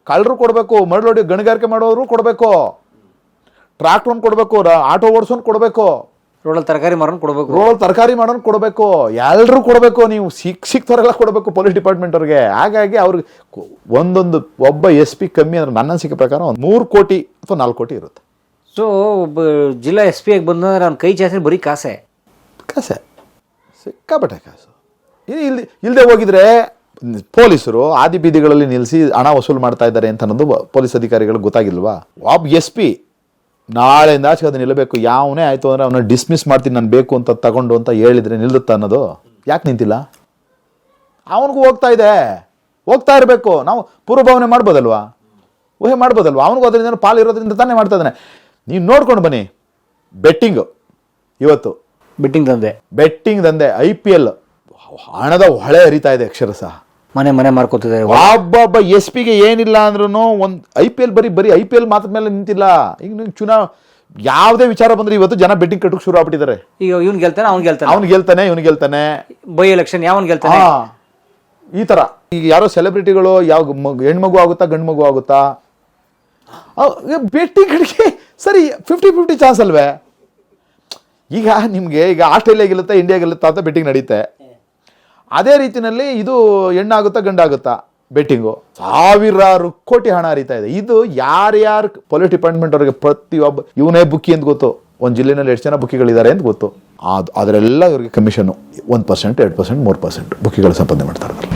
ಕಳ್ಳರು ಕೊಡಬೇಕು, ಮರಳೋಡಿ ಗಣಿಗಾರಿಕೆ ಮಾಡೋರು ಕೊಡಬೇಕು, ಟ್ರಾಕ್ಟರ್ ಕೊಡಬೇಕು, ಆಟೋ ಓಡಿಸೋನ್ ಕೊಡಬೇಕು, ರೋಡಲ್ಲಿ ತರಕಾರಿ ಮಾರೋನ್ ಕೊಡಬೇಕು, ರೋಡ್ ತರಕಾರಿ ಮಾಡೋನ್ ಕೊಡಬೇಕು, ಎಲ್ಲರೂ ಕೊಡಬೇಕು. ನೀವು ಸಿಕ್ತವರೆಲ್ಲ ಕೊಡಬೇಕು ಪೊಲೀಸ್ ಡಿಪಾರ್ಟ್ಮೆಂಟ್ ಅವ್ರಿಗೆ. ಹಾಗಾಗಿ ಅವ್ರಿಗೆ ಒಬ್ಬ SP ಕಮ್ಮಿ ಅಂದ್ರೆ ನನ್ನ ಅನಿಸಿಕೆ ಪ್ರಕಾರ 3 ಕೋಟಿ ಅಥವಾ 4 ಕೋಟಿ ಇರುತ್ತೆ. ಸೊ ಒಬ್ಬ ಜಿಲ್ಲಾ SP ಆಗಿ ಬಂದಂದ್ರೆ ಅವ್ನ ಕೈ ಚಾಚಿ ಬರೀ ಕಾಸೆ ಸಿಕ್ಕಾಪಟ್ಟೆ ಕಾಸು. ಇಲ್ಲದೆ ಹೋಗಿದ್ರೆ ಪೊಲೀಸರು ಆದಿ ಬೀದಿಗಳಲ್ಲಿ ನಿಲ್ಲಿಸಿ ಹಣ ವಸೂಲು ಮಾಡ್ತಾ ಇದ್ದಾರೆ ಅಂತ ಅನ್ನೋದು ಪೊಲೀಸ್ ಅಧಿಕಾರಿಗಳಿಗೆ ಗೊತ್ತಾಗಿಲ್ವಾ? ಒಬ್ಬ SP ನಾಳೆಯಿಂದ ಆಚೆ ಅದು ನಿಲ್ಲಬೇಕು. ಯಾವನೇ ಆಯಿತು ಅಂದರೆ ಅವನ್ನ ಡಿಸ್ಮಿಸ್ ಮಾಡ್ತೀನಿ, ನಾನು ಬೇಕು ಅಂತ ತಗೊಂಡು ಅಂತ ಹೇಳಿದರೆ ನಿಲ್ಲುತ್ತಾ ಅನ್ನೋದು? ಯಾಕೆ ನಿಂತಿಲ್ಲ? ಅವನಿಗೂ ಹೋಗ್ತಾ ಇರಬೇಕು. ನಾವು ಪೂರ್ವಭಾವನೆ ಮಾಡ್ಬೋದಲ್ವಾ? ಊಹೆ ಮಾಡ್ಬೋದಲ್ವಾ? ಅವನಿಗೂ ಅದರಿಂದ ಪಾಲು ಇರೋದ್ರಿಂದ ತಾನೇ ಮಾಡ್ತಾ ಇದ್ದಾನೆ. ನೀವು ನೋಡ್ಕೊಂಡು ಬನ್ನಿ. ಬೆಟ್ಟಿಂಗು ಇವತ್ತು ಬೆಟ್ಟಿಂಗ್ ದಂಧೆ IPL ಹಣದ ಹೊಳೆ ಹರಿತಾ ಇದೆ ಅಕ್ಷರಶಃ. ಮನೆ ಮಾರ್ಕೋತಿದ್ದಾರೆ. ಒಬ್ಬೊಬ್ಬ SP-ಗೆ ಏನಿಲ್ಲ ಅಂದ್ರೂ ಒಂದು IPL ಬರೀ IPL ಮಾತ್ರ ಮೇಲೆ ನಿಂತಿಲ್ಲ. ಈಗ ನೀವು ಯಾವುದೇ ವಿಚಾರ ಬಂದ್ರೆ ಇವತ್ತು ಜನ ಬೆಟ್ಟಿಂಗ್ ಕಟ್ಟಕ್ಕೆ ಶುರು ಆಗ್ಬಿಟ್ಟಿದ್ದಾರೆ. ಈಗ ಇವ್ನು ಗೆಲ್ತಾನೆ, ಇವ್ನು ಗೆಲ್ತಾನೆ, ಬೈ ಎಲೆಕ್ಷನ್ ಯಾವನ್ ಗೆಲ್ತಾನೆ, ಈ ತರ. ಈಗ ಯಾರೋ ಸೆಲೆಬ್ರಿಟಿಗಳು ಯಾವ ಹೆಣ್ಮಗು ಆಗುತ್ತಾ ಗಂಡು ಮಗು ಆಗುತ್ತಾ, ಬೆಟ್ಟಿಂಗ್ ಕಡೆಗೆ ಸರಿ 50-50 ಚಾನ್ಸ್ ಅಲ್ವೇ? ಈಗ ನಿಮಗೆ ಈಗ ಆಸ್ಟ್ರೇಲಿಯಾ ಗೆಲ್ಲುತ್ತಾ ಇಂಡಿಯಾ ಗೆಲ್ಲುತ್ತಾ ಅಂತ ಬೆಟ್ಟಿಂಗ್ ನಡೀತೆ. ಅದೇ ರೀತಿಯಲ್ಲಿ ಇದು ಹೆಣ್ಣಾಗುತ್ತಾ ಗಂಡಾಗುತ್ತಾ ಬೆಟ್ಟಿಂಗು ಸಾವಿರಾರು ಕೋಟಿ ಹಣ ಹರಿತಾ ಇದೆ. ಇದು ಯಾರ್ಯಾರು ಪೊಲೀಸ್ ಡಿಪಾರ್ಟ್ಮೆಂಟ್ ಅವ್ರಿಗೆ ಪ್ರತಿಯೊಬ್ಬ ಇವನೇ ಬುಕ್ಕಿ ಅಂತ ಗೊತ್ತು, ಒಂದು ಜಿಲ್ಲೆನಲ್ಲಿ ಎಷ್ಟು ಜನ ಬುಕ್ಕಿಗಳಿದ್ದಾರೆ ಅಂತ ಗೊತ್ತು. ಅದರೆಲ್ಲ ಇವ್ರಿಗೆ ಕಮಿಷನ್ನು 1%, 2%, 3% ಬುಕ್ಕಿಗಳು ಸಂಪಾದನೆ ಮಾಡ್ತಾ ಇದ್ದಾರೆ.